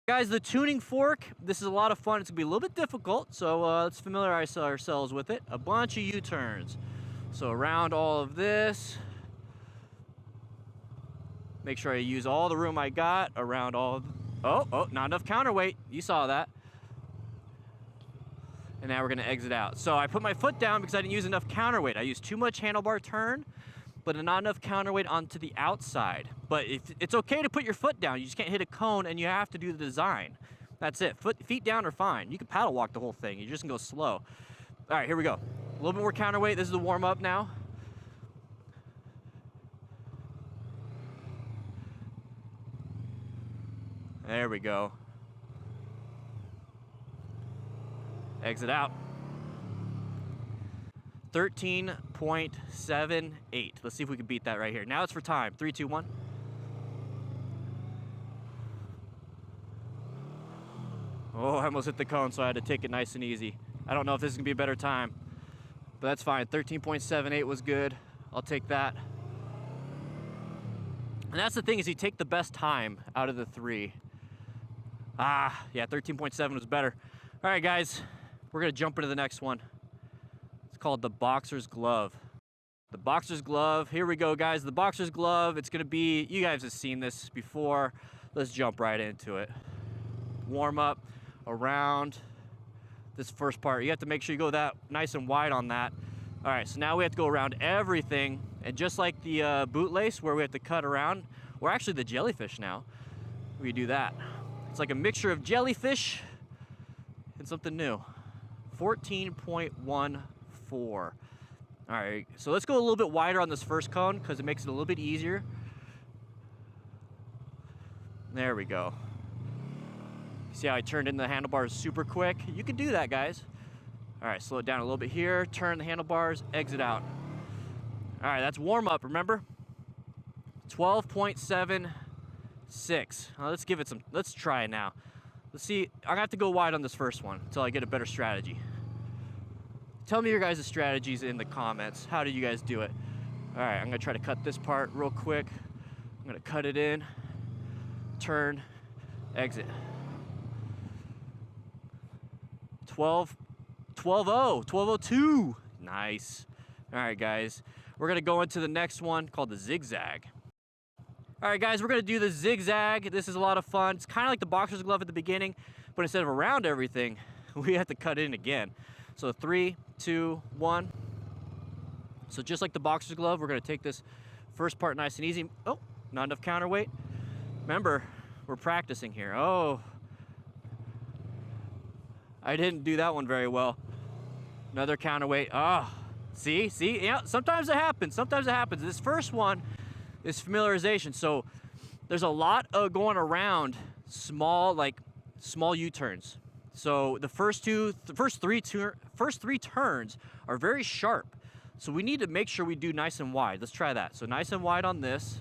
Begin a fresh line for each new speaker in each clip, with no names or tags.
Guys, the tuning fork, this is a lot of fun. It's gonna be a little bit difficult, so let's familiarize ourselves with it. A bunch of U-turns. So around all of this, make sure I use all the room I got around all of, oh, not enough counterweight. You saw that. And now we're gonna exit out. So I put my foot down because I didn't use enough counterweight. I used too much handlebar turn, but not enough counterweight onto the outside. But it's okay to put your foot down. You just can't hit a cone, and you have to do the design. That's it. Feet down are fine. You can paddle walk the whole thing. You just can go slow. All right, here we go. A little bit more counterweight. This is the warm up now. There we go. Exit out. 13.78. Let's see if we can beat that right here. Now it's for time. 3, 2, 1. Oh, I almost hit the cone, so I had to take it nice and easy. I don't know if this is gonna be a better time, but that's fine. 13.78 was good. I'll take that. And that's the thing, is you take the best time out of the 3. Yeah, 13.7 was better. All right, guys, we're gonna jump into the next one. It's called the boxer's glove. The boxer's glove, here we go, guys. The boxer's glove, it's gonna be, you guys have seen this before. Let's jump right into it. Warm up around this first part. You have to make sure you go that nice and wide on that. All right, so now we have to go around everything, and just like the bootlace where we have to cut around, or actually the jellyfish now, we do that. It's like a mixture of jellyfish and something new. 14.14. All right, so let's go a little bit wider on this first cone because it makes it a little bit easier. There we go. See how I turned in the handlebars super quick? You can do that, guys. All right, slow it down a little bit here, turn the handlebars, exit out. All right, that's warm up, remember? 12.76. Let's give it some, let's try it now. Let's see, I'm gonna have to go wide on this first one until I get a better strategy. Tell me your guys' strategies in the comments. How do you guys do it? All right, I'm gonna try to cut this part real quick. I'm gonna cut it in, turn, exit. 12.02. Nice. All right, guys. We're gonna go into the next one called the zigzag. All right, guys, we're gonna do the zigzag. This is a lot of fun. It's kind of like the boxer's glove at the beginning, but instead of around everything, we have to cut in again. So 3, 2, 1. So just like the boxer's glove, we're gonna take this first part nice and easy. Oh, not enough counterweight. Remember, we're practicing here. Oh, I didn't do that one very well. Another counterweight. See, yeah, sometimes it happens. Sometimes it happens. This first one is familiarization. So there's a lot of going around small U-turns. So the first three turns are very sharp. So we need to make sure we do nice and wide. Let's try that. So nice and wide on this.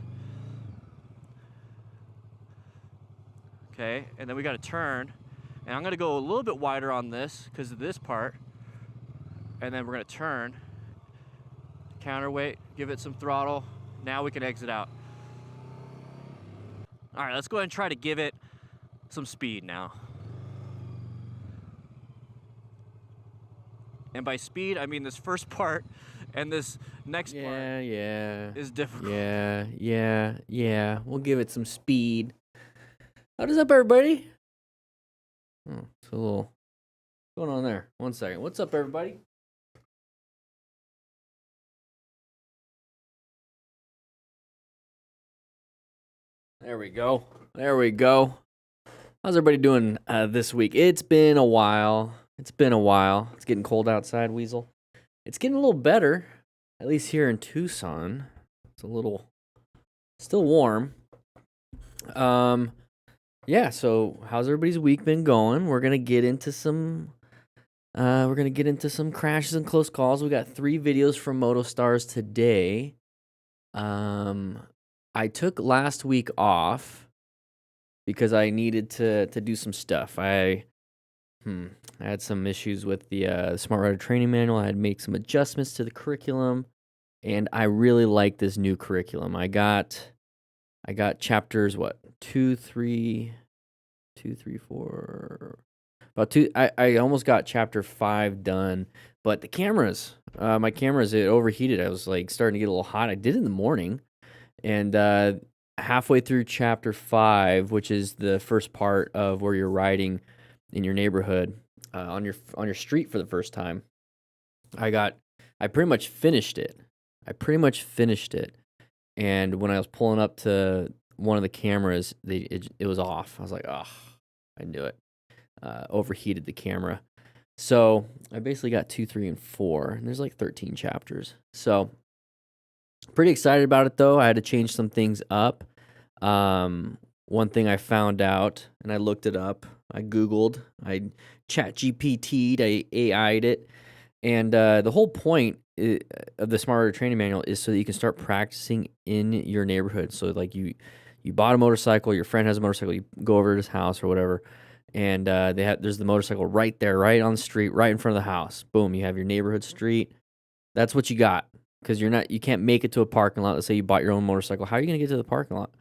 Okay, and then we got to turn. And I'm gonna go a little bit wider on this because of this part. And then we're gonna turn, counterweight, give it some throttle. Now we can exit out. All right, let's go ahead and try to give it some speed now. And by speed, I mean this first part, and this next part is difficult.
Yeah. We'll give it some speed. How does up, everybody? Oh, it's a little... What's going on there? 1 second. What's up, everybody? There we go. How's everybody doing this week? It's been a while. It's getting cold outside, Weasel. It's getting a little better, at least here in Tucson. It's a little... still warm. Yeah, so how's everybody's week been going? We're gonna get into some crashes and close calls. We got 3 videos from MotoStars today. I took last week off because I needed to do some stuff. I had some issues with the Smart Rider Training Manual. I had to make some adjustments to the curriculum, and I really like this new curriculum. I got chapters 2, 3, 2, 3, 4. About two. I almost got chapter 5 done, but the cameras, my cameras, it overheated. I was like starting to get a little hot. I did it in the morning, and halfway through chapter 5, which is the first part of where you're riding in your neighborhood, on your street for the first time, I pretty much finished it. And when I was pulling up to one of the cameras, it was off. I was like, oh, I knew it. Overheated the camera. So I basically got 2, 3, and 4, and there's like 13 chapters. So pretty excited about it though. I had to change some things up. One thing I found out, and I looked it up, I Googled, I chat GPT'd, I AI'd it, and the whole point of the Smart Rider Training Manual is so that you can start practicing in your neighborhood. So like you bought a motorcycle, your friend has a motorcycle, you go over to his house or whatever, and there's the motorcycle right there, right on the street, right in front of the house. Boom, you have your neighborhood street. That's what you got, because you can't make it to a parking lot. Let's say you bought your own motorcycle. How are you going to get to the parking lot?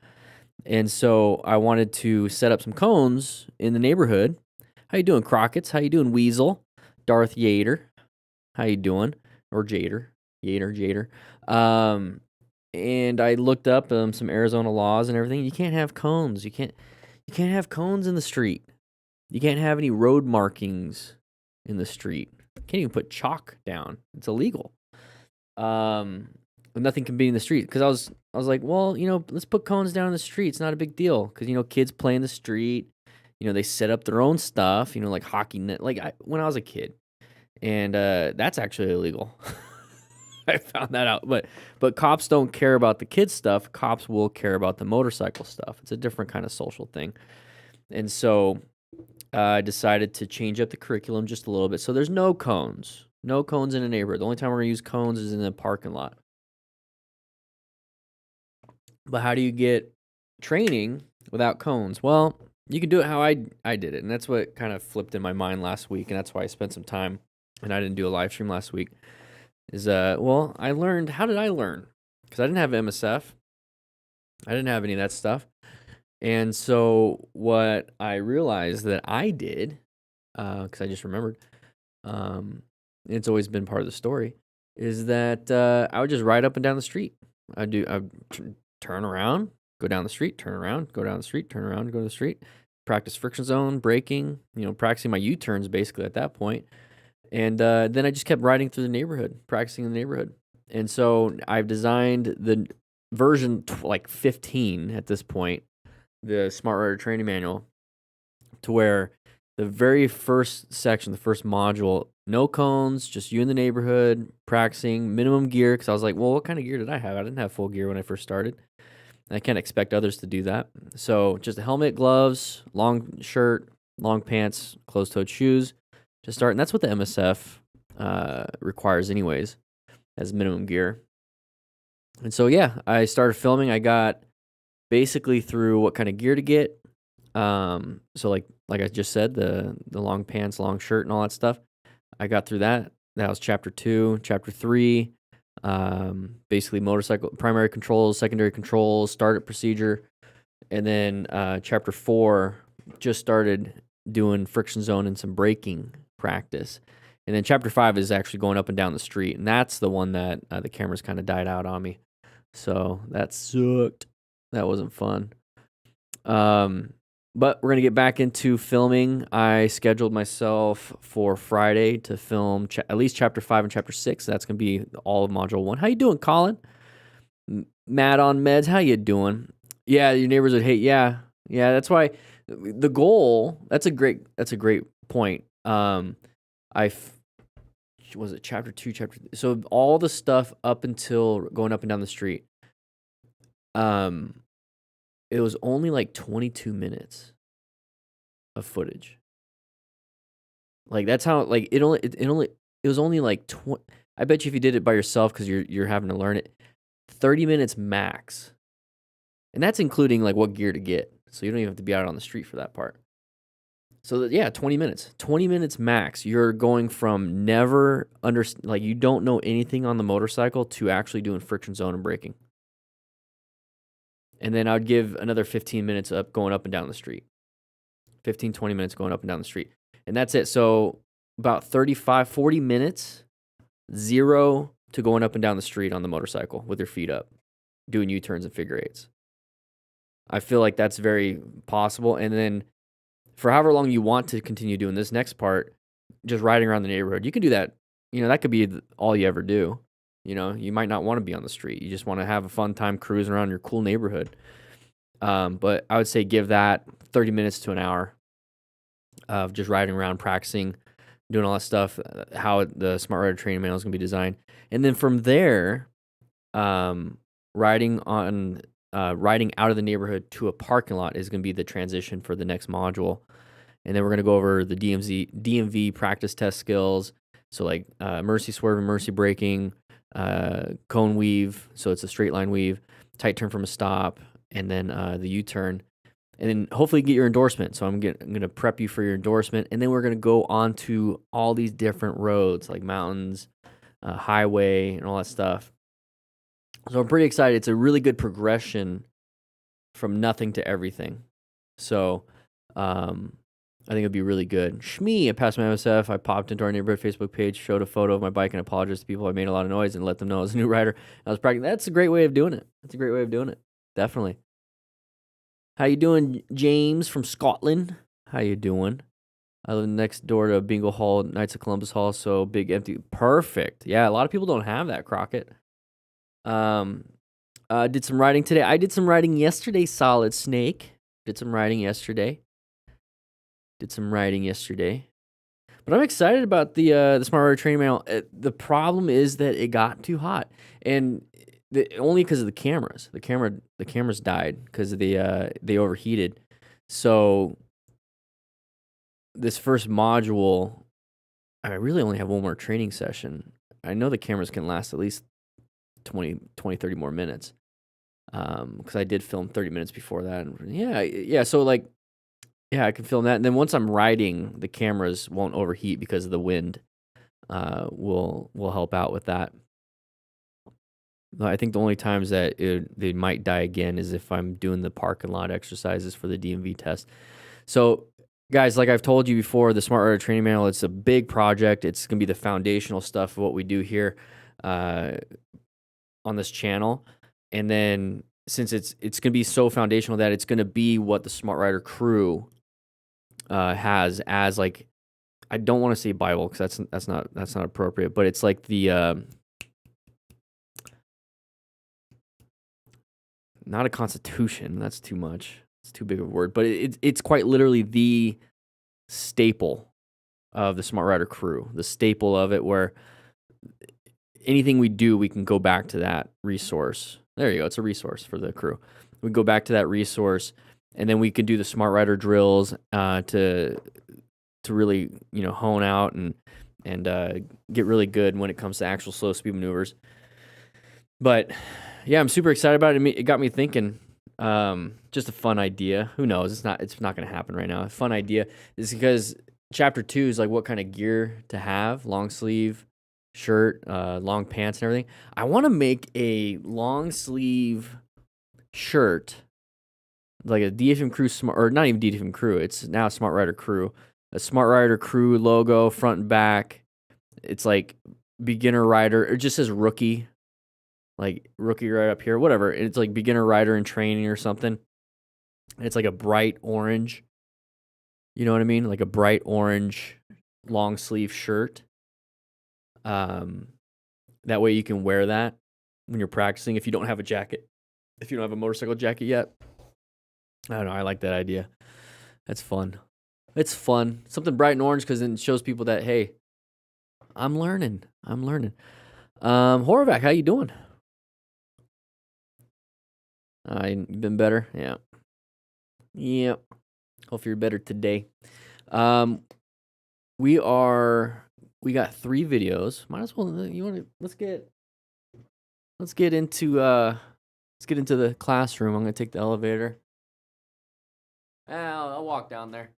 And so I wanted to set up some cones in the neighborhood. How you doing, Crockett's? How you doing, Weasel? Darth Yader? How you doing? Or Jader? Jader. And I looked up some Arizona laws and everything. You can't have cones. You can't have cones in the street. You can't have any road markings in the street. You can't even put chalk down. It's illegal. Nothing can be in the street, because I was like, well, let's put cones down in the street. It's not a big deal, because kids play in the street. They set up their own stuff. Like hockey net. When I was a kid, and that's actually illegal. I found that out. But cops don't care about the kids stuff. Cops will care about the motorcycle stuff. It's a different kind of social thing. And so I decided to change up the curriculum just a little bit. So there's no cones. No cones in a neighborhood. The only time we're going to use cones is in the parking lot. But how do you get training without cones? Well, you can do it how I did it. And that's what kind of flipped in my mind last week. And that's why I spent some time, and I didn't do a live stream last week. I learned. How did I learn? Because I didn't have MSF. I didn't have any of that stuff. And so what I realized that I did, because I just remembered, it's always been part of the story, is that I would just ride up and down the street. I'd turn around, go down the street, turn around, go down the street, turn around, go to the street, practice friction zone, braking, practicing my U-turns basically at that point. And then I just kept riding through the neighborhood, practicing in the neighborhood. And so I've designed the version 15 at this point, the Smart Rider Training Manual, to where the very first section, the first module, no cones, just you in the neighborhood, practicing, minimum gear, because I was like, well, what kind of gear did I have? I didn't have full gear when I first started. And I can't expect others to do that. So just a helmet, gloves, long shirt, long pants, closed-toed shoes to start. And that's what the MSF requires anyways, as minimum gear. And so, yeah, I started filming. I got basically through what kind of gear to get. So like I just said, the long pants, long shirt, and all that stuff. I got through that. That was chapter 2. Chapter 3, basically motorcycle primary controls, secondary controls, startup procedure, and then chapter 4 just started doing friction zone and some braking practice. And then chapter 5 is actually going up and down the street, and that's the one that the cameras kind of died out on me. So that sucked. That wasn't fun. But we're going to get back into filming. I scheduled myself for Friday to film at least chapter 5 and chapter 6. That's going to be all of module 1. How you doing, Colin? Mad on Meds, how you doing? Yeah, your neighbors would hate. Yeah, that's why the goal, that's a great point. Was it chapter 2, chapter 3? So all the stuff up until going up and down the street, it was only like 22 minutes of footage. Like that's how it was only like I bet you if you did it by yourself, because you're having to learn it, 30 minutes max. And that's including like what gear to get. So you don't even have to be out on the street for that part. So yeah, 20 minutes. 20 minutes max. You're going from you don't know anything on the motorcycle to actually doing friction zone and braking. And then I would give another 15 minutes going up and down the street. 15, 20 minutes going up and down the street. And that's it. So about 35, 40 minutes, 0 to going up and down the street on the motorcycle with your feet up, doing U-turns and figure eights. I feel like that's very possible. And then for however long you want to continue doing this next part, just riding around the neighborhood, you can do that. That could be all you ever do. You might not want to be on the street. You just want to have a fun time cruising around your cool neighborhood. But I would say give that 30 minutes to an hour of just riding around, practicing, doing all that stuff, how the Smart Rider training manual is going to be designed. And then from there, riding out of the neighborhood to a parking lot is going to be the transition for the next module. And then we're going to go over the DMV practice test skills. So like mercy swerving, mercy braking, cone weave. So it's a straight line weave, tight turn from a stop, and then the U-turn. And then hopefully get your endorsement. So I'm going to prep you for your endorsement. And then we're going to go on to all these different roads like mountains, highway, and all that stuff. So I'm pretty excited. It's a really good progression from nothing to everything. So I think it'd be really good. Shmee, I passed my MSF. I popped into our neighborhood Facebook page, showed a photo of my bike, and apologized to people. I made a lot of noise and let them know I was a new rider. I was practicing. That's a great way of doing it. Definitely. How you doing, James from Scotland? How you doing? I live next door to Bingo Hall, Knights of Columbus Hall, so big empty. Perfect. Yeah, a lot of people don't have that, Crockett. Did some riding today. I did some riding yesterday, Solid Snake. Did some riding yesterday. But I'm excited about the Smart Rider training manual. The problem is that it got too hot, and only because of the cameras. The cameras died because they overheated. So this first module, I really only have one more training session. I know the cameras can last at least 20, 30 more minutes. Because I did film 30 minutes before that. And so like, yeah, I can film that. And then once I'm riding, the cameras won't overheat because of the wind. Will help out with that. I think the only times that they might die again is if I'm doing the parking lot exercises for the DMV test. So, guys, like I've told you before, the Smart Rider training manual, it's a big project. It's going to be the foundational stuff of what we do here on this channel. And then since it's going to be so foundational that it's going to be what the Smart Rider crew has as, like, I don't want to say Bible because that's not appropriate, but it's like the not a constitution. That's too much. It's too big of a word, but it's quite literally the staple of the Smart Rider crew. The staple of it, where anything we do, we can go back to that resource. There you go. It's a resource for the crew. We go back to that resource, and then we can do the Smart Rider drills to really, hone out and get really good when it comes to actual slow speed maneuvers. But yeah, I'm super excited about it. It got me thinking. Just a fun idea. Who knows? It's not going to happen right now. A fun idea is because chapter 2 is like what kind of gear to have: long sleeve shirt, long pants, and everything. I want to make a long sleeve shirt, like a DFM Crew or not even DFM Crew. It's now Smart Rider Crew. A Smart Rider Crew logo, front and back. It's like beginner rider. It just says rookie. Like rookie right up here, whatever. It's like beginner rider in training or something. And it's like a bright orange. You know what I mean? Like a bright orange long sleeve shirt. That way you can wear that when you're practicing if you don't have a jacket. If you don't have a motorcycle jacket yet. I don't know. I like that idea. That's fun. It's fun. Something bright and orange because then it shows people that, hey, I'm learning. Horvath, how you doing? You been better? Yeah. Yep. Hope you're better today. We got 3 videos. Might as well, let's get into the classroom. I'm gonna take the elevator. I'll walk down there.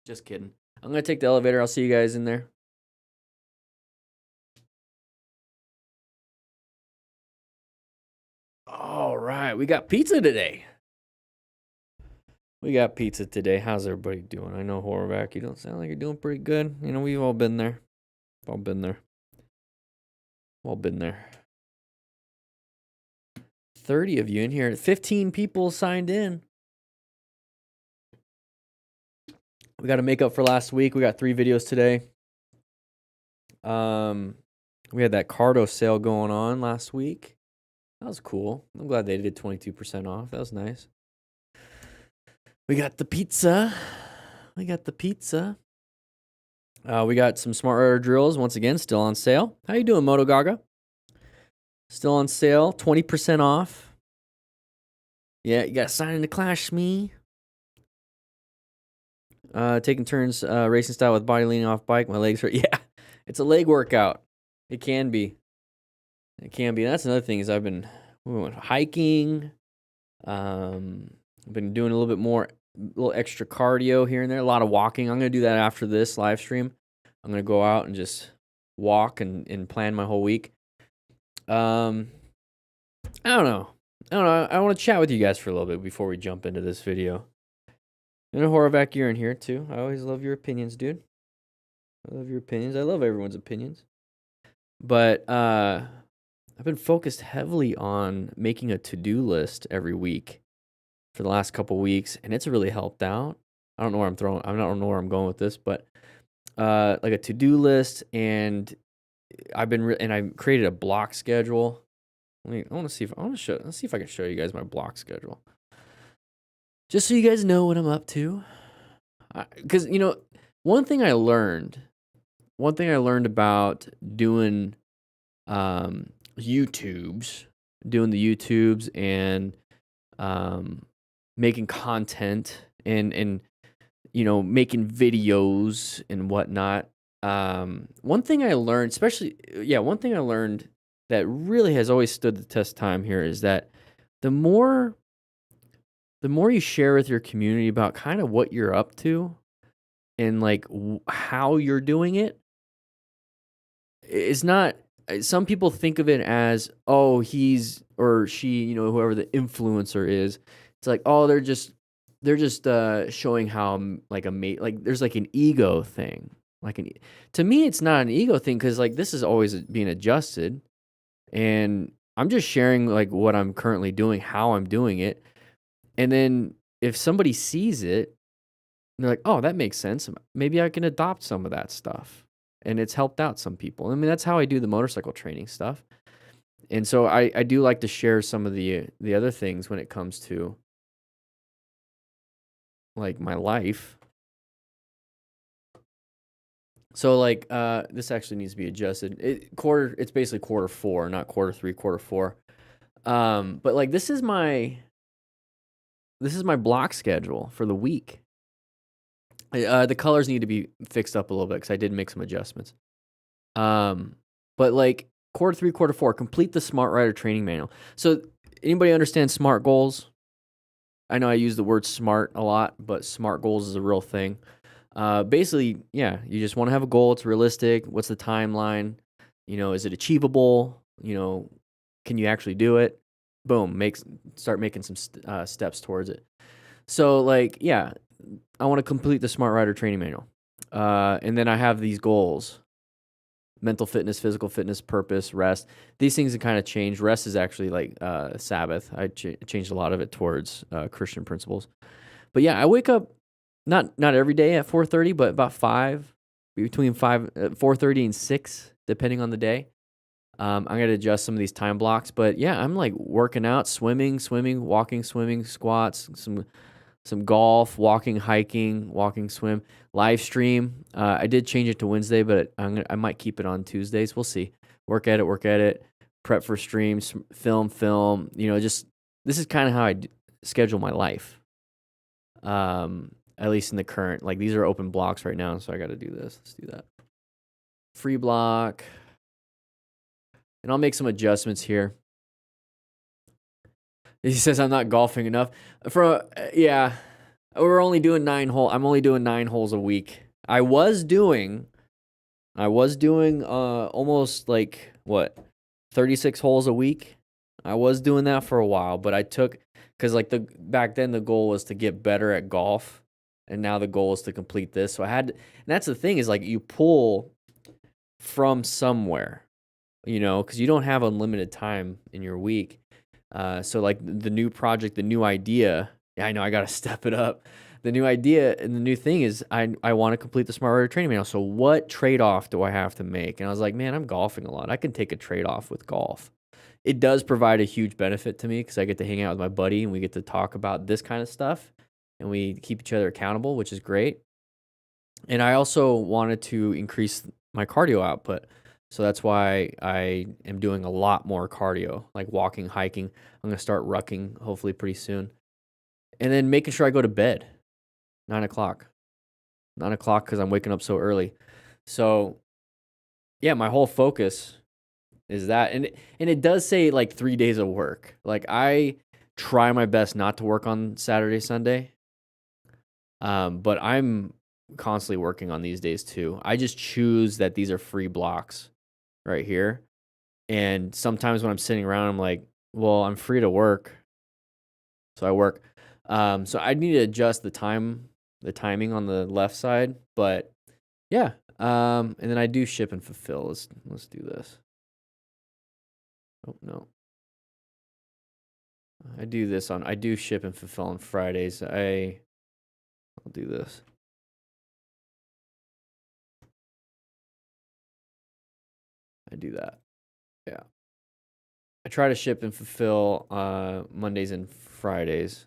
Just kidding. I'm gonna take the elevator. I'll see you guys in there. All right, we got pizza today. We got pizza today. How's everybody doing? I know, Horvath, you don't sound like you're doing pretty good. You know, we've all been there. All been there. All been there. 30 of you in here. 15 people signed in. We got to make up for last week. We got 3 videos today. We had that Cardo sale going on last week. That was cool. I'm glad they did 22% off. That was nice. We got the pizza. We got some Smart Rider drills, once again, still on sale. How you doing, Moto Gaga? Still on sale, 20% off. Yeah, you got to sign into Clash Me. Taking turns racing style with body leaning off bike. My legs hurt. Yeah, it's a leg workout. It can be. That's another thing is we went hiking. I've been doing a little extra cardio here and there. A lot of walking. I'm going to do that after this live stream. I'm going to go out and just walk and plan my whole week. I don't know. I want to chat with you guys for a little bit before we jump into this video. And Horvath, you're in here too. I always love your opinions, dude. I love your opinions. I love everyone's opinions. But I've been focused heavily on making a to-do list every week for the last couple weeks, and it's really helped out. I don't know where I'm going with this, but like a to-do list, and I created a block schedule. Let's see if I can show you guys my block schedule. Just so you guys know what I'm up to. Because, one thing I learned about doing YouTubes and making content and making videos and whatnot. One thing I learned that really has always stood the test of time here is that the more you share with your community about kind of what you're up to and like how you're doing it, it's not. Some people think of it as, oh, he's or she, whoever the influencer is. It's like, oh, they're just showing how like there's like an ego thing. To me, it's not an ego thing because like this is always being adjusted, and I'm just sharing like what I'm currently doing, how I'm doing it, and then if somebody sees it, they're like, oh, that makes sense. Maybe I can adopt some of that stuff. And it's helped out some people. I mean, that's how I do the motorcycle training stuff. And so I do like to share some of the other things when it comes to like my life. So like this actually needs to be adjusted. It's basically quarter 4, not quarter 3, quarter 4. But like this is my block schedule for the week. The colors need to be fixed up a little bit because I did make some adjustments. But like quarter 3, quarter 4, complete the Smart Rider training manual. So anybody understand SMART goals? I know I use the word SMART a lot, but SMART goals is a real thing. Basically, yeah, you just want to have a goal. It's realistic. What's the timeline? Is it achievable? Can you actually do it? Boom, start making some steps towards it. So like, yeah, I want to complete the Smart Rider training manual. And then I have these goals: mental fitness, physical fitness, purpose, rest. These things have kind of changed. Rest is actually like Sabbath. I changed a lot of it towards Christian principles. But yeah, I wake up not every day at 4:30, but about 5, between 4:30 and 6, depending on the day. I'm going to adjust some of these time blocks. But yeah, I'm like working out, swimming, walking, swimming, squats, some golf, walking, hiking, swim, live stream. I did change it to Wednesday, but I might keep it on Tuesdays. We'll see. Work at it. Prep for streams, film. Just this is kind of how I schedule my life. At least in the current, like these are open blocks right now, so I got to do this. Let's do that. Free block, and I'll make some adjustments here. He says I'm not golfing enough. Yeah, we're only doing 9 holes. I'm only doing 9 holes a week. I was doing almost like 36 holes a week. I was doing that for a while, but I took because like back then the goal was to get better at golf, and now the goal is to complete this. So and that's the thing, is like you pull from somewhere, because you don't have unlimited time in your week. So like the new project, the new idea, I know I got to step it up. The new idea and the new thing is I want to complete the Smart Rider training manual. So what trade-off do I have to make? And I was like, man, I'm golfing a lot. I can take a trade-off with golf. It does provide a huge benefit to me because I get to hang out with my buddy and we get to talk about this kind of stuff and we keep each other accountable, which is great. And I also wanted to increase my cardio output. So that's why I am doing a lot more cardio, like walking, hiking. I'm going to start rucking hopefully pretty soon. And then making sure I go to bed, 9 o'clock. 9 o'clock because I'm waking up so early. So yeah, my whole focus is that. And it does say like 3 days of work. Like I try my best not to work on Saturday, Sunday. But I'm constantly working on these days too. I just choose that these are free blocks right here. And sometimes when I'm sitting around, I'm like, well, I'm free to work. So I work. So I need to adjust the timing on the left side, but yeah. And then I do ship and fulfill. Let's do this. Oh no. I do ship and fulfill on Fridays. I'll do this. I do that. Yeah. I try to ship and fulfill Mondays and Fridays.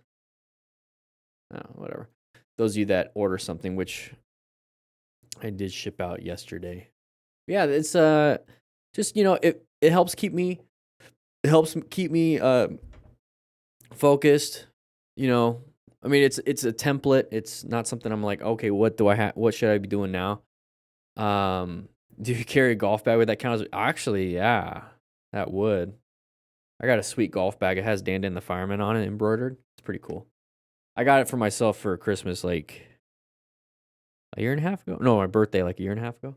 Whatever. Those of you that order something, which I did ship out yesterday. Yeah, it's just it helps keep me focused. I mean it's a template. It's not something I'm like, okay, what should I be doing now? Do you carry a golf bag with that count? Actually, yeah, that would. I got a sweet golf bag. It has Dan Dan the Fireman on it, embroidered. It's pretty cool. I got it for myself for Christmas like a year and a half ago. No, my birthday like a year and a half ago.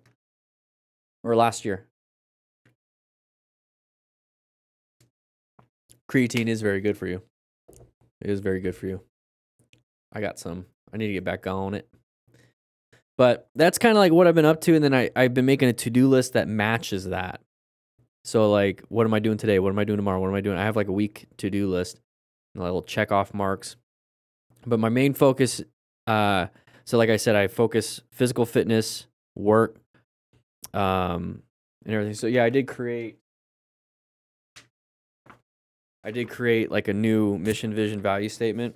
Or last year. Creatine is very good for you. It is very good for you. I got some. I need to get back on it. But that's kind of like what I've been up to. And then I've been making a to-do list that matches that. So like, what am I doing today? What am I doing tomorrow? What am I doing? I have like a week to-do list. Little check off marks. But my main focus, so like I said, I focus physical fitness, work, and everything. So yeah, I did create like a new mission, vision, value statement.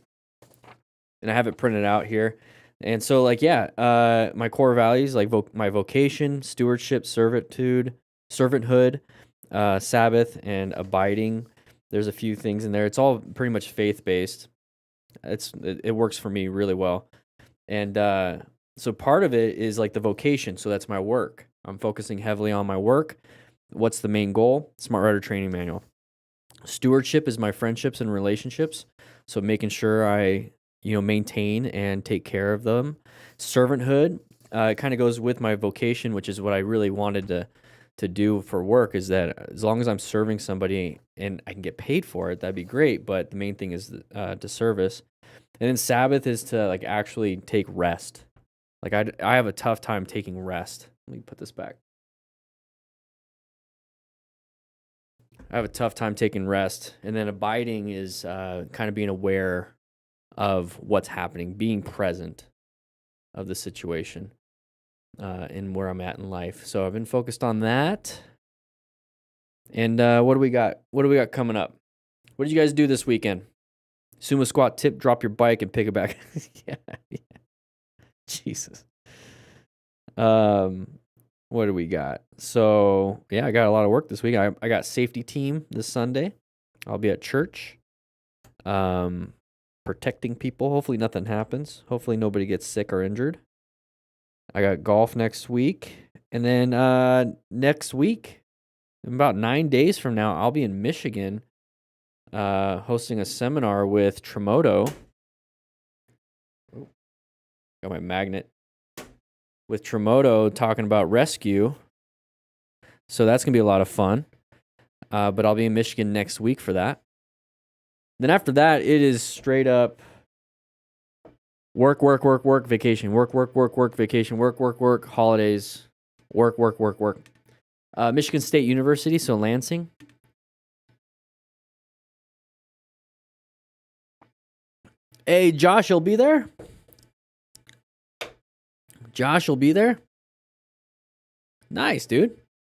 And I have it printed out here. And so like, yeah, my core values, like my vocation, stewardship, servanthood, Sabbath, and abiding. There's a few things in there. It's all pretty much faith-based. It works for me really well. And so part of it is like the vocation. So that's my work. I'm focusing heavily on my work. What's the main goal? Smart Rider training manual. Stewardship is my friendships and relationships. So making sure I, maintain and take care of them. Servanthood, it kind of goes with my vocation, which is what I really wanted to do for work, is that as long as I'm serving somebody and I can get paid for it, that'd be great. But the main thing is to service. And then Sabbath is to like actually take rest. Like I have a tough time taking rest. Let me put this back. I have a tough time taking rest. And then abiding is kind of being aware of what's happening, being present of the situation and where I'm at in life. So I've been focused on that. And what do we got? What do we got coming up? What did you guys do this weekend? Sumo squat, tip, drop your bike, and pick it back. yeah. Jesus. What do we got? So, yeah, I got a lot of work this week. I got safety team this Sunday. I'll be at church. Protecting people. Hopefully nothing happens. Hopefully nobody gets sick or injured. I got golf next week. And then next week, in about 9 days from now, I'll be in Michigan hosting a seminar with Tremoto. Got my magnet. With Tremoto talking about rescue. So that's going to be a lot of fun. But I'll be in Michigan next week for that. Then after that, it is straight up work, vacation, work, vacation, work, holidays, work. Michigan State University, so Lansing. Hey, Josh, you'll be there? Josh will be there? Nice, dude.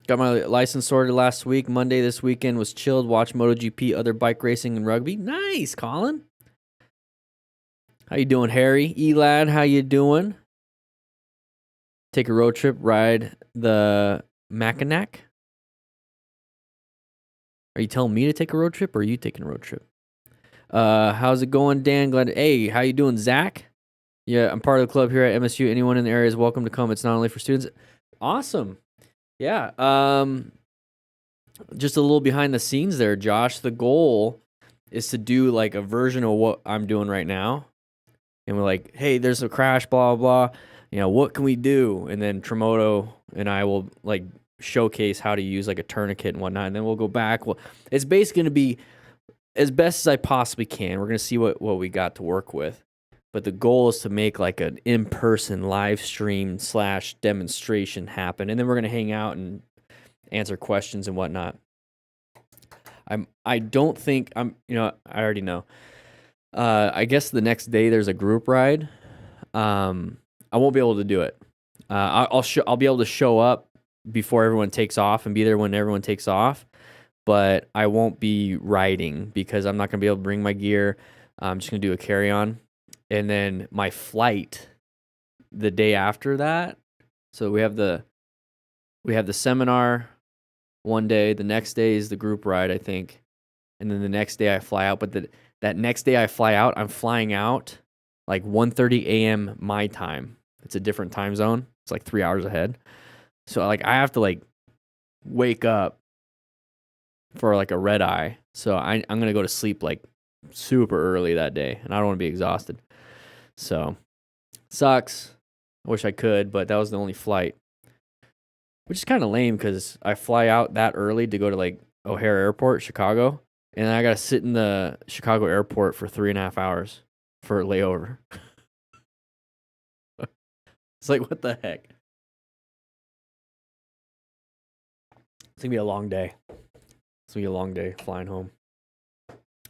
Got my license sorted last week. Monday this weekend was chilled. Watched MotoGP, other bike racing, and rugby. Nice, Colin. How you doing, Harry? Elad, how you doing? Take a road trip, ride the Mackinac. Are you telling me to take a road trip, or are you taking a road trip? How's it going, Dan? Glad. Hey, how you doing, Zach? Yeah, I'm part of the club here at MSU. Anyone in the area is welcome to come. It's not only for students. Awesome. Yeah. Just a little behind the scenes there, Josh. The goal is to do like a version of what I'm doing right now. And we're like, hey, there's a crash, blah, blah, blah. You know, what can we do? And then Tremoto and I will like showcase how to use like a tourniquet and whatnot. And then we'll go back. Well, it's basically going to be as best as I possibly can. We're going to see what we got to work with. But the goal is to make like an in-person live stream / demonstration happen. And then we're going to hang out and answer questions and whatnot. I don't think I already know. I guess the next day there's a group ride. I won't be able to do it. I'll be able to show up before everyone takes off and be there when everyone takes off. But I won't be riding because I'm not going to be able to bring my gear. I'm just going to do a carry-on. And then my flight the day after that. So we have the seminar one day. The next day is the group ride, I think. And then the next day I fly out. But that next day I fly out, I'm flying out like 1:30 a.m. my time. It's a different time zone. It's like 3 hours ahead. So like I have to like wake up for like a red eye. So I'm going to go to sleep like super early that day. And I don't want to be exhausted. So, sucks. I wish I could, but that was the only flight. Which is kind of lame because I fly out that early to go to like O'Hare Airport, Chicago, and then I got to sit in the Chicago airport for 3.5 hours for a layover. It's like, what the heck? It's going to be a long day. It's going to be a long day flying home.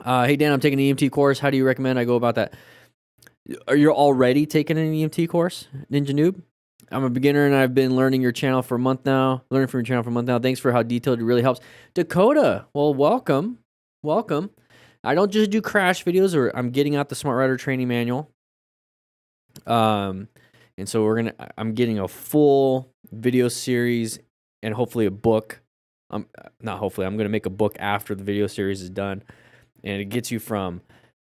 Hey, Dan, I'm taking an EMT course. How do you recommend I go about that? Are you already taking an EMT course, Ninja Noob? I'm a beginner and I've been learning your channel for a month now. Learning from your channel for a month now. Thanks for how detailed it really helps. Dakota, well, welcome. Welcome. I don't just do crash videos, or I'm getting out the Smart Rider training manual. And so I'm getting a full video series and hopefully a book. Not hopefully, I'm going to make a book after the video series is done. And it gets you from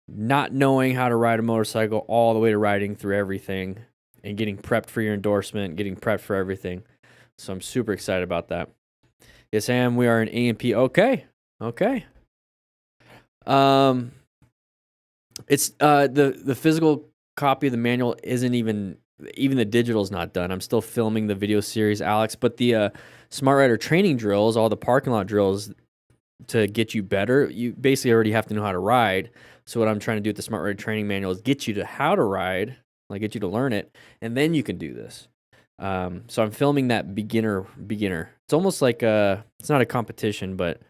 not knowing how to ride a motorcycle all the way to riding through everything and getting prepped for your endorsement, getting prepped for everything. So I'm super excited about that. Yes, Sam, we are an AMP. Okay. It's the physical copy of the manual isn't even the digital's not done. I'm still filming the video series, Alex, but the Smart Rider training drills, all the parking lot drills to get you better, you basically already have to know how to ride. So what I'm trying to do with the Smart Rider training manual is get you to how to ride, like get you to learn it, and then you can do this. So I'm filming that beginner. It's almost like it's not a competition, but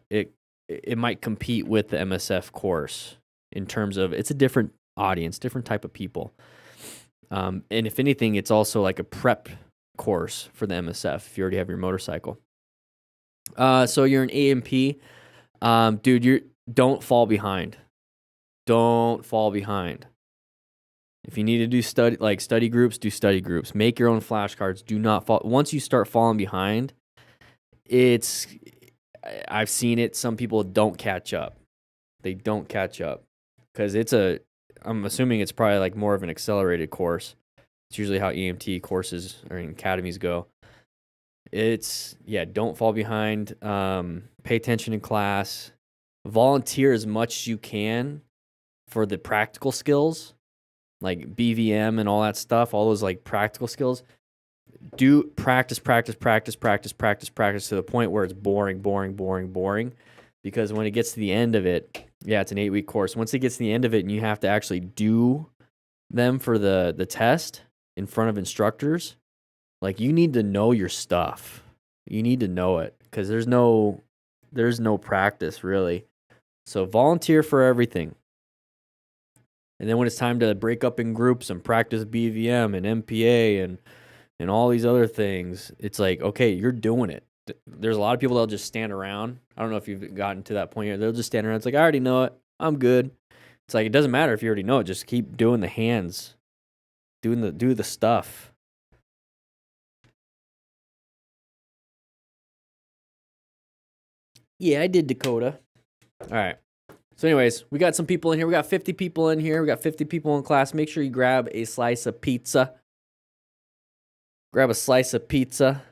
it might compete with the MSF course in terms of it's a different audience, different type of people. And if anything, it's also like a prep course for the MSF if you already have your motorcycle. So you're an AMP. Dude, don't fall behind. Don't fall behind. If you need to do study groups, do study groups. Make your own flashcards. Do not fall. Once you start falling behind, I've seen it. Some people don't catch up. They don't catch up because I'm assuming it's probably like more of an accelerated course. It's usually how EMT courses or academies go. Don't fall behind. Pay attention in class. Volunteer as much as you can for the practical skills, like BVM and all that stuff, all those like practical skills. Do practice to the point where it's boring. Because when it gets to the end of it, Yeah, it's an 8-week course. Once it gets to the end of it and you have to actually do them for the test in front of instructors, like, you need to know your stuff. You need to know it because there's no practice really. So volunteer for everything. And then when it's time to break up in groups and practice BVM and MPA and all these other things, it's like, okay, you're doing it. There's a lot of people that'll just stand around. I don't know if you've gotten to that point yet. They'll just stand around. It's like, I already know it. I'm good. It's like, it doesn't matter if you already know it. Just keep doing the hands, do the stuff. Yeah, I did, Dakota. All right. So anyways, we got some people in here. We got 50 people in here. We got 50 people in class. Make sure you grab a slice of pizza. Grab a slice of pizza.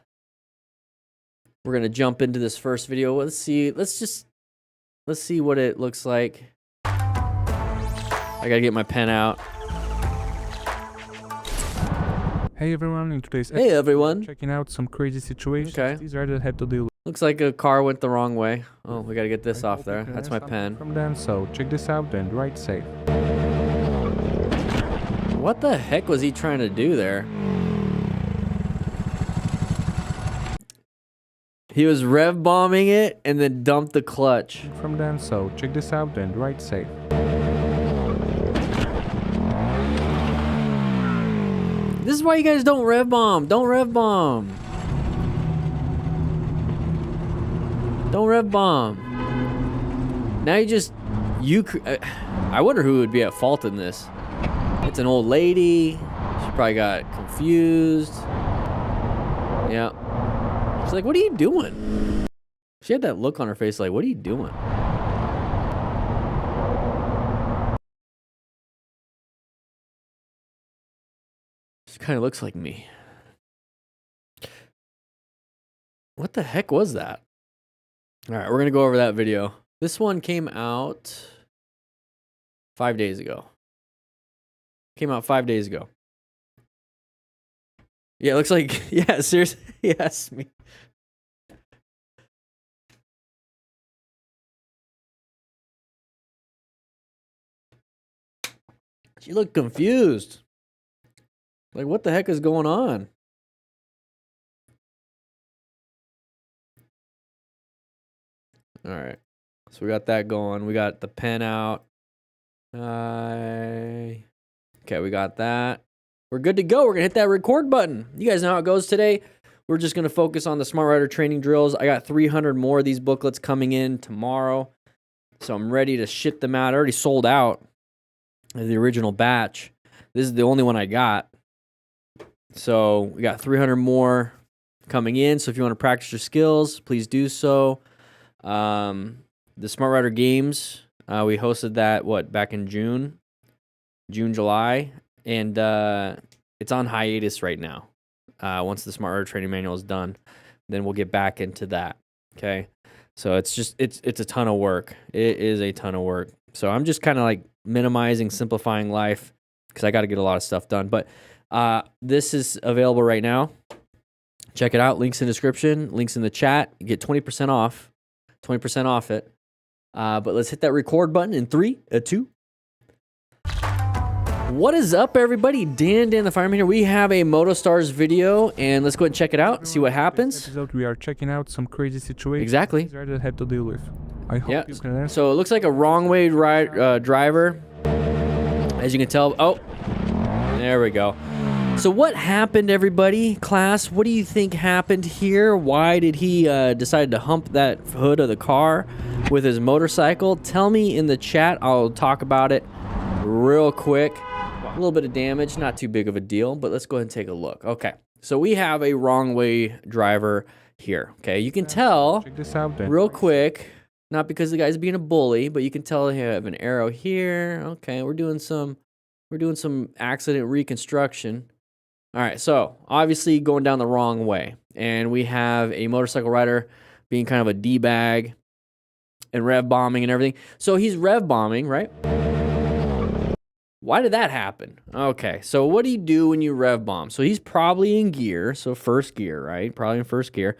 We're going to jump into this first video. Let's see what it looks like. I got to get my pen out.
Hey everyone, in today's
Hey everyone.
checking out some crazy situations
Okay.
these riders had to deal with.
Looks like a car went the wrong way. Oh, we got to get this
I
off
hope you
there.
can
That's
learn
my
something
pen.
from them, so check this out and ride safe.
What the heck was he trying to do there? He was rev bombing it and then dumped the clutch.
From them, so check this out and ride safe.
This is why you guys don't rev bomb. Don't rev bomb. Don't rev bomb. Now I wonder who would be at fault in this. It's an old lady. She probably got confused. Yeah. She's like, what are you doing? She had that look on her face like, what are you doing? She kind of looks like me. What the heck was that? All right, we're going to go over that video. This one came out 5 days ago. Came out 5 days ago. Yeah, it looks like, yeah, seriously. Yes, me. She looked confused. Like, what the heck is going on? All right. So we got that going. We got the pen out. Okay, we got that. We're good to go. We're going to hit that record button. You guys know how it goes today. We're just going to focus on the Smart Rider training drills. I got 300 more of these booklets coming in tomorrow. So I'm ready to ship them out. I already sold out of the original batch. This is the only one I got. So we got 300 more coming in. So if you want to practice your skills, please do so. The Smart Rider Games, we hosted that, back in June, July. And it's on hiatus right now. Once the Smart Rider training manual is done, then we'll get back into that. Okay. So it's a ton of work. It is a ton of work. So I'm just kind of like minimizing, simplifying life because I got to get a lot of stuff done. But this is available right now. Check it out. Links in the description, links in the chat. You get 20% off. 20% off it. But let's hit that record button in 3, 2. What is up, everybody? Dan the Fireman here. We have a MotoStars video, and let's go ahead and check it out, see what happens.
In this episode, we are checking out some crazy situations
Exactly.
these riders had to deal with. I hope you can learn.
So it looks like a wrong way driver. As you can tell. Oh, there we go. So what happened, everybody? Class, what do you think happened here? Why did he decide to hump that hood of the car with his motorcycle? Tell me in the chat. I'll talk about it real quick. A little bit of damage, not too big of a deal, but let's go ahead and take a look. Okay, so we have a wrong way driver here. Okay, you can tell
Check this out then.
real quick, not because the guy's being a bully, but you can tell I have an arrow here. Okay, we're doing some accident reconstruction. All right, so obviously going down the wrong way, and we have a motorcycle rider being kind of a D-bag and rev bombing and everything. So he's rev bombing, right? Why did that happen? Okay, so what do you do when you rev bomb? So he's probably in gear, so first gear, right? Probably in first gear.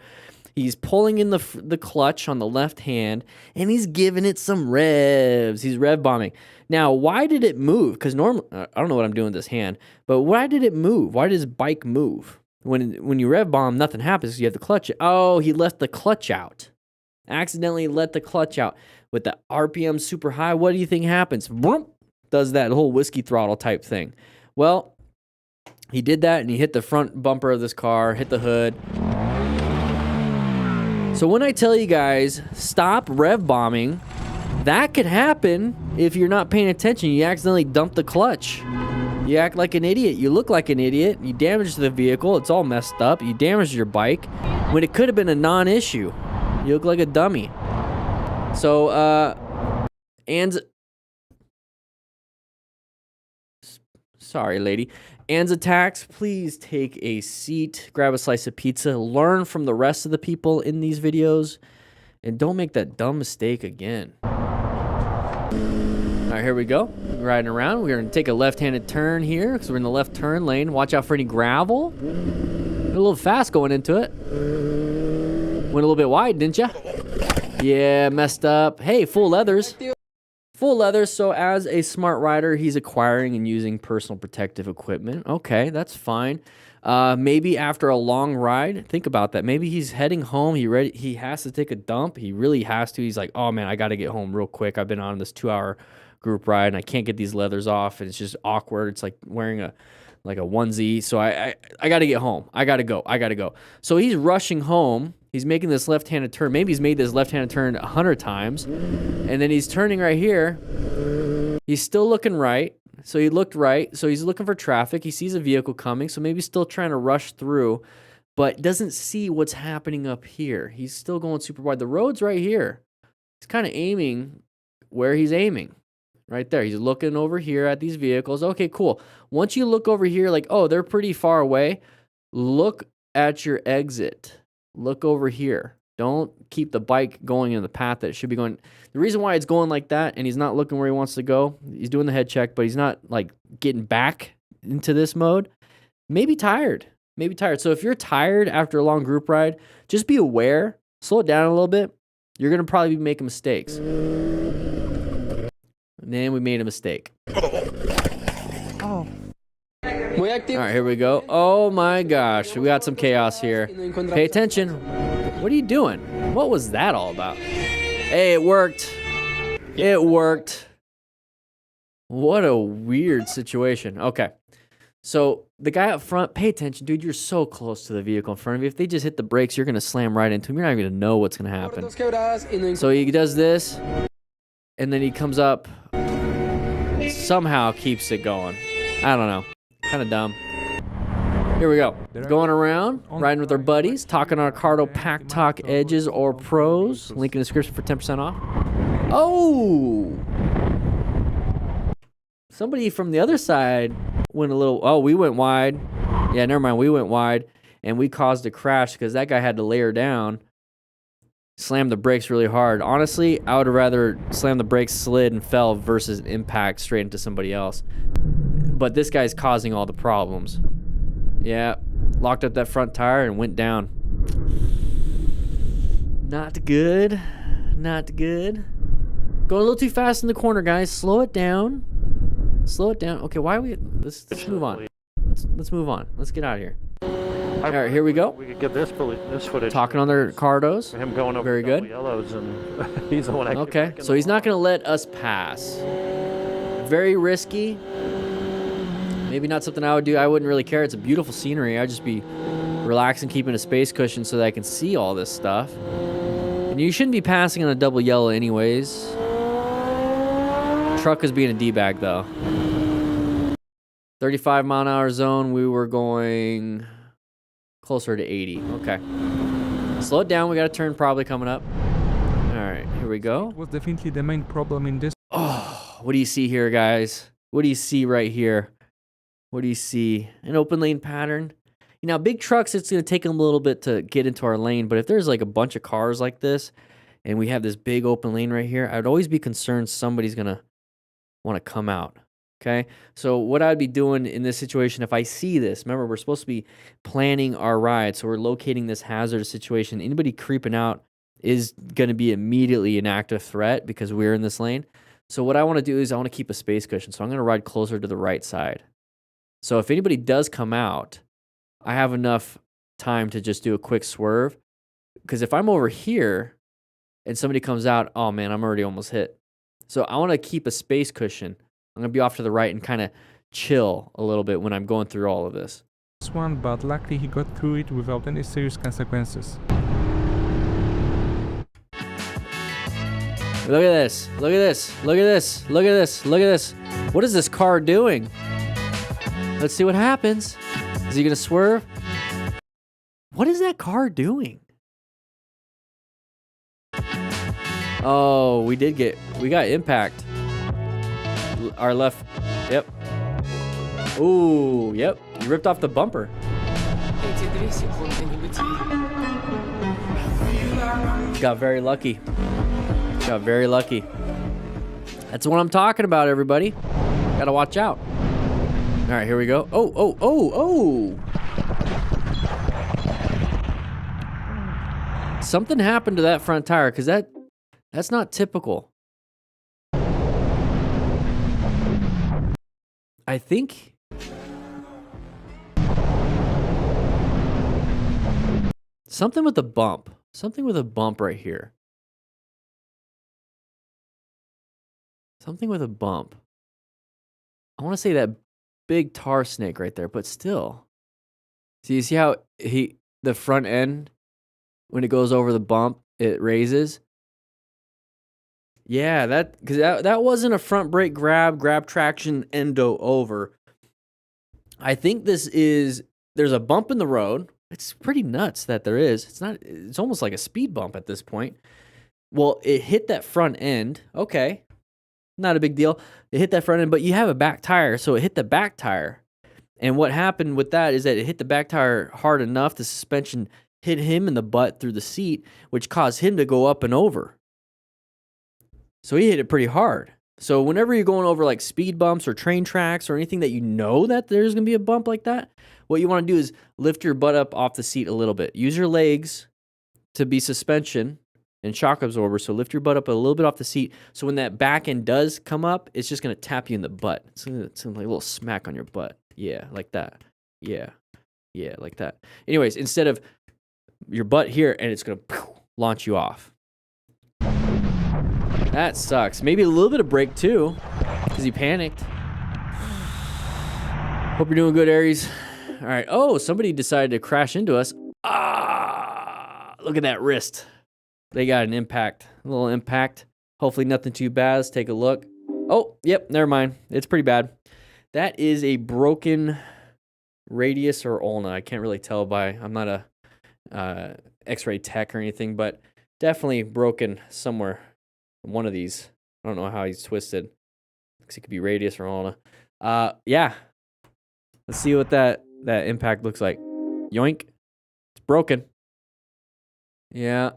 He's pulling in the clutch on the left hand, and he's giving it some revs. He's rev bombing. Now, why did it move? Because normally, I don't know what I'm doing with this hand, but why did it move? Why did his bike move? When you rev bomb, nothing happens. You have the clutch. Oh, he left the clutch out. Accidentally let the clutch out. With the RPM super high, what do you think happens? Boom, does that whole whiskey throttle type thing. Well, he did that, and he hit the front bumper of this car, hit the hood. So when I tell you guys, stop rev bombing, that could happen if you're not paying attention. You accidentally dump the clutch. You act like an idiot. You look like an idiot. You damage the vehicle. It's all messed up. You damaged your bike when it could have been a non-issue. You look like a dummy. So, sorry, lady. Anne's attacks, please take a seat, grab a slice of pizza, learn from the rest of the people in these videos, and don't make that dumb mistake again. All right, here we go. Riding around. We're going to take a left-handed turn here because we're in the left turn lane. Watch out for any gravel. A little fast going into it. Went a little bit wide, didn't you? Yeah, messed up. Hey, full leathers. Full leathers, so as a smart rider, he's acquiring and using personal protective equipment. Okay, that's fine. Maybe after a long ride, think about that. Maybe he's heading home. He has to take a dump. He really has to. He's like, oh man, I got to get home real quick. I've been on this 2-hour group ride and I can't get these leathers off, and it's just awkward. It's like wearing a onesie. So I got to get home. I got to go. So he's rushing home. He's making this left-handed turn. Maybe he's made this left-handed turn 100 times. And then he's turning right here. He's still looking right. So he looked right. So he's looking for traffic. He sees a vehicle coming. So maybe he's still trying to rush through, but doesn't see what's happening up here. He's still going super wide. The road's right here. He's kind of aiming where he's aiming. Right there. He's looking over here at these vehicles. Okay, cool. Once you look over here, like, oh, they're pretty far away, look at your exit. Look over here. Don't keep the bike going in the path that it should be going. The reason why it's going like that and he's not looking where he wants to go, he's doing the head check, but he's not like getting back into this mode. Maybe tired. So if you're tired after a long group ride, just be aware. Slow it down a little bit. You're going to probably be making mistakes. And then we made a mistake. Oh. All right, here we go. Oh my gosh, we got some chaos here. Pay attention. What are you doing? What was that all about? Hey, it worked. It worked. What a weird situation. Okay. So the guy up front, pay attention, dude. You're so close to the vehicle in front of you. If they just hit the brakes, you're going to slam right into him. You're not even going to know what's going to happen. So he does this, and then he comes up, somehow keeps it going. I don't know. Kind of dumb. Here we go. Going around, riding with our buddies, talking on our Cardo Pack Talk Edges or Pros. Link in the description for 10% off. Oh! Somebody from the other side went a little... Oh, we went wide. Yeah, never mind. We went wide, and we caused a crash because that guy had to lay her down. Slammed the brakes really hard. Honestly, I would have rather slammed the brakes, slid, and fell versus impact straight into somebody else. But this guy's causing all the problems. Yeah, locked up that front tire and went down. Not good. Not good. Going a little too fast in the corner, guys. Slow it down. Slow it down. Okay, why are we... Let's move on. Let's move on. Let's get out of here. All right, here we go.
We could get this footage.
Talking on their Cardos.
Him going over
very good.
Yellows, and he's the one.
Okay, so he's not going to let us pass. Very risky. Maybe not something I would do. I wouldn't really care. It's a beautiful scenery. I'd just be relaxing, keeping a space cushion so that I can see all this stuff. And you shouldn't be passing on a double yellow anyways. Truck is being a D-bag though. 35 mile an hour zone. We were going closer to 80. Okay. Slow it down. We got a turn probably coming up. All right, here we go.
Was definitely the main problem in this.
Oh, what do you see here, guys? What do you see right here? What do you see? An open lane pattern. You know, big trucks, it's going to take them a little bit to get into our lane, but if there's like a bunch of cars like this and we have this big open lane right here, I'd always be concerned somebody's going to want to come out. Okay, so what I'd be doing in this situation if I see this, remember we're supposed to be planning our ride, so we're locating this hazardous situation. Anybody creeping out is going to be immediately an active threat because we're in this lane. So what I want to do is I want to keep a space cushion, so I'm going to ride closer to the right side. So if anybody does come out, I have enough time to just do a quick swerve, because if I'm over here and somebody comes out, oh man, I'm already almost hit. So I want to keep a space cushion. I'm going to be off to the right and kind of chill a little bit when I'm going through all of this.
One, but luckily he got through it without any serious consequences.
Look at this. Look at this. Look at this. Look at this. Look at this. What is this car doing? Let's see what happens. Is he going to swerve? What is that car doing? Oh, we got impact. Our left, yep. Ooh, yep. You ripped off the bumper. Got very lucky. Got very lucky. That's what I'm talking about, everybody. Gotta watch out. All right, here we go. Oh. Something happened to that front tire, because that's not typical. I think something with a bump. Something with a bump right here. Something with a bump. I want to say that big tar snake right there, but still. So you see how the front end, when it goes over the bump, it raises? Yeah, that wasn't a front brake grab traction endo over. I think there's a bump in the road. It's pretty nuts that there is. It's almost like a speed bump at this point. Well, it hit that front end. Okay. Not a big deal. It hit that front end, but you have a back tire, so it hit the back tire. And what happened with that is that it hit the back tire hard enough, the suspension hit him in the butt through the seat, which caused him to go up and over. So he hit it pretty hard. So whenever you're going over like speed bumps or train tracks or anything that you know that there's going to be a bump like that, what you want to do is lift your butt up off the seat a little bit. Use your legs to be suspension and shock absorber. So lift your butt up a little bit off the seat. So when that back end does come up, it's just going to tap you in the butt. It's gonna like a little smack on your butt. Yeah, like that. Yeah, like that. Anyways, instead of your butt here, and it's going to launch you off. That sucks. Maybe a little bit of brake too, because he panicked. Hope you're doing good, Aries. All right. Oh, somebody decided to crash into us. Ah, look at that wrist. They got an impact, a little impact. Hopefully nothing too bad. Let's take a look. Oh, yep, never mind. It's pretty bad. That is a broken radius or ulna. I can't really tell I'm not a X-ray tech or anything, but definitely broken somewhere. One of these. I don't know how he's twisted. Looks like it could be radius or ulna. Yeah. Let's see what that impact looks like. Yoink. It's broken. Yeah.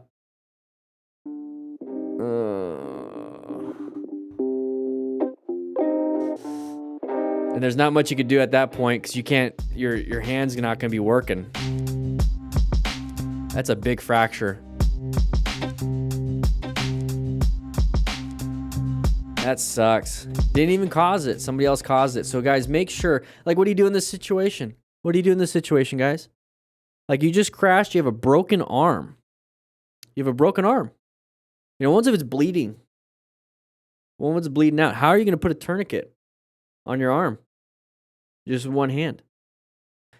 And there's not much you could do at that point because you can't. Your hand's not going to be working. That's a big fracture. That sucks. Didn't even cause it. Somebody else caused it. So guys, make sure, like, what do you do in this situation? What do you do in this situation, guys? Like, you just crashed. You have a broken arm. You have a broken arm. You know, once if it's bleeding. Once it's bleeding out. How are you going to put a tourniquet on your arm? Just with one hand.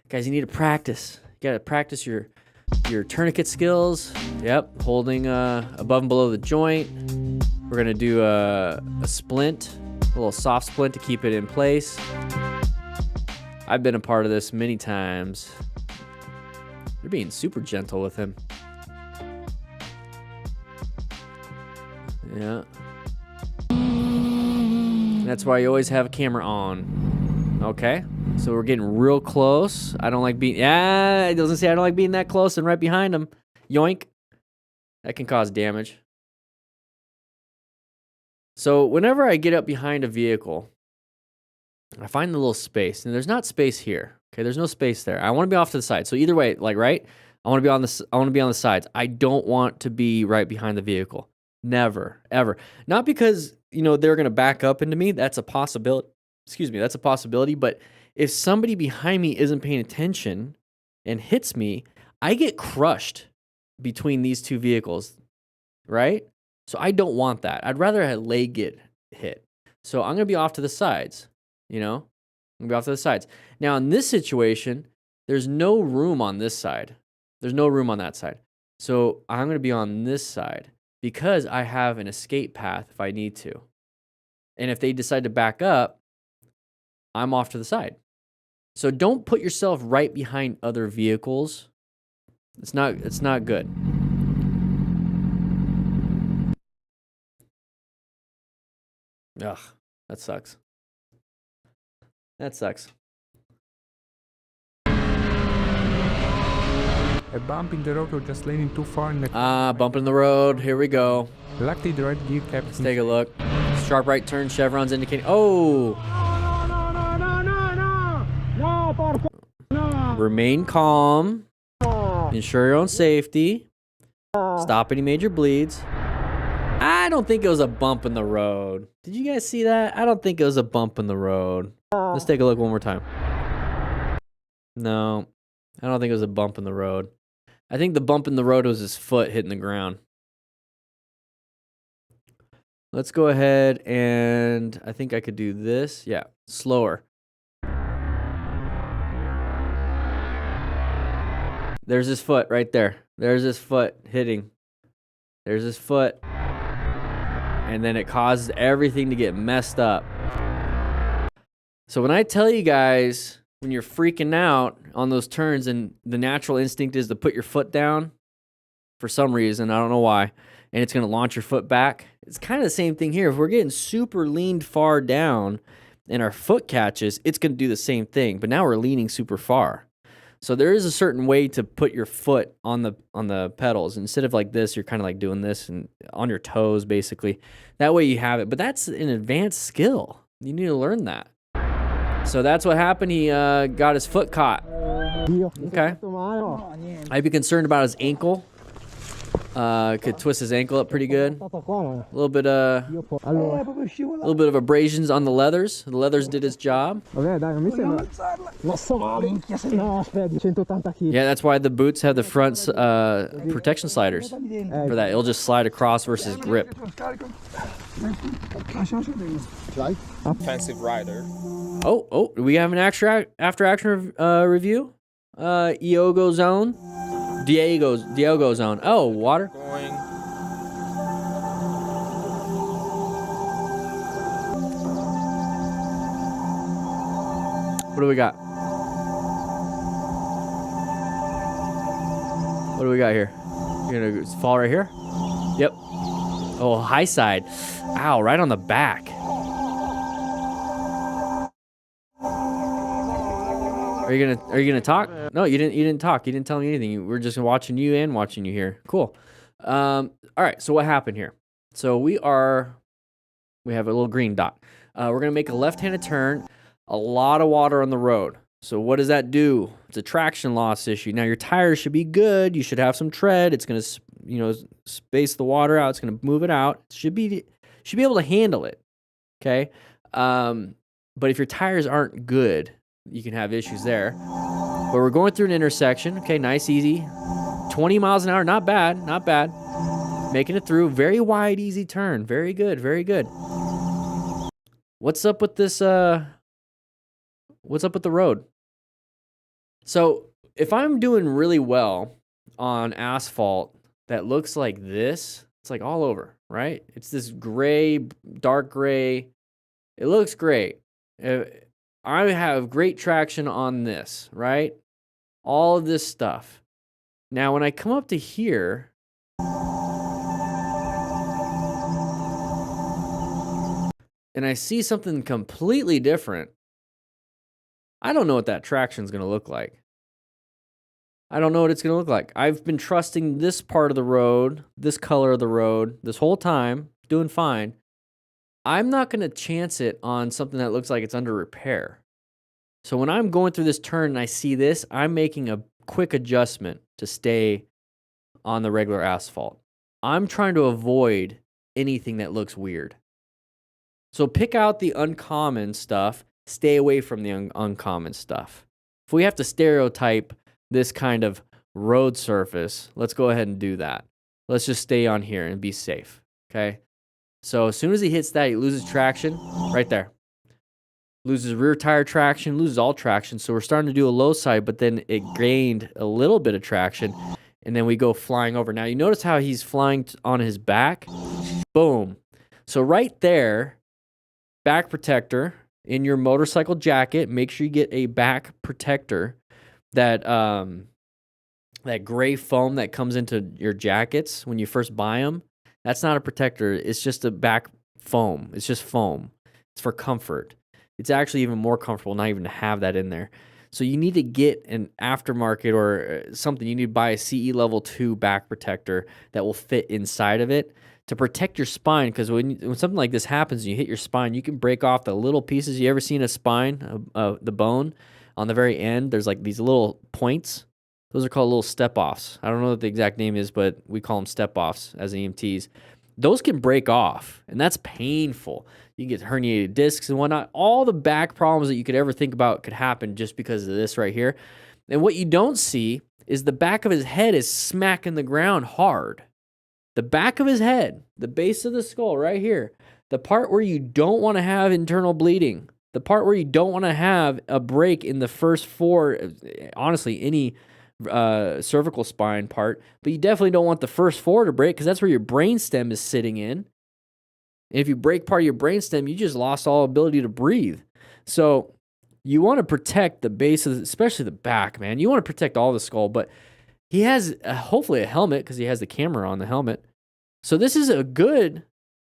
Guys, you need to practice. You got to practice your tourniquet skills. Yep. Holding above and below the joint. We're going to do a splint, a little soft splint to keep it in place. I've been a part of this many times. They're being super gentle with him. Yeah. That's why you always have a camera on. Okay. So we're getting real close. I don't like being... Yeah, it doesn't say I don't like being that close and right behind him. Yoink. That can cause damage. So whenever I get up behind a vehicle, I find the little space, and there's not space here. Okay, there's no space there. I want to be off to the side. So either way, like right, I want to be on the sides. I don't want to be right behind the vehicle. Never, ever. Not because they're gonna back up into me. That's a possibility. Excuse me, that's a possibility. But if somebody behind me isn't paying attention and hits me, I get crushed between these two vehicles, right? So I don't want that. I'd rather a leg get hit. So I'm gonna be off to the sides. I'm gonna be off to the sides. Now in this situation, there's no room on this side. There's no room on that side. So I'm gonna be on this side because I have an escape path if I need to. And if they decide to back up, I'm off to the side. So don't put yourself right behind other vehicles. It's not good. Ugh, that sucks. That sucks.
A bump in the road or just leaning too far in the
Bump in the road. Here we go.
Luckily the right gear kept
Let's take a look. Sharp right turn, chevrons indicating. Oh! Remain calm. Ensure your own safety. Stop any major bleeds. I don't think it was a bump in the road. Did you guys see that? I don't think it was a bump in the road. Let's take a look one more time. No, I don't think it was a bump in the road. I think the bump in the road was his foot hitting the ground. Let's go ahead and I think I could do this. Yeah, slower. There's his foot right there. There's his foot hitting. There's his foot. And then it causes everything to get messed up. So when I tell you guys, when you're freaking out on those turns and the natural instinct is to put your foot down for some reason, I don't know why, and it's going to launch your foot back, it's kind of the same thing here. If we're getting super leaned far down and our foot catches, it's going to do the same thing, but now we're leaning super far. So there is a certain way to put your foot on the pedals. Instead of like this, you're kind of like doing this and on your toes, basically. That way you have it. But that's an advanced skill. You need to learn that. So that's what happened. He got his foot caught. Okay. I'd be concerned about his ankle. Could twist his ankle up pretty good. A little bit of abrasions on the leathers. The leathers did its job. Yeah, that's why the boots have the front protection sliders for that. It'll just slide across versus grip.
Offensive rider.
Oh, do we have an after action review? Diogo zone. Diogo zone. Oh, water.
Going.
What do we got? What do we got here? You're gonna fall right here? Yep. Oh, high side. Ow, right on the back. Are you gonna talk? No, you didn't talk. You didn't tell me anything. We're just watching you and watching you here. Cool. All right. So what happened here? So we have a little green dot. We're gonna make a left-handed turn. A lot of water on the road. So what does that do? It's a traction loss issue. Now your tires should be good. You should have some tread. It's gonna space the water out. It's gonna move it out. It should be able to handle it. Okay. But if your tires aren't good, you can have issues there. But we're going through an intersection. Okay, nice, easy. 20 miles an hour, not bad. Making it through. Very wide, easy turn. Very good, very good. What's up with this, what's up with the road? So if I'm doing really well on asphalt that looks like this, it's like all over, right? It's this gray, dark gray. It looks great. I have great traction on this, right? All of this stuff. Now, when I come up to here, and I see something completely different, I don't know what that traction is going to look like. I don't know what it's going to look like. I've been trusting this part of the road, this color of the road, this whole time, doing fine. I'm not going to chance it on something that looks like it's under repair. So when I'm going through this turn and I see this, I'm making a quick adjustment to stay on the regular asphalt. I'm trying to avoid anything that looks weird. So pick out the uncommon stuff, stay away from the uncommon stuff. If we have to stereotype this kind of road surface, let's go ahead and do that. Let's just stay on here and be safe, okay? So as soon as he hits that, he loses traction right there. Loses rear tire traction, loses all traction. So we're starting to do a low side, but then it gained a little bit of traction, and then we go flying over. Now you notice how he's flying on his back? Boom. So right there, back protector in your motorcycle jacket. Make sure you get a back protector. That gray foam that comes into your jackets when you first buy them, that's not a protector. It's just a back foam. It's just foam. It's for comfort. It's actually even more comfortable not even to have that in there. So you need to get an aftermarket or something. You need to buy a CE level 2 back protector that will fit inside of it to protect your spine, because when something like this happens and you hit your spine, you can break off the little pieces. You ever seen a spine, the bone? On the very end, there's like these little points. Those are called little step-offs. I don't know what the exact name is, but we call them step-offs as EMTs. Those can break off, and that's painful. You can get herniated discs and whatnot. All the back problems that you could ever think about could happen just because of this right here. And what you don't see is the back of his head is smacking the ground hard. The back of his head, the base of the skull right here, the part where you don't want to have internal bleeding, the part where you don't want to have a break in the first 4, honestly, any cervical spine part, but you definitely don't want the first 4 to break because that's where your brainstem is sitting in. And if you break part of your brainstem, you just lost all ability to breathe. So you want to protect the base of, especially the back, man. You want to protect all the skull, but he has hopefully a helmet because he has the camera on the helmet. So this is a good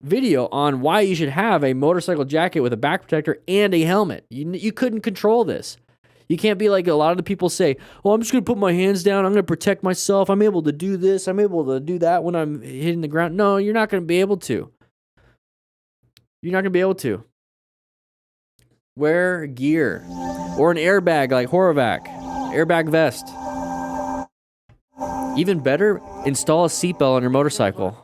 video on why you should have a motorcycle jacket with a back protector and a helmet. You couldn't control this. You can't be like a lot of the people say, oh, I'm just going to put my hands down. I'm going to protect myself. I'm able to do this. I'm able to do that when I'm hitting the ground. No, you're not going to be able to. You're not going to be able to. Wear gear or an airbag like Horovac, airbag vest. Even better, install a seatbelt on your motorcycle.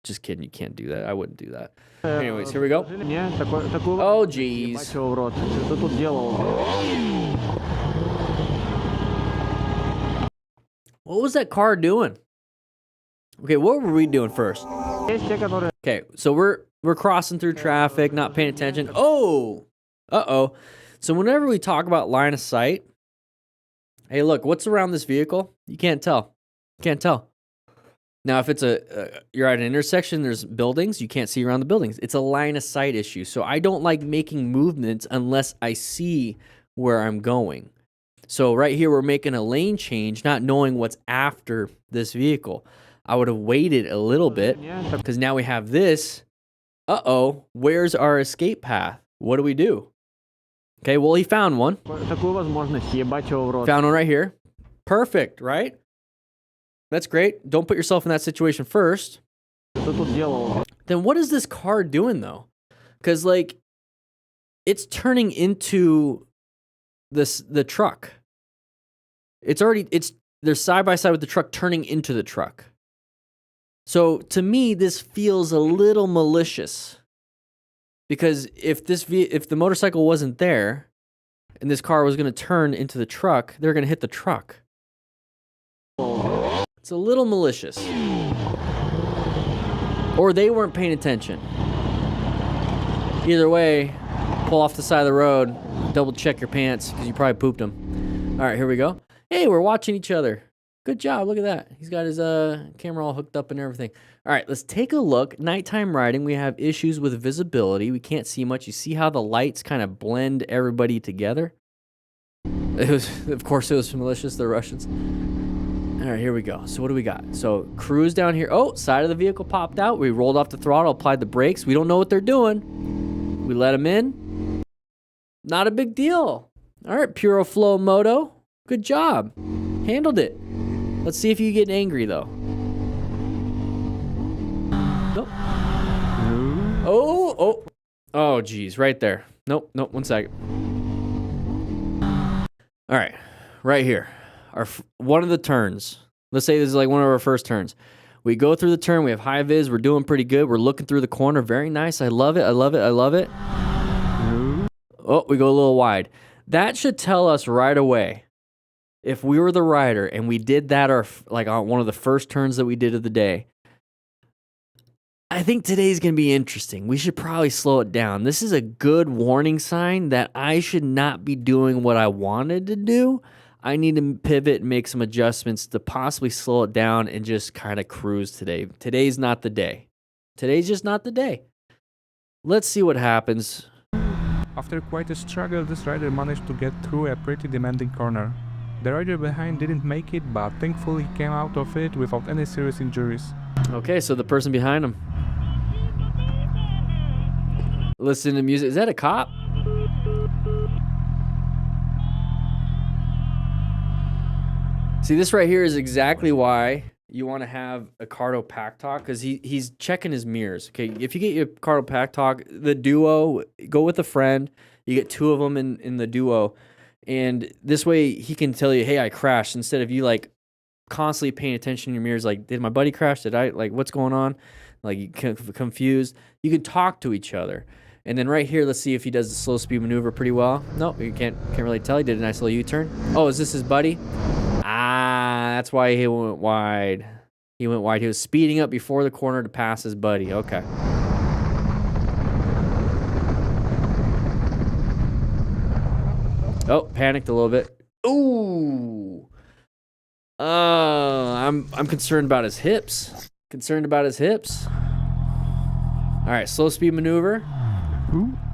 Just kidding, you can't do that. I wouldn't do that. Anyways, here we go. Oh, jeez. What was that car doing? Okay, what were we doing first? Okay, so we're crossing through traffic, not paying attention. Oh! Uh-oh. So whenever we talk about line of sight, hey, look, what's around this vehicle? You can't tell. Can't tell. Now, if it's you're at an intersection, there's buildings, you can't see around the buildings. It's a line of sight issue. So I don't like making movements unless I see where I'm going. So right here, we're making a lane change, not knowing what's after this vehicle. I would have waited a little bit because now we have this. Uh-oh, where's our escape path? What do we do? Okay, well, he found one. Found one right here. Perfect, right? That's great. Don't put yourself in that situation first. Then what is this car doing, though? Because, like, it's turning into the truck. They're side by side with the truck turning into the truck. So, to me, this feels a little malicious. Because if the motorcycle wasn't there, and this car was going to turn into the truck, they're going to hit the truck. It's a little malicious. Or they weren't paying attention. Either way, pull off the side of the road, double check your pants, because you probably pooped them. All right, here we go. Hey, we're watching each other. Good job, look at that. He's got his camera all hooked up and everything. All right, let's take a look. Nighttime riding, we have issues with visibility. We can't see much. You see how the lights kind of blend everybody together? Of course, it was malicious, the Russians. All right, here we go. So what do we got? So cruise down here. Oh, side of the vehicle popped out. We rolled off the throttle, applied the brakes. We don't know what they're doing. We let them in. Not a big deal. All right, Puro Flow Moto. Good job. Handled it. Let's see if you get angry, though. Nope. Oh, geez, right there. Nope, 1 second. All right, right here. One of the turns. Let's say this is like one of our first turns. We go through the turn. We have high vis. We're doing pretty good. We're looking through the corner. Very nice. I love it. Oh, we go a little wide. That should tell us right away if we were the rider and we did that on one of the first turns that we did of the day. I think today's going to be interesting. We should probably slow it down. This is a good warning sign that I should not be doing what I wanted to do. I need to pivot and make some adjustments to possibly slow it down and just kind of cruise today. Today's not the day. Today's just not the day. Let's see what happens.
After quite a struggle, this rider managed to get through a pretty demanding corner. The rider behind didn't make it, but thankfully he came out of it without any serious injuries.
Okay, so the person behind him. Listen to music. Is that a cop? See, this right here is exactly why you want to have a Cardo Pack Talk, because he's checking his mirrors. Okay, if you get your Cardo Pack Talk, the duo, go with a friend. You get 2 of them in the duo, and this way he can tell you, hey, I crashed, instead of you like constantly paying attention in your mirrors, like, did my buddy crash? Did I, like, what's going on? Like, you confused. You can talk to each other. And then right here, let's see if he does the slow speed maneuver pretty well. Nope, you can't really tell. He did a nice little U-turn. Oh, is this his buddy? Ah, that's why he went wide. He went wide. He was speeding up before the corner to pass his buddy. Okay. Oh, panicked a little bit. Ooh. I'm concerned about his hips. All right, slow speed maneuver.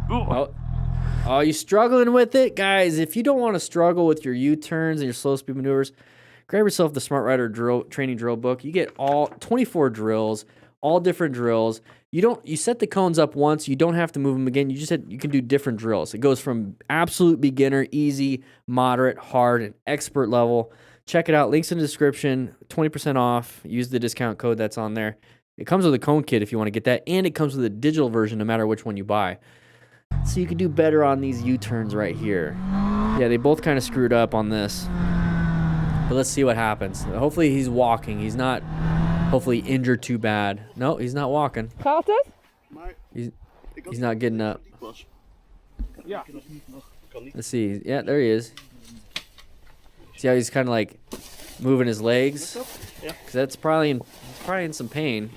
Oh, you struggling with it? Guys, if you don't want to struggle with your U-turns and your slow speed maneuvers, grab yourself the Smart Rider training drill book. You get all 24 drills, all different drills. You set the cones up once, you don't have to move them again. You can do different drills. It goes from absolute beginner, easy, moderate, hard, and expert level. Check it out. Links in the description. 20% off. Use the discount code that's on there. It comes with a cone kit if you want to get that, and it comes with a digital version no matter which one you buy. So you can do better on these U-turns right here. Yeah, they both kind of screwed up on this. But let's see what happens. Hopefully he's walking. He's not hopefully injured too bad. No, he's not walking. He's not getting up. Let's see. Yeah, there he is. See how he's kind of like moving his legs? Because that's probably in some pain.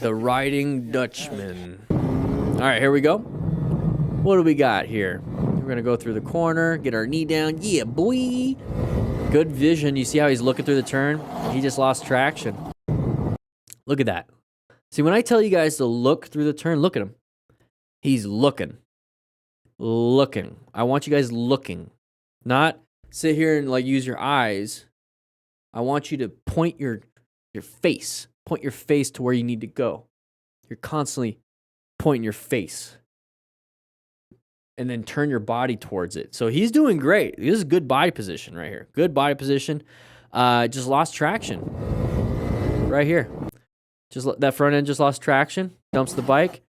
The Riding Dutchman. All right, here we go. What do we got here? We're going to go through the corner, get our knee down. Yeah, boy. Good vision. You see how he's looking through the turn? He just lost traction. Look at that. See, when I tell you guys to look through the turn, look at him. He's looking. I want you guys looking. Not sit here and like use your eyes. I want you to point your face. Point your face to where you need to go. You're constantly pointing your face. And then turn your body towards it. So he's doing great. This is good body position right here. Good body position. Just lost traction. Right here. That front end just lost traction. Dumps the bike.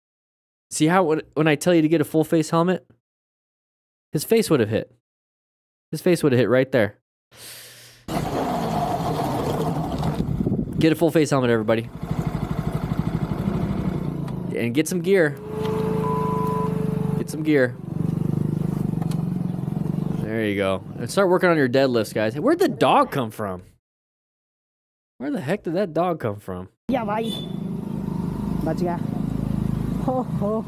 See how when I tell you to get a full face helmet, his face would have hit. His face would have hit right there. Get a full face helmet, everybody. And get some gear. Get some gear. There you go. And start working on your deadlifts, guys. Hey, where'd the dog come from? Where the heck did that dog come from?
Yeah, bye. Ho ho.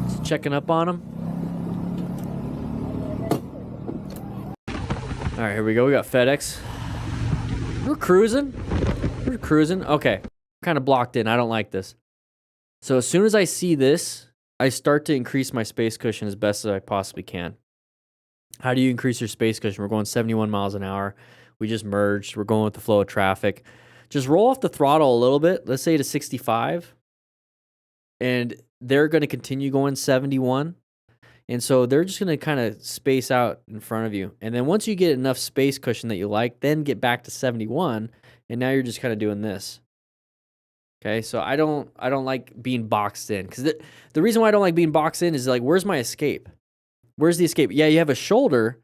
Just checking up on him. All right, here we go. We got FedEx. We're cruising. Okay. Kind of blocked in. I don't like this. So as soon as I see this, I start to increase my space cushion as best as I possibly can. How do you increase your space cushion? We're going 71 miles an hour. We just merged. We're going with the flow of traffic. Just roll off the throttle a little bit. Let's say to 65. And they're going to continue going 71. And so they're just going to kind of space out in front of you. And then once you get enough space cushion that you like, then get back to 71. And now you're just kind of doing this. Okay, so I don't like being boxed in, because the reason why I don't like being boxed in is like, where's my escape? Where's the escape? Yeah, you have a shoulder,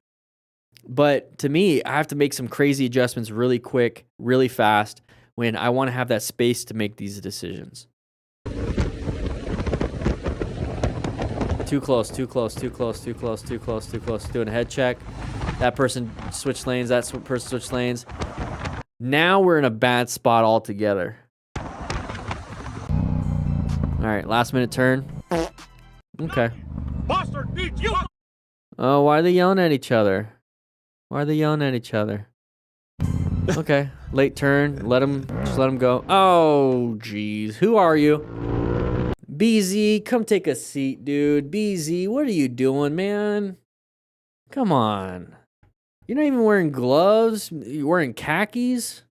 but to me, I have to make some crazy adjustments really quick, really fast, when I want to have that space to make these decisions. Too close, too close, too close, too close, too close, too close. Doing a head check. That person switched lanes, that person switched lanes. Now we're in a bad spot altogether. All right, last minute turn. Okay. Oh, why are they yelling at each other? Why are they yelling at each other? Okay, late turn. Just let them go. Oh, geez. Who are you? BZ, come take a seat, dude. BZ, what are you doing, man? Come on. You're not even wearing gloves. You're wearing khakis.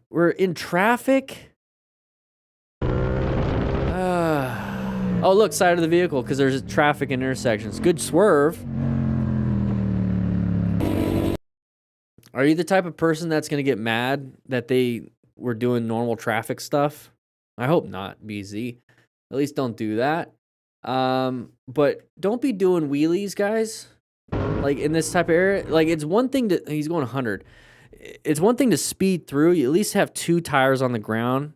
We're in traffic. Oh, look, side of the vehicle, because there's traffic and intersections. Good swerve. Are you the type of person that's going to get mad that they were doing normal traffic stuff? I hope not, BZ. At least don't do that. But don't be doing wheelies, guys. Like, in this type of area. Like, it's one thing to... He's going 100. It's one thing to speed through. You at least have 2 tires on the ground.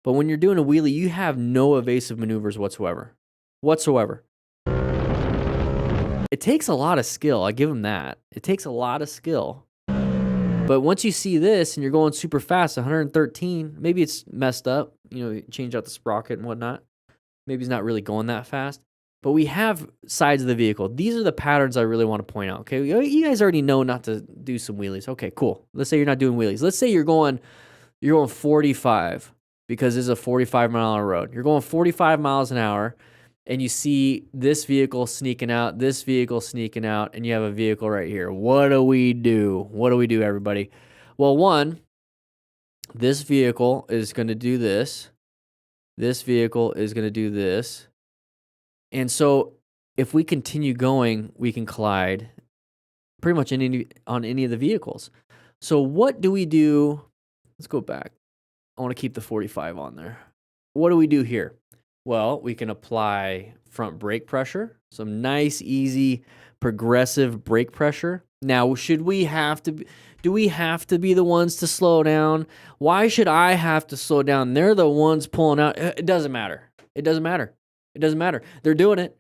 But when you're doing a wheelie, you have no evasive maneuvers whatsoever. It takes a lot of skill. I give him that. It takes a lot of skill. But once you see this and you're going super fast, 113, maybe it's messed up. You know, change out the sprocket and whatnot. Maybe he's not really going that fast. But we have sides of the vehicle. These are the patterns I really want to point out. Okay, you guys already know not to do some wheelies. Okay, cool. Let's say you're not doing wheelies. Let's say you're going 45. Because this is a 45-mile-an-hour road. You're going 45 miles an hour, and you see this vehicle sneaking out, this vehicle sneaking out, and you have a vehicle right here. What do we do? What do we do, everybody? Well, one, this vehicle is going to do this. This vehicle is going to do this. And so if we continue going, we can collide pretty much on any of the vehicles. So what do we do? Let's go back. I want to keep the 45 on there. What do we do here? Well, we can apply front brake pressure, some nice, easy, progressive brake pressure. Now, do we have to be the ones to slow down? Why should I have to slow down? They're the ones pulling out. It doesn't matter. They're doing it.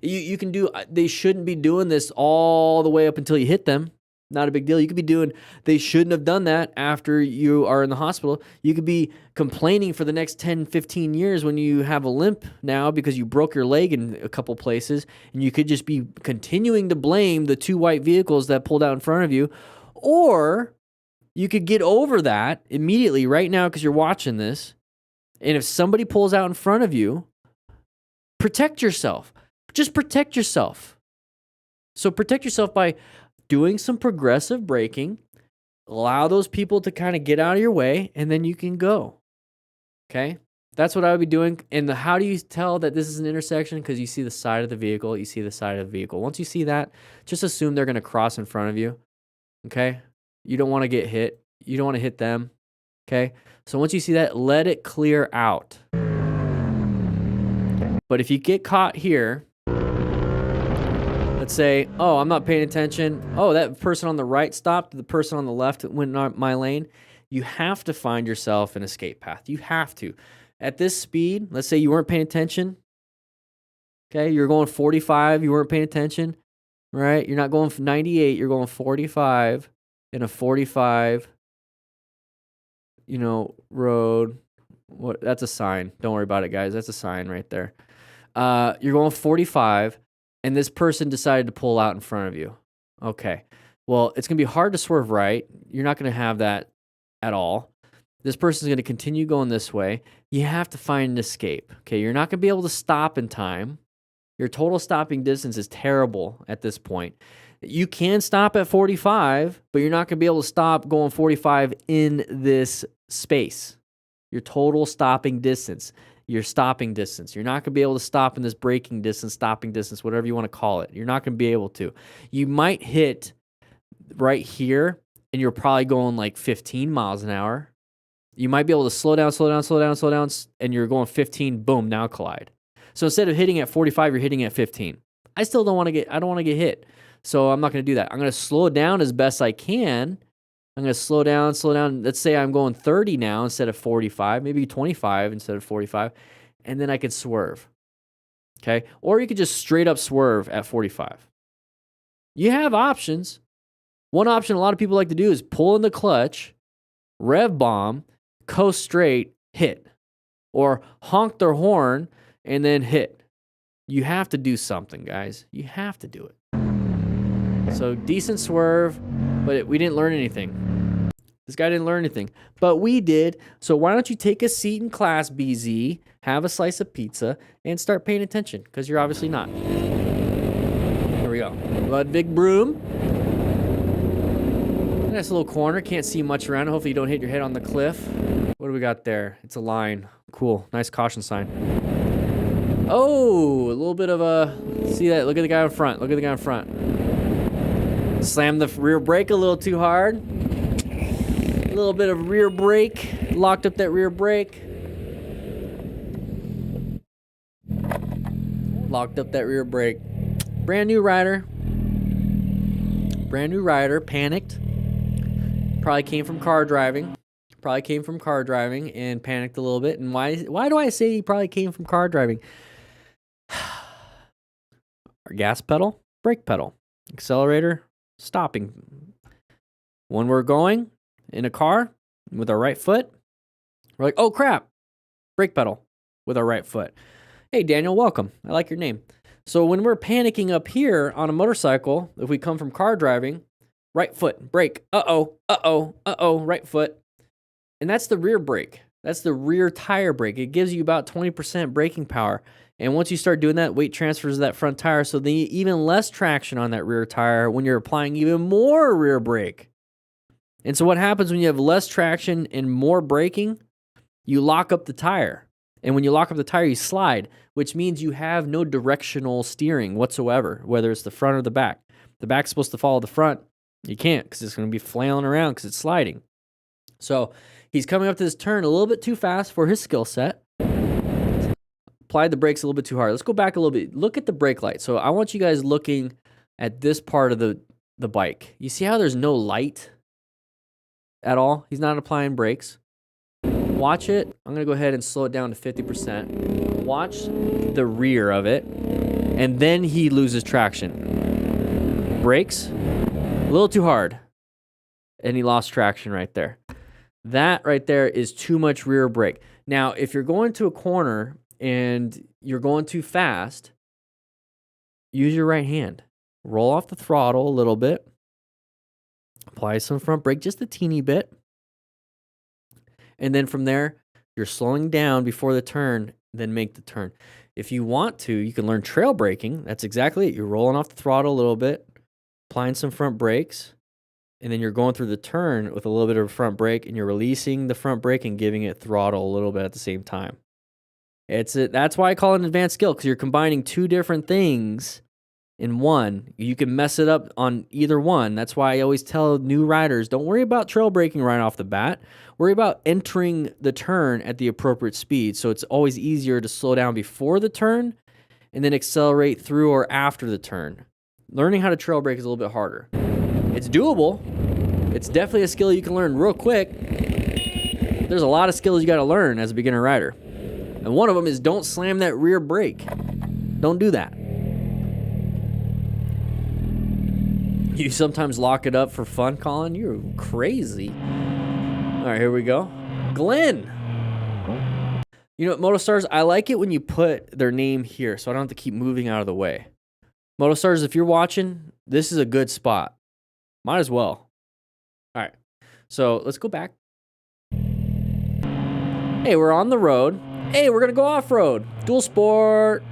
You can do, they shouldn't be doing this all the way up until you hit them. Not a big deal. You could be doing, they shouldn't have done that after you are in the hospital. You could be complaining for the next 10, 15 years when you have a limp now because you broke your leg in a couple places, and you could just be continuing to blame the 2 white vehicles that pulled out in front of you. Or you could get over that immediately right now because you're watching this. And if somebody pulls out in front of you, protect yourself. Just protect yourself. So protect yourself by doing some progressive braking, allow those people to kind of get out of your way, and then you can go. Okay? That's what I would be doing. And how do you tell that this is an intersection? Because you see the side of the vehicle, Once you see that, just assume they're going to cross in front of you. Okay? You don't want to get hit. You don't want to hit them. Okay? So once you see that, let it clear out. But if you get caught here, let's say, oh, I'm not paying attention. Oh, that person on the right stopped. The person on the left went in my lane. You have to find yourself an escape path. You have to. At this speed, let's say you weren't paying attention. Okay, you're going 45. You weren't paying attention, right? You're not going 98. You're going 45 in a 45, road. What? That's a sign. Don't worry about it, guys. That's a sign right there. You're going 45. And this person decided to pull out in front of you. Okay. Well, it's going to be hard to swerve right. You're not going to have that at all. This person's going to continue going this way. You have to find an escape. Okay. You're not going to be able to stop in time. Your total stopping distance is terrible at this point. You can stop at 45, but you're not going to be able to stop going 45 in this space. Your total stopping distance. your stopping distance. You're not going to be able to stop in this braking distance, stopping distance, whatever you want to call it. You're not going to be able to. You might hit right here, and you're probably going like 15 miles an hour. You might be able to slow down, and you're going 15, boom, now collide. So instead of hitting at 45, you're hitting at 15. I don't want to get hit. So I'm not going to do that. I'm going to slow down as best I can. I'm going to slow down. Let's say I'm going 30 now instead of 45, maybe 25 instead of 45, and then I could swerve. Okay? Or you could just straight up swerve at 45. You have options. One option a lot of people like to do is pull in the clutch, rev bomb, coast straight, hit. Or honk their horn and then hit. You have to do something, guys. You have to do it. So decent swerve, but we didn't learn anything. This guy didn't learn anything, but we did. So why don't you take a seat in class, BZ, have a slice of pizza, and start paying attention, because you're obviously not. Here we go. Big broom. Nice little corner. Can't see much around it. Hopefully you don't hit your head on the cliff. What do we got there? It's a line. Cool. Nice caution sign. Oh, a little bit of a... See that? Look at the guy in front. Look at the guy in front. Slam the rear brake a little too hard. A little bit of rear brake. Locked up that rear brake. Locked up that rear brake. Brand new rider. Panicked. Probably came from car driving. And panicked a little bit. And why do I say he probably came from car driving? Our gas pedal, brake pedal, accelerator, stopping. When we're going in a car with our right foot, we're like, oh crap, brake pedal with our right foot. Hey Daniel, welcome. I like your name. So when we're panicking up here on a motorcycle, if we come from car driving, right foot, brake, right foot. And that's the rear brake. That's the rear tire brake. It gives you about 20% braking power. And once you start doing that, weight transfers to that front tire, so then even less traction on that rear tire when you're applying even more rear brake. And so what happens when you have less traction and more braking? You lock up the tire. And when you lock up the tire, you slide, which means you have no directional steering whatsoever, whether it's the front or the back. The back's supposed to follow the front. You can't, because it's going to be flailing around because it's sliding. So he's coming up to this turn a little bit too fast for his skill set. Applied the brakes a little bit too hard. Let's go back a little bit. Look at the brake light. So I want you guys looking at this part of the bike. You see how there's no light at all? He's not applying brakes. Watch it. I'm going to go ahead and slow it down to 50%. Watch the rear of it. And then he loses traction. Brakes. A little too hard. And he lost traction right there. That right there is too much rear brake. Now, if you're going to a corner and you're going too fast, use your right hand. Roll off the throttle a little bit. Apply some front brake, just a teeny bit. And then from there, you're slowing down before the turn, then make the turn. If you want to, you can learn trail braking. That's exactly it. You're rolling off the throttle a little bit, applying some front brakes, and then you're going through the turn with a little bit of a front brake, and you're releasing the front brake and giving it throttle a little bit at the same time. That's why I call it an advanced skill, because you're combining two different things in one. You can mess it up on either one. That's why I always tell new riders, don't worry about trail braking right off the bat. Worry about entering the turn at the appropriate speed. So it's always easier to slow down before the turn and then accelerate through or after the turn. Learning how to trail brake is a little bit harder. It's doable. It's definitely a skill you can learn real quick. There's a lot of skills you got to learn as a beginner rider. And one of them is don't slam that rear brake. Don't do that. You sometimes lock it up for fun, Colin? You're crazy. All right, here we go. Glenn. You know what, Motostars? I like it when you put their name here so I don't have to keep moving out of the way. Motostars, if you're watching, this is a good spot. Might as well. All right, so let's go back. Hey, we're on the road. Hey, we're going to go off-road. Dual sport.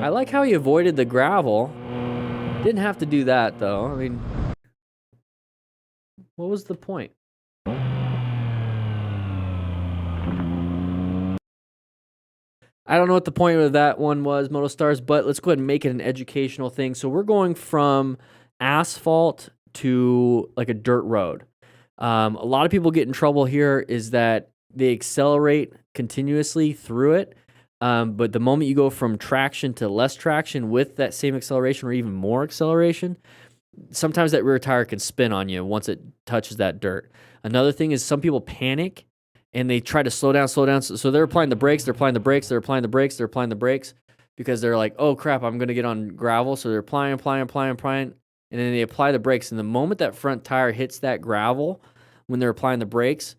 I like how he avoided the gravel. Didn't have to do that, though. I mean, what was the point? I don't know what the point of that one was, MotoStars, but let's go ahead and make it an educational thing. So we're going from asphalt to like a dirt road. A lot of people get in trouble here is that they accelerate continuously through it. But the moment you go from traction to less traction with that same acceleration or even more acceleration, sometimes that rear tire can spin on you once it touches that dirt. Another thing is some people panic and they try to slow down. So they're applying the brakes, they're applying the brakes because they're like, oh crap, I'm going to get on gravel. So they're applying. And then they apply the brakes. And the moment that front tire hits that gravel, when they're applying the brakes,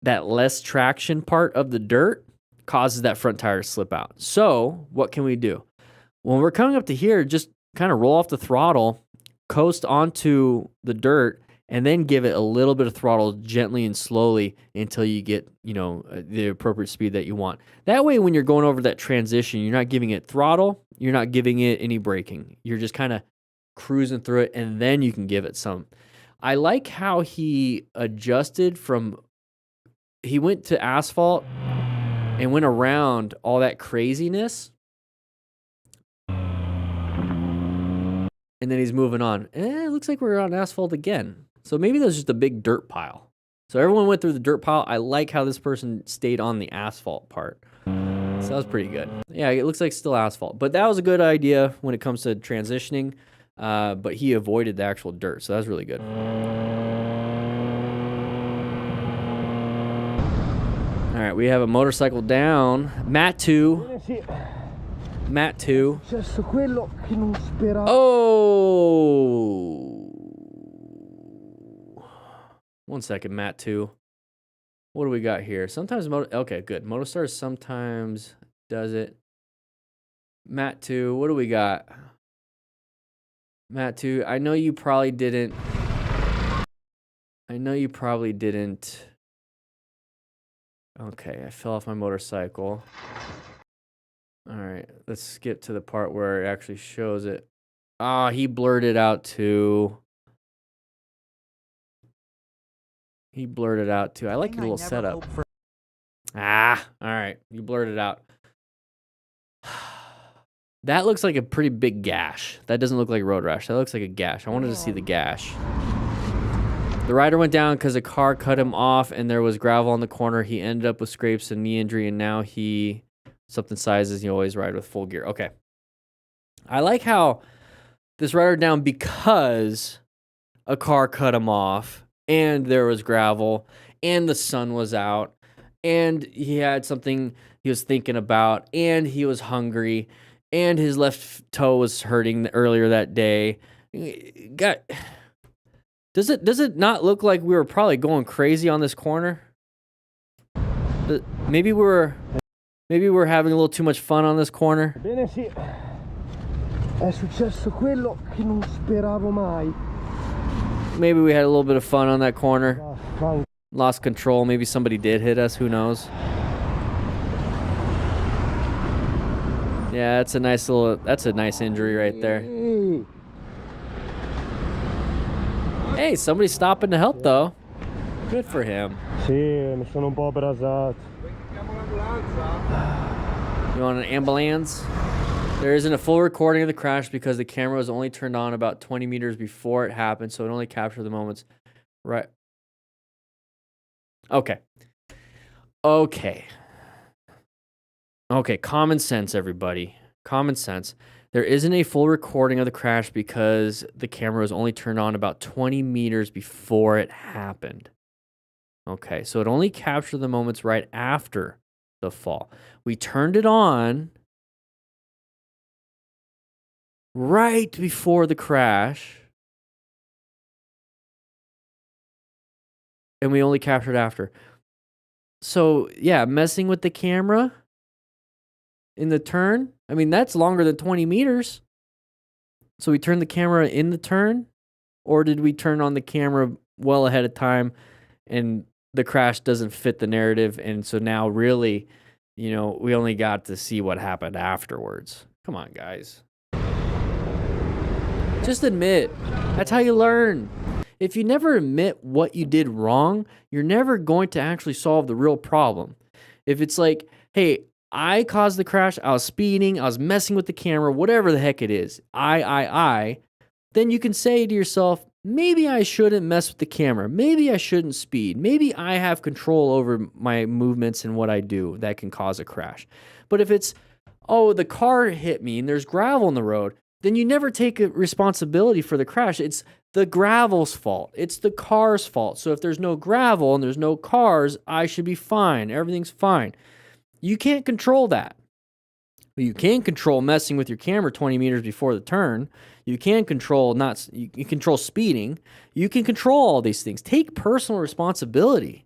that less traction part of the dirt causes that front tire to slip out. So what can we do? When we're coming up to here, just kind of roll off the throttle, coast onto the dirt, and then give it a little bit of throttle gently and slowly until you get, the appropriate speed that you want. That way, when you're going over that transition, you're not giving it throttle, you're not giving it any braking. You're just kind of cruising through it, and then you can give it some. I like how he adjusted he went to asphalt and went around all that craziness. And then he's moving on. It looks like we're on asphalt again. So maybe there's just a big dirt pile. So everyone went through the dirt pile. I like how this person stayed on the asphalt part. So that was pretty good. Yeah, it looks like still asphalt. But that was a good idea when it comes to transitioning. But he avoided the actual dirt. So that was really good. All right, we have a motorcycle down. Mat 2. Oh! 1 second, Mat 2. What do we got here? Sometimes, okay, good. MotoStars sometimes does it. Mat 2, what do we got? Mat 2, I know you probably didn't. Okay, I fell off my motorcycle. All right, let's skip to the part where it actually shows it. Ah, he blurred it out too. I like your little setup. All right, you blurred it out. That looks like a pretty big gash. That doesn't look like road rash. That looks like a gash. I wanted to see the gash. The rider went down because a car cut him off and there was gravel on the corner. He ended up with scrapes and knee injury, and now something sizes. You always ride with full gear. Okay. I like how this rider down because a car cut him off and there was gravel and the sun was out and he had something he was thinking about and he was hungry and his left toe was hurting earlier that day. Does it not look like we were probably going crazy on this corner? Maybe we're having a little too much fun on this corner.
Bene, sì. È successo quello che non speravo mai.
Maybe we had a little bit of fun on that corner. Lost control. Maybe somebody did hit us. Who knows? Yeah, that's a nice injury right there. Hey, somebody's stopping to help though. Good for him.
Sì, mi sono un po' abrasato.
You want an ambulance? There isn't a full recording of the crash because the camera was only turned on about 20 meters before it happened, so it only captured the moments. Right. Okay, common sense, everybody. Common sense. There isn't a full recording of the crash because the camera was only turned on about 20 meters before it happened. Okay, so it only captured the moments right after the fall. We turned it on right before the crash, and we only captured after. So, yeah, messing with the camera in the turn, I mean, that's longer than 20 meters. So we turned the camera in the turn, or did we turn on the camera well ahead of time and the crash doesn't fit the narrative, and so now really, we only got to see what happened afterwards? Come on, guys. Just admit. That's how you learn. If you never admit what you did wrong, you're never going to actually solve the real problem. If it's like, hey, I caused the crash, I was speeding, I was messing with the camera, whatever the heck it is, then you can say to yourself, maybe I shouldn't mess with the camera. Maybe I shouldn't speed. Maybe I have control over my movements and what I do that can cause a crash. But if it's, oh, the car hit me and there's gravel on the road, then you never take responsibility for the crash. It's the gravel's fault. It's the car's fault. So if there's no gravel and there's no cars, I should be fine. Everything's fine. You can't control that. But you can control messing with your camera 20 meters before the turn. You can control you control speeding. You can control all these things. Take personal responsibility.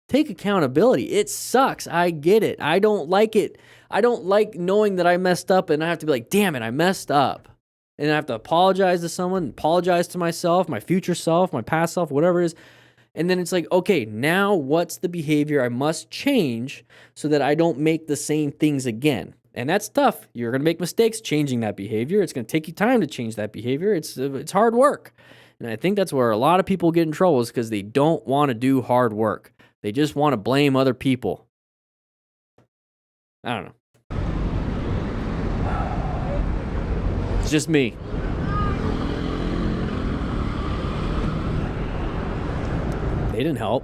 Take accountability. It sucks. I get it. I don't like it. I don't like knowing that I messed up and I have to be like, damn it, I messed up. And I have to apologize to someone, apologize to myself, my future self, my past self, whatever it is. And then it's like, okay, now what's the behavior I must change so that I don't make the same things again? And that's tough. You're going to make mistakes changing that behavior. It's going to take you time to change that behavior. It's hard work. And I think that's where a lot of people get in trouble is because they don't want to do hard work. They just want to blame other people. I don't know. It's just me. They didn't help.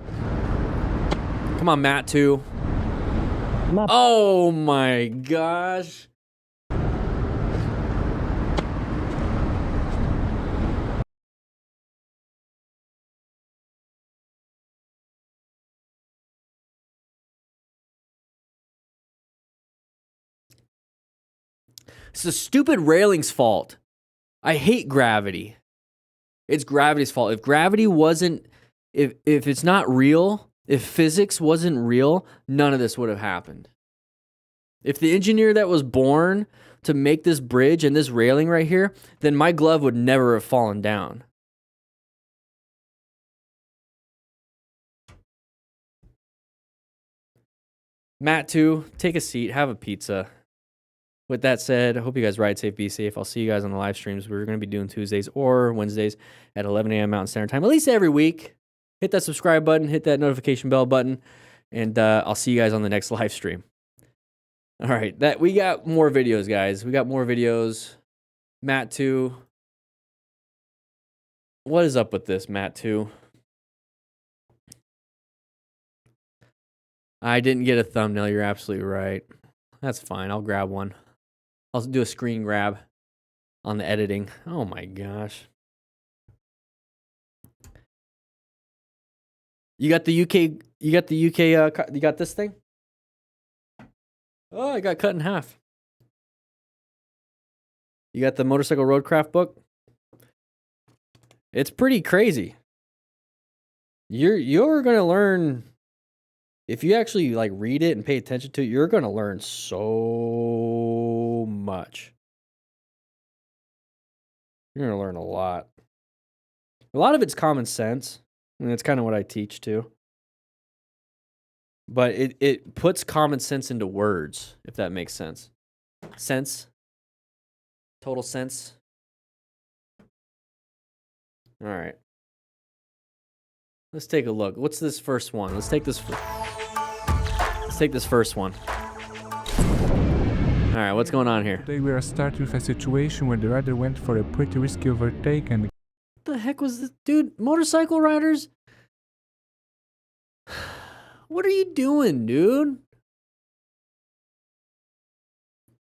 Come on, Matt, too. Oh my gosh. It's the stupid railing's fault. I hate gravity. It's gravity's fault. If gravity wasn't, if it's not real, if physics wasn't real, none of this would have happened. If the engineer that was born to make this bridge and this railing right here, then my glove would never have fallen down. Matt, too, take a seat, have a pizza. With that said, I hope you guys ride safe, be safe. I'll see you guys on the live streams. We're going to be doing Tuesdays or Wednesdays at 11 a.m. Mountain Standard Time, at least every week. Hit that subscribe button, hit that notification bell button, and I'll see you guys on the next live stream. All right, we got more videos, guys. We got more videos. Matt 2. What is up with this, Matt 2? I didn't get a thumbnail. You're absolutely right. That's fine. I'll grab one. I'll do a screen grab on the editing. Oh my gosh. You got the UK, you got this thing? Oh, I got cut in half. You got the Motorcycle Roadcraft book? It's pretty crazy. You're going to learn, if you actually like read it and pay attention to it, you're going to learn so much. You're going to learn a lot. A lot of it's common sense, and that's kind of what I teach too. But it puts common sense into words, if that makes sense. Sense. Total sense. All right. Let's take a look. What's this first one? Let's take this first one. All right, what's going on here?
Today we are starting with a situation where the rider went for a pretty risky overtake and...
What the heck was this? Dude, motorcycle riders? What are you doing, dude?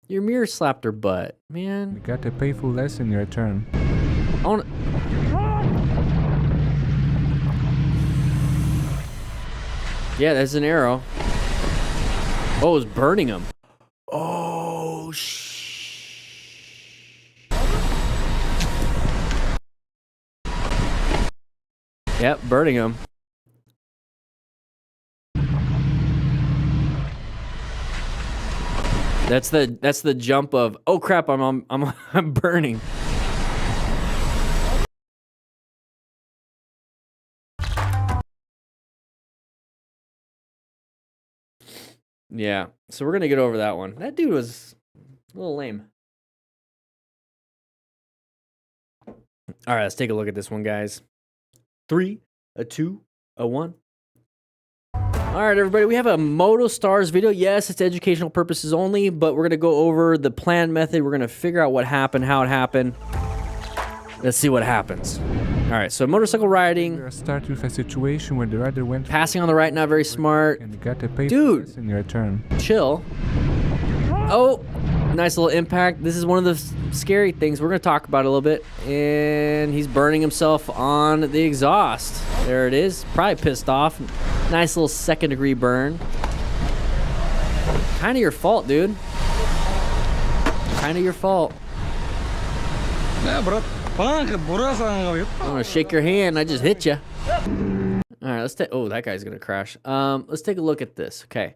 Your mirror slapped her butt, man.
got a painful lesson in return.
I wanna... Yeah, there's an arrow. Oh, it was burning him. Oh, Yep, burning him. That's the jump of, oh crap, I'm burning. Yeah, so we're gonna get over that one. That dude was a little lame. All right, let's take a look at this one, guys. 3, a 2, a 1. All right, everybody, we have a Moto Stars video. Yes, it's educational purposes only, but we're going to go over the plan method. We're going to figure out what happened, how it happened. Let's see what happens. All right, so motorcycle riding.
We'll start with a situation where the rider went
Passing on the right, not very smart.
and got a paper
Dude.
in return.
Chill. Oh, nice little impact. This is one of the scary things we're going to talk about a little bit. And he's burning himself on the exhaust. There it is. Probably pissed off. Nice little second-degree burn. Kind of your fault, dude. Kind of your fault. I'm gonna shake your hand. I just hit you. All right, let's take. Oh, that guy's gonna crash. Let's take a look at this. Okay,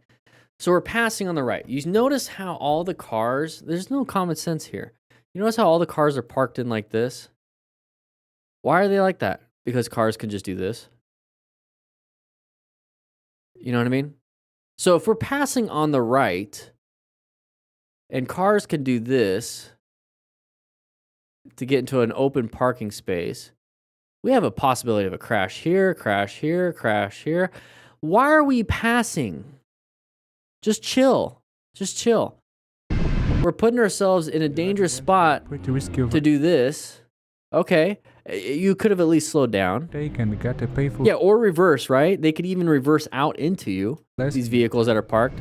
so we're passing on the right. You notice how all the cars. There's no common sense here. You notice how all the cars are parked in like this. Why are they like that? Because cars can just do this. You know what I mean? So if we're passing on the right, and cars can do this to get into an open parking space, we have a possibility of a crash here, crash here, crash here. Why are we passing? Just chill. Just chill. We're putting ourselves in a dangerous spot
Pretty risky
to do this. Okay. You could have at least slowed down.
overtake and got a paper.
Yeah, or reverse, right? They could even reverse out into you, these vehicles that are parked.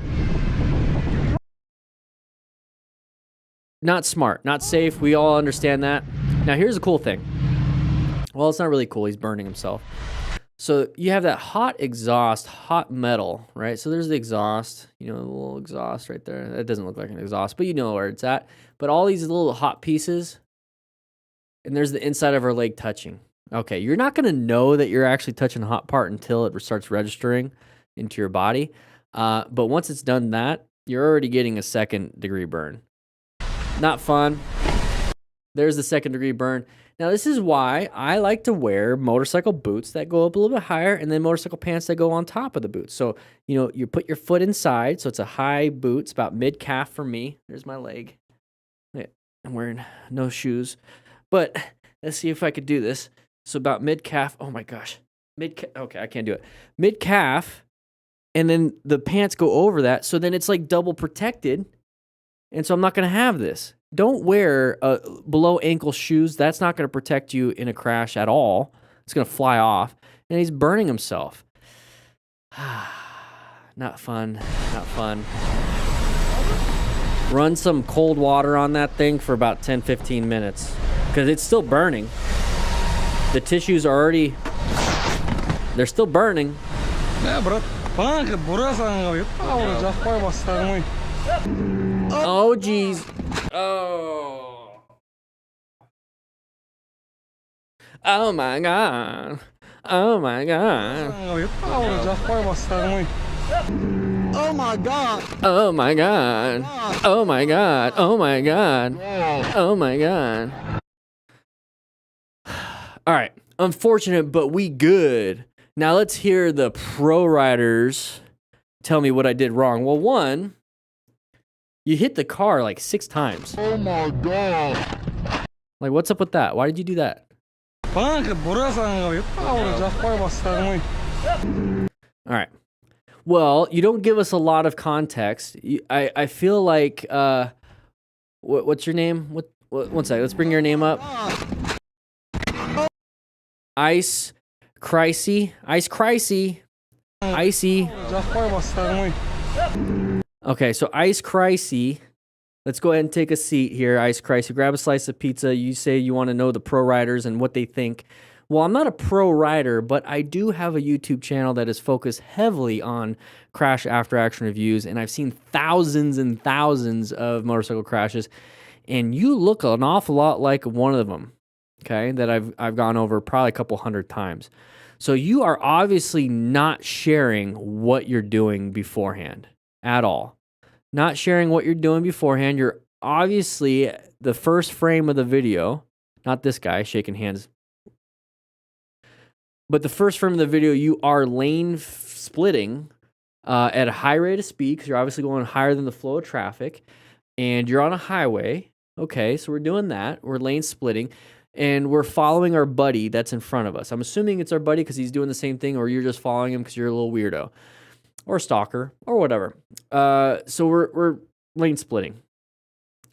Not smart, not safe. We all understand that. Now, here's the cool thing. Well, it's not really cool. He's burning himself. So you have that hot exhaust, hot metal, right? So there's the exhaust, you know, the little exhaust right there. That doesn't look like an exhaust, but you know where it's at. But all these little hot pieces, and there's the inside of our leg touching. Okay, you're not going to know that you're actually touching the hot part until it starts registering into your body. But once it's done that, you're already getting a second-degree burn. Not fun. There's the second-degree burn. Now, this is why I like to wear motorcycle boots that go up a little bit higher and then motorcycle pants that go on top of the boots. So, you know, you put your foot inside. So it's a high boot. It's about mid-calf for me. There's my leg. I'm wearing no shoes. But let's see if I could do this. So about mid-calf. Oh, my gosh. Mid-calf. Okay, I can't do it. Mid-calf. And then the pants go over that. So then it's like double protected. And so I'm not going to have this. Don't wear below ankle shoes. That's not going to protect you in a crash at all. It's going to fly off. And he's burning himself. Not fun. Not fun. Run some cold water on that thing for about 10-15 minutes. Because it's still burning. The tissues are already... They're still burning. Oh, jeez. Oh. Oh, my God. Oh, my God.
Oh my god!
Oh, my God. Oh, my God. Oh, my God. Oh, my God. All right. Unfortunate, but we good. Now, let's hear the pro riders tell me what I did wrong. Well, one... You hit the car like 6 times.
Oh my god!
Like, what's up with that? Why did you do that? All right. Well, you don't give us a lot of context. I feel like, what's your name? What? One second. Let's bring your name up. Ice Cricey. Ice Cricey. Icy. Okay, so Ice Cricey, let's go ahead and take a seat here, Ice Cricey. Grab a slice of pizza. You say you want to know the pro riders and what they think. Well, I'm not a pro rider, but I do have a YouTube channel that is focused heavily on crash after action reviews, and I've seen thousands and thousands of motorcycle crashes, and you look an awful lot like one of them, okay, that I've gone over probably a couple hundred times. So you are obviously not sharing what you're doing beforehand at all. Not sharing what you're doing beforehand. You're obviously, the first frame of the video, not this guy shaking hands, but the first frame of the video, you are lane splitting at a high rate of speed because you're obviously going higher than the flow of traffic, and you're on a highway. Okay, so we're doing that. We're lane splitting, and we're following our buddy that's in front of us. I'm assuming it's our buddy because he's doing the same thing, or you're just following him because you're a little weirdo. or stalker or whatever. So we're lane splitting.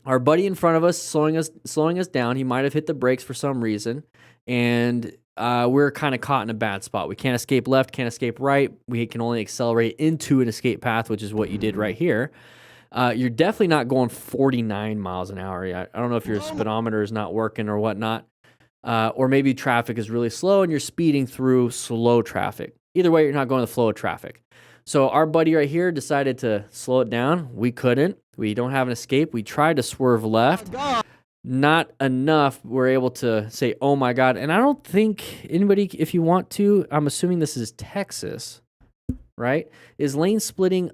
Our buddy in front of us slowing us down. He might have hit the brakes for some reason, and we're kind of caught in a bad spot. We can't escape left, can't escape right. We can only accelerate into an escape path, which is what you did right here. You're definitely not going 49 miles an hour. I don't know if your speedometer is not working or whatnot, or maybe traffic is really slow and you're speeding through slow traffic. Either way, you're not going the flow of traffic. So our buddy right here decided to slow it down. We couldn't. We don't have an escape. We tried to swerve left. Not enough. We're able to say, oh my God. And I don't think anybody, if you want to, I'm assuming this is Texas, right? Is lane splitting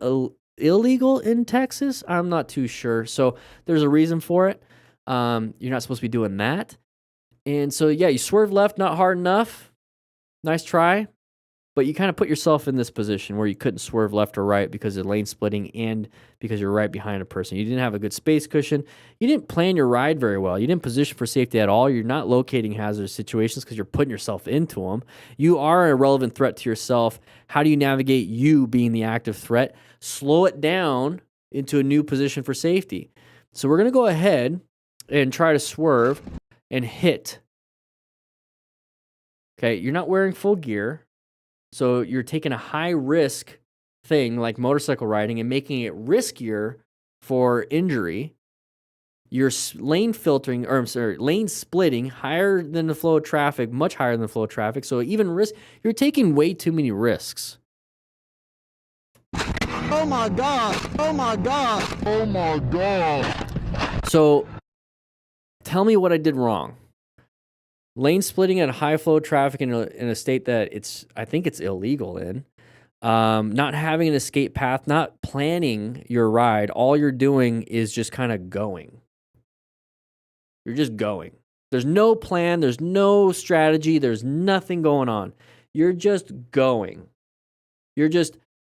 illegal in Texas? I'm not too sure. So there's a reason for it. You're not supposed to be doing that. And so, yeah, you swerve left, not hard enough. Nice try. But you kind of put yourself in this position where you couldn't swerve left or right because of lane splitting and because you're right behind a person. You didn't have a good space cushion. You didn't plan your ride very well. You didn't position for safety at all. You're not locating hazardous situations because you're putting yourself into them. You are a relevant threat to yourself. How do you navigate you being the active threat? Slow it down into a new position for safety. So we're going to go ahead and try to swerve and hit. Okay, you're not wearing full gear. So you're taking a high risk thing like motorcycle riding and making it riskier for injury. You're lane splitting higher than the flow of traffic, much higher than the flow of traffic. So even you're taking way too many risks.
Oh my God. Oh my God. Oh my God.
So tell me what I did wrong. Lane splitting at high flow traffic in a state that I think it's illegal in. Not having an escape path, not planning your ride. All you're doing is just kind of going. You're just going. There's no plan. There's no strategy. There's nothing going on. You're just going.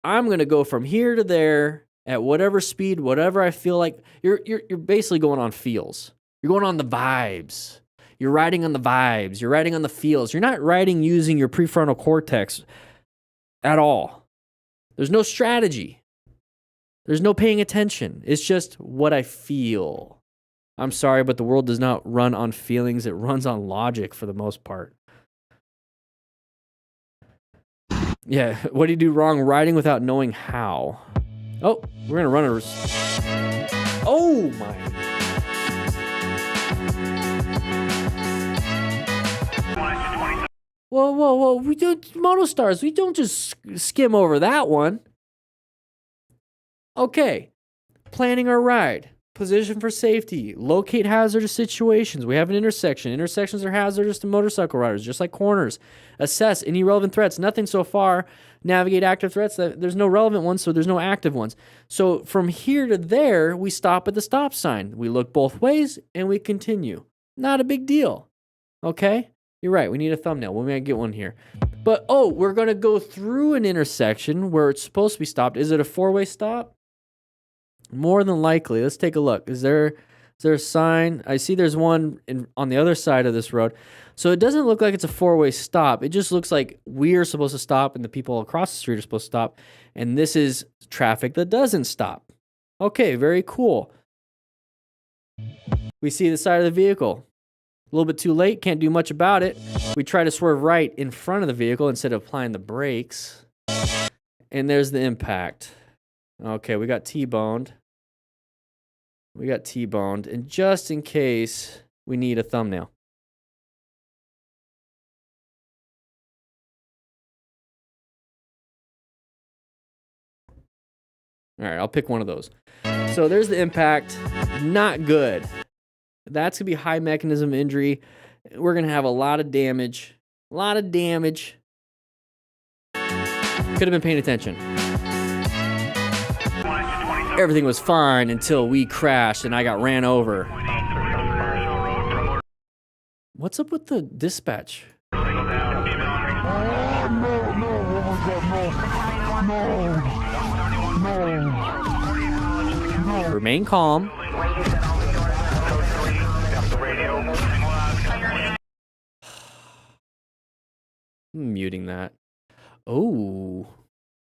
I'm going to go from here to there at whatever speed, whatever I feel like. You're basically going on feels. You're going on the vibes. You're riding on the vibes. You're riding on the feels. You're not riding using your prefrontal cortex at all. There's no strategy. There's no paying attention. It's just what I feel. I'm sorry, but the world does not run on feelings. It runs on logic for the most part. Yeah, what do you do wrong? Riding without knowing how. Oh, we're going to run a... Oh, my... Whoa. We do MotoStars. We don't just skim over that one. Okay. Planning our ride. Position for safety. Locate hazardous situations. We have an intersection. Intersections are hazardous to motorcycle riders, just like corners. Assess any relevant threats. Nothing so far. Navigate active threats. There's no relevant ones, so there's no active ones. So from here to there, we stop at the stop sign. We look both ways, and we continue. Not a big deal. Okay? You're right. We need a thumbnail. We might get one here. But, we're going to go through an intersection where it's supposed to be stopped. Is it a four-way stop? More than likely. Let's take a look. Is there a sign? I see there's one on the other side of this road. So it doesn't look like it's a four-way stop. It just looks like we're supposed to stop and the people across the street are supposed to stop. And this is traffic that doesn't stop. Okay, very cool. We see the side of the vehicle. A little bit too late, can't do much about it. We try to swerve right in front of the vehicle instead of applying the brakes. And there's the impact. Okay, we got T-boned. And just in case, we need a thumbnail. All right, I'll pick one of those. So there's the impact. Not good. That's going to be high mechanism injury. We're going to have a lot of damage. Could have been paying attention. Everything was fine until we crashed and I got ran over. What's up with the dispatch? No. Remain calm. I'm muting that. Oh.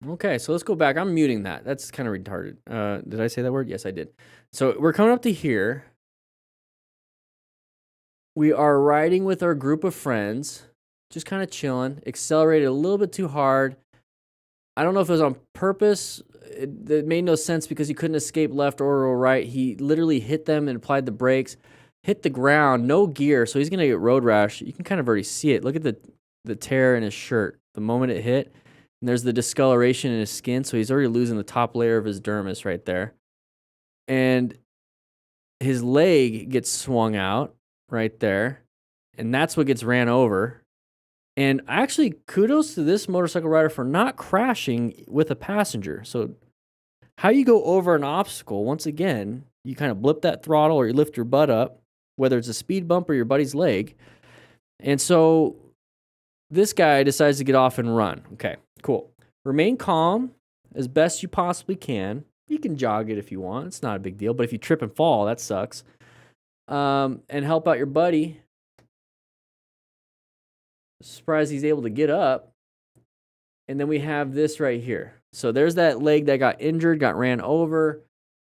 Okay, so let's go back. I'm muting that. That's kind of retarded. Did I say that word? Yes, I did. So we're coming up to here. We are riding with our group of friends, just kind of chilling. Accelerated a little bit too hard. I don't know if it was on purpose. It made no sense because he couldn't escape left or right. He literally hit them and applied the brakes, hit the ground, no gear, so he's going to get road rash. You can kind of already see it. Look at the tear in his shirt the moment it hit. And there's the discoloration in his skin, so he's already losing the top layer of his dermis right there. And his leg gets swung out right there, and that's what gets ran over. And actually, kudos to this motorcycle rider for not crashing with a passenger. So how you go over an obstacle, once again, you kind of blip that throttle or you lift your butt up, whether it's a speed bump or your buddy's leg. And so this guy decides to get off and run. Okay, cool. Remain calm as best you possibly can. You can jog it if you want. It's not a big deal. But if you trip and fall, that sucks. And help out your buddy. Surprised he's able to get up. And then we have this right here. So there's that leg that got injured, got ran over.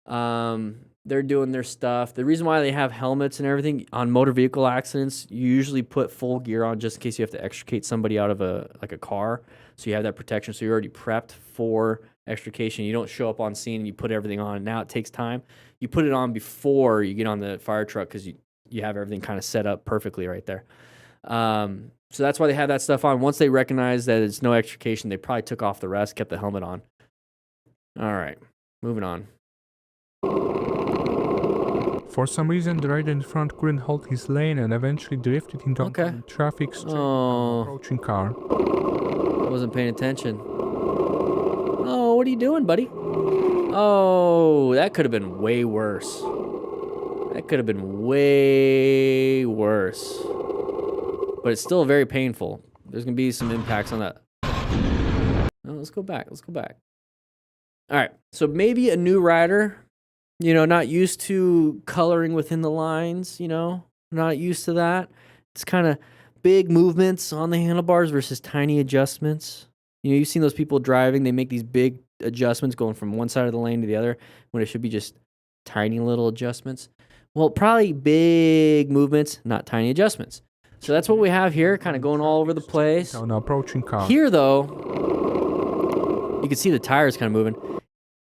They're doing their stuff. The reason why they have helmets and everything on motor vehicle accidents, you usually put full gear on just in case you have to extricate somebody out of a car. So you have that protection. So you're already prepped for extrication. You don't show up on scene and you put everything on. Now it takes time. You put it on before you get on the fire truck because you have everything kind of set up perfectly right there. So that's why they have that stuff on. Once they recognize that it's no extrication, they probably took off the rest, kept the helmet on. All right, moving on.
For some reason, the rider in front couldn't hold his lane and eventually drifted into traffic straight
Oh.
approaching car.
I wasn't paying attention. Oh, what are you doing, buddy? Oh, that could have been way worse. That could have been way worse. But it's still very painful. There's going to be some impacts on that. Oh, let's go back. Let's go back. All right. So maybe a new rider, not used to coloring within the lines, not used to that. It's kind of big movements on the handlebars versus tiny adjustments. You've seen those people driving, they make these big adjustments going from one side of the lane to the other when it should be just tiny little adjustments. Well, probably big movements, not tiny adjustments. So that's what we have here, kind of going all over the place.
On approaching car.
Here, though, you can see the tires kind of moving.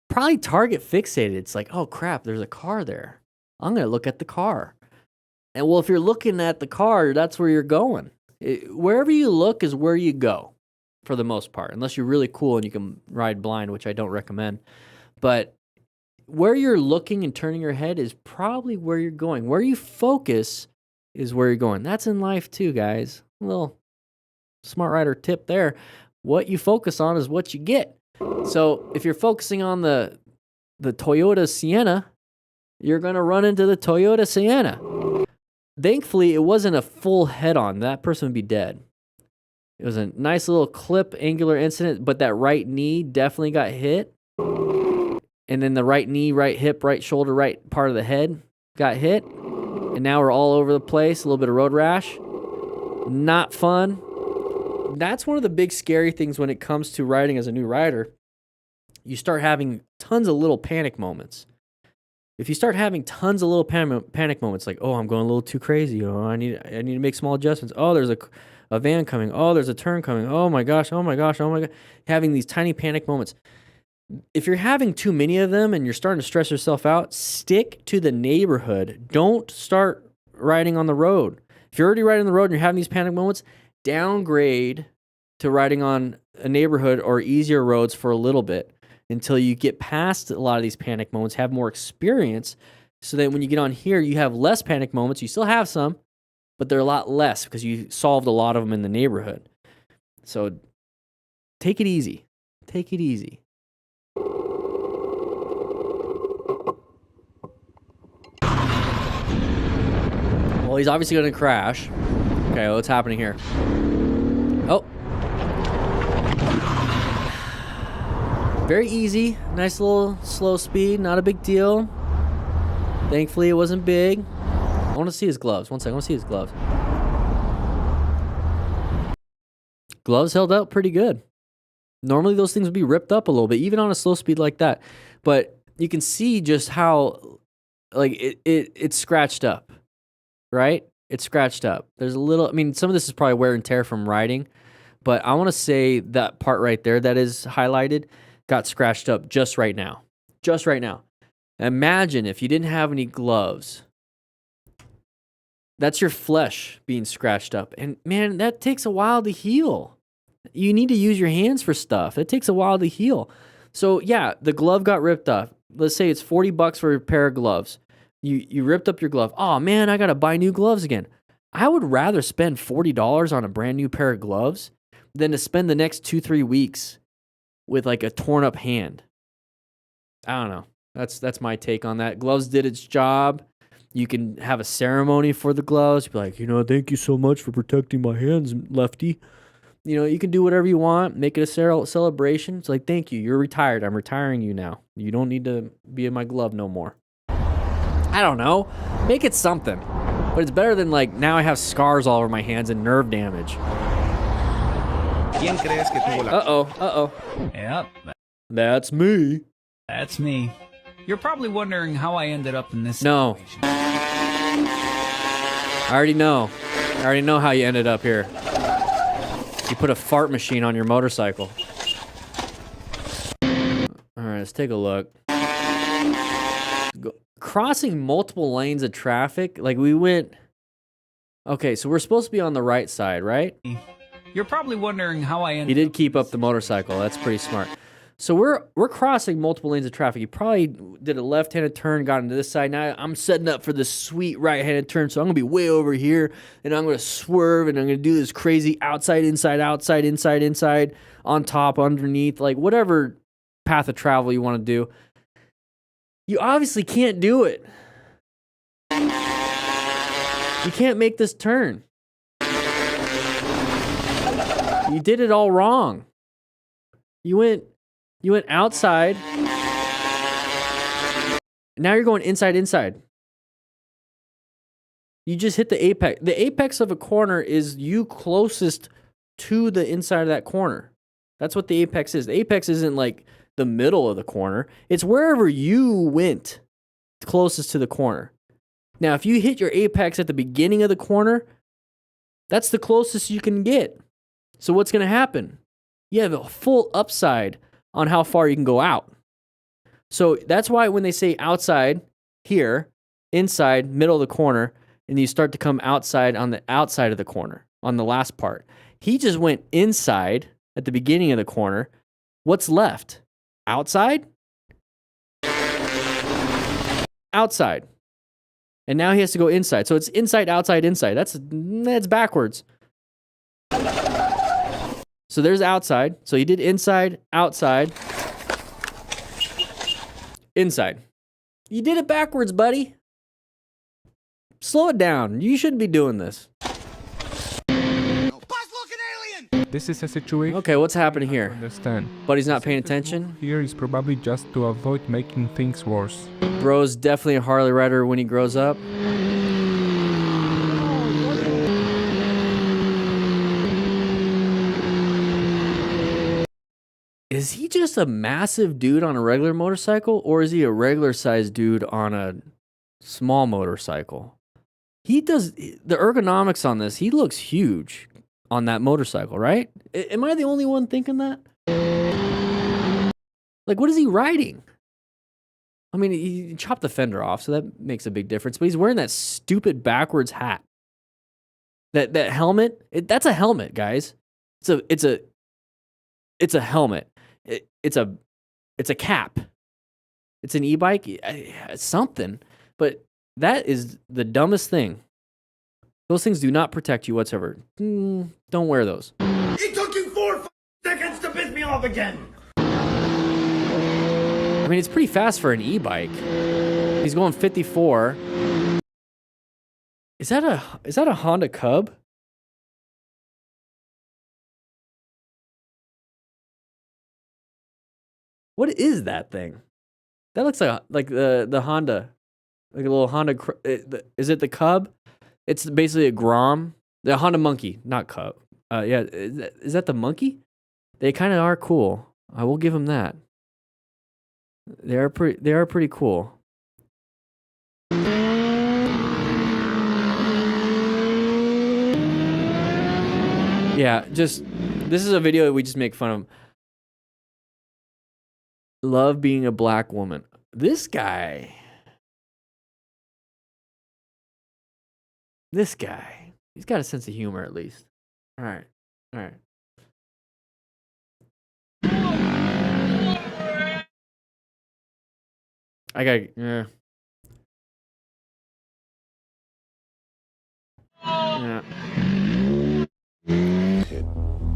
Probably target fixated. It's like, oh, crap, there's a car there. I'm going to look at the car. And, well, if you're looking at the car, that's where you're going. Wherever you look is where you go, for the most part, unless you're really cool and you can ride blind, which I don't recommend. But where you're looking and turning your head is probably where you're going. Where you focus is where you're going. That's in life too, guys. A little smart rider tip there. What you focus on is what you get. So if you're focusing on the Toyota Sienna, you're going to run into the Toyota Sienna. Thankfully, it wasn't a full head-on. That person would be dead. It was a nice little clip angular incident, but that right knee definitely got hit. And then the right knee, right hip, right shoulder, right part of the head got hit. And now we're all over the place, a little bit of road rash. Not fun. That's one of the big scary things when it comes to riding as a new rider. You start having tons of little panic moments. If you start having tons of little panic moments, like, oh, I'm going a little too crazy. Oh, I need to make small adjustments. Oh, there's a van coming. Oh, there's a turn coming. Oh my gosh, oh my gosh, oh my god. Having these tiny panic moments. If you're having too many of them and you're starting to stress yourself out, stick to the neighborhood. Don't start riding on the road. If you're already riding on the road and you're having these panic moments, downgrade to riding on a neighborhood or easier roads for a little bit until you get past a lot of these panic moments, have more experience, so that when you get on here, you have less panic moments. You still have some, but they're a lot less because you solved a lot of them in the neighborhood. So take it easy. Take it easy. Well, he's obviously going to crash. Okay, what's happening here? Oh. Very easy. Nice little slow speed. Not a big deal. Thankfully, it wasn't big. I want to see his gloves. One second. I want to see his gloves. Gloves held up pretty good. Normally those things would be ripped up a little bit, even on a slow speed like that. But you can see just how like it's scratched up, right? It's scratched up. There's a little, I mean, some of this is probably wear and tear from riding, but I want to say that part right there that is highlighted got scratched up just right now. Just right now. Imagine if you didn't have any gloves. That's your flesh being scratched up. And man, that takes a while to heal. You need to use your hands for stuff. It takes a while to heal. So yeah, the glove got ripped off. Let's say it's $40 for a pair of gloves. You ripped up your glove. Oh man, I got to buy new gloves again. I would rather spend $40 on a brand new pair of gloves than to spend the next 2-3 weeks with like a torn up hand. I don't know. That's my take on that. Gloves did its job. You can have a ceremony for the gloves. Be like, thank you so much for protecting my hands, lefty. You can do whatever you want. Make it a celebration. It's like, thank you. You're retired. I'm retiring you now. You don't need to be in my glove no more. I don't know. Make it something. But it's better than like now I have scars all over my hands and nerve damage. Uh-oh.
Yep,
That's me.
that's me. You're probably wondering how I ended up in this
No.
situation.
I already know how you ended up here. You put a fart machine on your motorcycle. All right, let's take a look. Crossing multiple lanes of traffic, like we went... Okay, so we're supposed to be on the right side, right?
You're probably wondering how I ended
You did keep up the motorcycle. That's pretty smart. So we're crossing multiple lanes of traffic. You probably did a left-handed turn, got into this side. Now I'm setting up for this sweet right-handed turn, so I'm going to be way over here, and I'm going to swerve, and I'm going to do this crazy outside, inside, on top, underneath, like whatever path of travel you want to do. You obviously can't do it. You can't make this turn. You did it all wrong. You went outside. Now you're going inside. You just hit the apex. The apex of a corner is you closest to the inside of that corner. That's what the apex is. The apex isn't like the middle of the corner. It's wherever you went closest to the corner. Now, if you hit your apex at the beginning of the corner, that's the closest you can get. So what's going to happen? You have a full upside on how far you can go out. So that's why when they say outside here, inside, middle of the corner, and you start to come outside on the outside of the corner, on the last part. He just went inside at the beginning of the corner. What's left? Outside? Outside. And now he has to go inside. So it's inside, outside, inside. That's backwards. So there's outside. So you did inside, outside, inside. You did it backwards, buddy. Slow it down. You shouldn't be doing this.
This is a situation.
Okay, what's happening here?
Understand.
Buddy's not paying attention.
Here is probably just to avoid making things worse.
Bro's definitely a Harley rider when he grows up. Is he just a massive dude on a regular motorcycle, or is he a regular sized dude on a small motorcycle? He does the ergonomics on this. He looks huge on that motorcycle, right? Am I the only one thinking that? Like, what is he riding? I mean, he chopped the fender off, so that makes a big difference. But he's wearing that stupid backwards hat. That helmet. That's a helmet, guys. It's a helmet. It's a cap. It's an e-bike. It's something. But that is the dumbest thing. Those things do not protect you whatsoever. Don't wear those.
It took you 4 seconds to piss me off again.
I mean, it's pretty fast for an e-bike. He's going 54. Is that a Honda Cub? What is that thing? That looks like the Honda, like a little Honda. Is it the Cub? It's basically a Grom. The Honda Monkey, not Cub. Yeah, is that the Monkey? They kind of are cool. I will give them that. They are pretty cool. Yeah, this is a video that we just make fun of. Love being a black woman. This guy, he's got a sense of humor at least. All right. Yeah.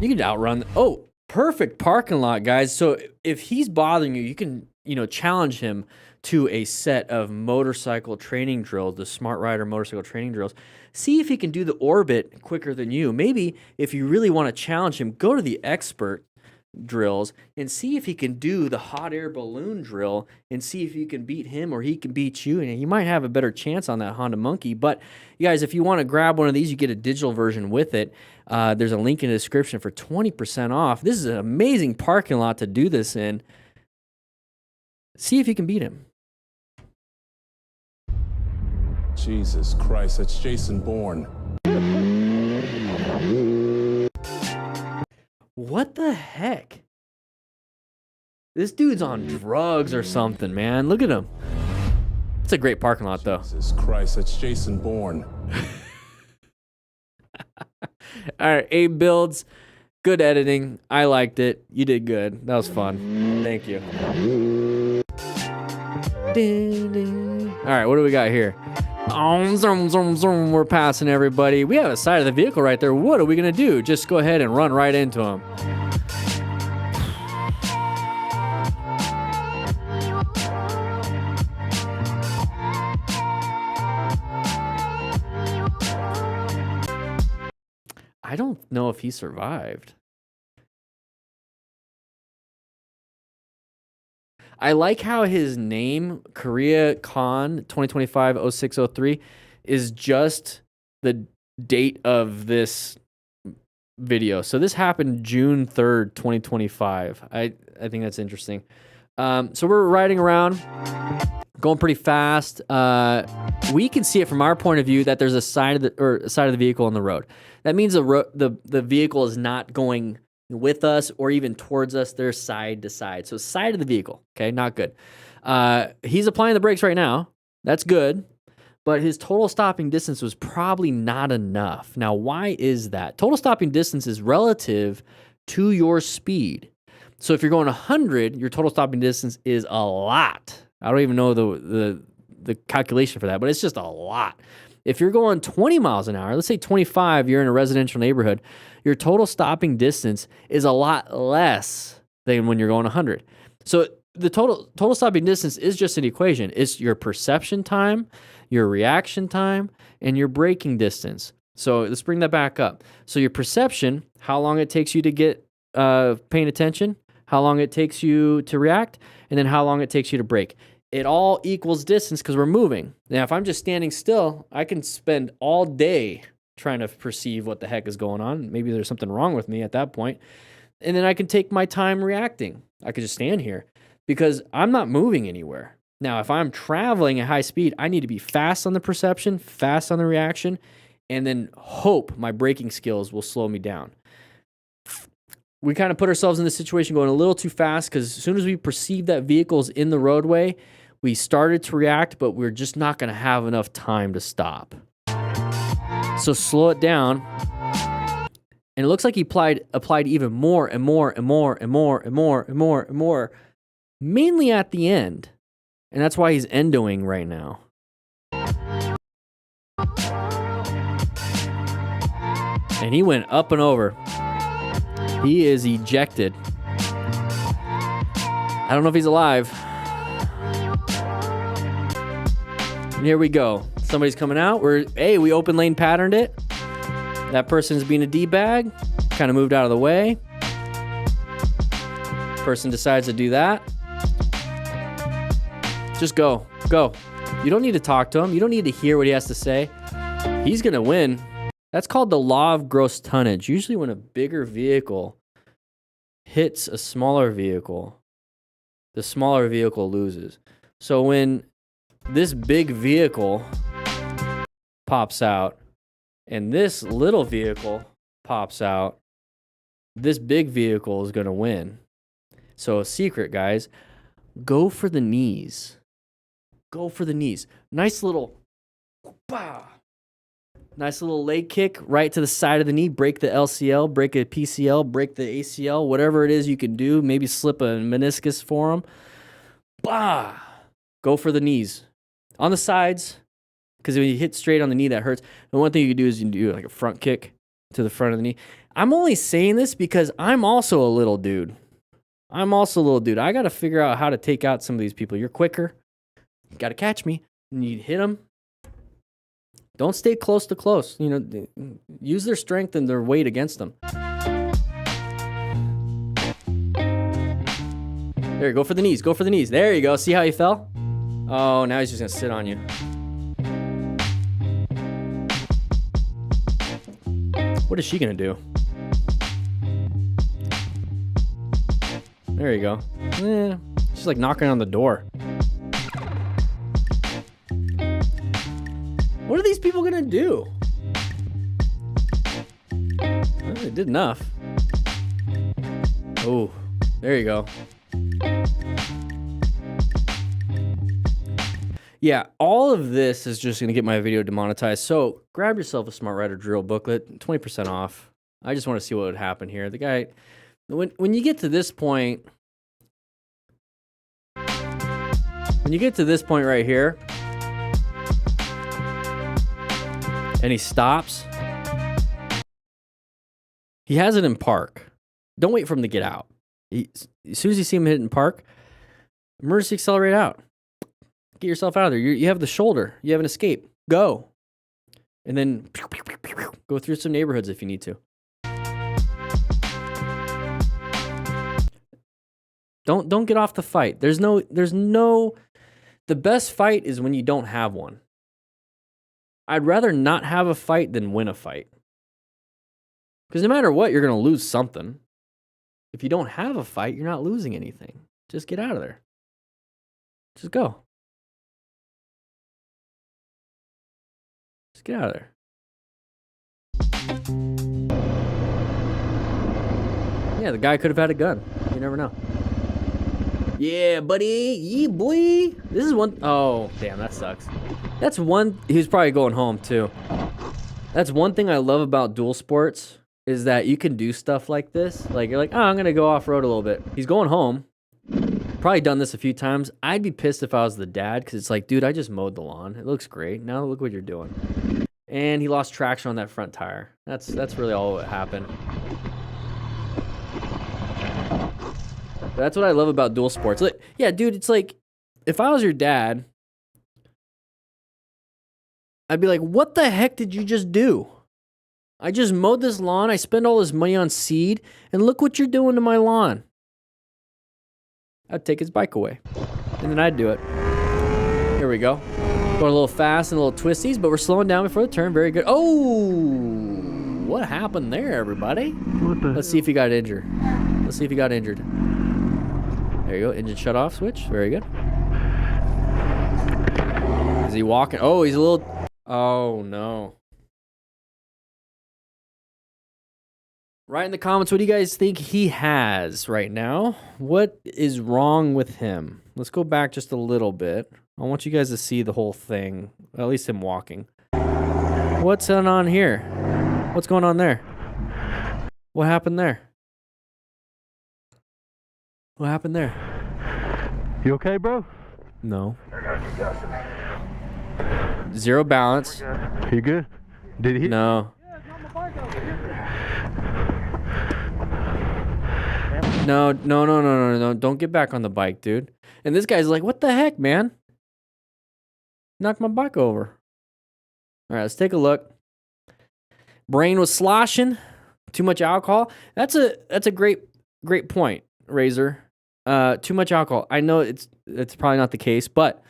You can outrun. Oh, perfect parking lot, guys. So if he's bothering you, you can, challenge him to a set of motorcycle training drills, the Smart Rider motorcycle training drills. See if he can do the orbit quicker than you. Maybe if you really want to challenge him, go to the expert drills and see if he can do the hot air balloon drill and see if you can beat him or he can beat you, and you might have a better chance on that Honda Monkey. But you guys, if you want to grab one of these, you get a digital version with it. There's a link in the description for 20% off. This is an amazing parking lot to do this in. See if you can beat him.
Jesus Christ, that's Jason Bourne.
What the heck? This dude's on drugs or something, man. Look at him. It's a great parking lot, though.
Jesus Christ, that's Jason Bourne.
All right, Abe Builds. Good editing. I liked it. You did good. That was fun. Thank you. All right, what do we got here? Zoom, zoom, zoom. We're passing everybody. We have a side of the vehicle right there. What are we going to do? Just go ahead and run right into him. I don't know if he survived. I like how his name, Korea Con 2025-0603, is just the date of this video. So this happened June 3rd, 2025. I think that's interesting. So we're riding around, going pretty fast. We can see it from our point of view that there's a side of the vehicle on the road. That means the vehicle is not going with us or even towards us. They're side to side. So side of the vehicle, okay, not good. He's applying the brakes right now. That's good. But his total stopping distance was probably not enough. Now, why is that? Total stopping distance is relative to your speed. So if you're going 100, your total stopping distance is a lot. I don't even know the calculation for that, but it's just a lot. If you're going 20 miles an hour, let's say 25, you're in a residential neighborhood, your total stopping distance is a lot less than when you're going 100. So the total stopping distance is just an equation. It's your perception time, your reaction time, and your braking distance. So let's bring that back up. So your perception, how long it takes you to get paying attention, how long it takes you to react, and then how long it takes you to brake. It all equals distance because we're moving. Now, if I'm just standing still, I can spend all day trying to perceive what the heck is going on. Maybe there's something wrong with me at that point. And then I can take my time reacting. I could just stand here because I'm not moving anywhere. Now, if I'm traveling at high speed, I need to be fast on the perception, fast on the reaction, and then hope my braking skills will slow me down. We kind of put ourselves in this situation going a little too fast because as soon as we perceive that vehicle's in the roadway, we started to react, but we're just not going to have enough time to stop. So slow it down. And it looks like he applied even more and more and more and more and more and more and more, mainly at the end. And that's why he's endoing right now. And he went up and over. He is ejected. I don't know if he's alive. And here we go. Somebody's coming out. We open lane patterned it. That person's being a D-bag. Kind of moved out of the way. Person decides to do that. Just go. Go. You don't need to talk to him. You don't need to hear what he has to say. He's going to win. That's called the law of gross tonnage. Usually when a bigger vehicle hits a smaller vehicle, the smaller vehicle loses. So when this big vehicle pops out and this little vehicle pops out, this big vehicle is going to win. So a secret, guys, go for the knees. Go for the knees. Nice little, bah. Nice little leg kick right to the side of the knee. Break the LCL, break a PCL, break the ACL, whatever it is you can do. Maybe slip a meniscus for them. Bah! Go for the knees. On the sides, because when you hit straight on the knee, that hurts. And one thing you can do is you can do like a front kick to the front of the knee. I'm only saying this because I'm also a little dude. I got to figure out how to take out some of these people. You're quicker. You got to catch me. And you hit them. Don't stay close to close. You know, use their strength and their weight against them. There you go for the knees. Go for the knees. There you go. See how he fell? Oh, now he's just going to sit on you. What is she going to do? There you go. She's like knocking on the door. What are these people gonna do? Well, they did enough. Oh, there you go. Yeah, all of this is just gonna get my video demonetized. So grab yourself a Smart Rider drill booklet, 20% off. I just want to see what would happen here. The guy, when you get to this point, right here, and he stops, he has it in park. Don't wait for him to get out. As soon as you see him hit in park, emergency accelerate out. Get yourself out of there. You have the shoulder. You have an escape. Go. And then go through some neighborhoods if you need to. Don't get off the fight. There's no, the best fight is when you don't have one. I'd rather not have a fight than win a fight. Because no matter what, you're going to lose something. If you don't have a fight, you're not losing anything. Just get out of there. Just go. Just get out of there. Yeah, the guy could have had a gun. You never know. Yeah, buddy. Yeah, boy. This is one. Oh, damn, that sucks. That's one. He was probably going home, too. That's one thing I love about dual sports is that you can do stuff like this. Like, you're like, oh, I'm going to go off-road a little bit. He's going home. Probably done this a few times. I'd be pissed if I was the dad because it's like, dude, I just mowed the lawn. It looks great. Now look what you're doing. And he lost traction on that front tire. That's really all that happened. That's what I love about dual sports. Like, yeah, dude, it's like, if I was your dad, I'd be like, what the heck did you just do? I just mowed this lawn. I spent all this money on seed, and look what you're doing to my lawn. I'd take his bike away, and then I'd do it. Here we go. Going a little fast and a little twisties, but we're slowing down before the turn. Very good. Oh, what happened there, everybody? Let's see if he got injured. There you go. Engine shut off switch. Very good. Is he walking? Oh, he's a little... Oh, no. Write in the comments, what do you guys think he has right now? What is wrong with him? Let's go back just a little bit. I want you guys to see the whole thing, at least him walking. What's going on here? What's going on there? What happened there? What happened there?
You okay, bro?
No. Zero balance.
You good? Did he?
No. No. Don't get back on the bike, dude. And this guy's like, what the heck, man? Knocked my bike over. All right, let's take a look. Brain was sloshing. Too much alcohol. That's a great point, Razor. Too much alcohol. I know it's probably not the case, but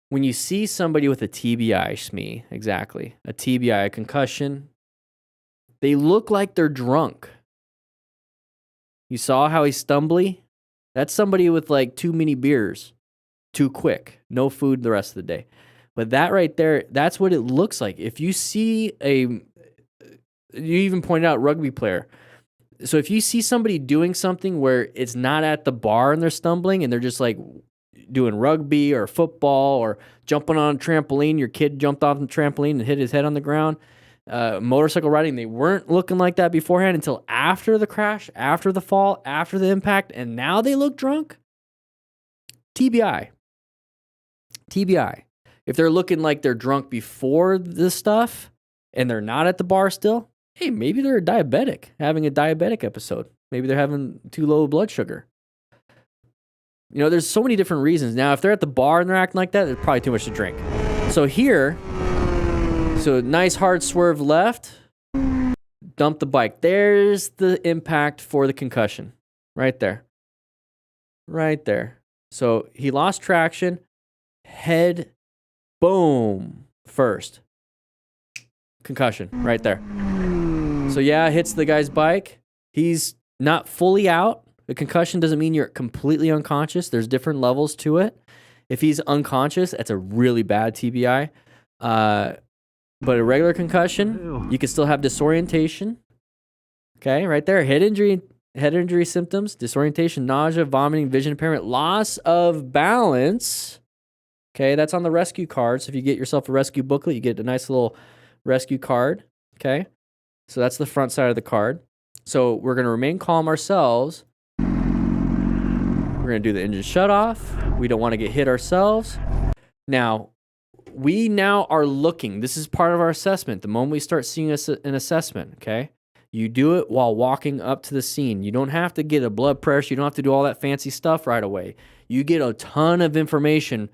when you see somebody with a TBI, Shmee, exactly, a TBI, a concussion, they look like they're drunk. You saw how he's stumbly? That's somebody with like too many beers, too quick, no food the rest of the day. But that right there, that's what it looks like. If you see you even pointed out rugby player. So if you see somebody doing something where it's not at the bar and they're stumbling and they're just like doing rugby or football or jumping on a trampoline, your kid jumped off the trampoline and hit his head on the ground, motorcycle riding, they weren't looking like that beforehand until after the crash, after the fall, after the impact, and now they look drunk. TBI. If they're looking like they're drunk before this stuff and they're not at the bar still, hey, maybe they're a diabetic, having a diabetic episode. Maybe they're having too low blood sugar. You know, there's so many different reasons. Now, if they're at the bar and they're acting like that, there's probably too much to drink. So here, nice hard swerve left, dump the bike. There's the impact for the concussion. Right there. So he lost traction, head, boom, first. Concussion, right there. So yeah, hits the guy's bike. He's not fully out. A concussion doesn't mean you're completely unconscious. There's different levels to it. If he's unconscious, that's a really bad TBI. But a regular concussion, you can still have disorientation. Okay, right there. Head injury symptoms, disorientation, nausea, vomiting, vision impairment, loss of balance. Okay, that's on the rescue card. So if you get yourself a rescue booklet, you get a nice little rescue card. Okay, so that's the front side of the card. So we're going to remain calm ourselves. We're going to do the engine shut off. We don't want to get hit ourselves. Now, we now are looking. This is part of our assessment. The moment we start seeing an assessment, okay? You do it while walking up to the scene. You don't have to get a blood pressure. You don't have to do all that fancy stuff right away. You get a ton of information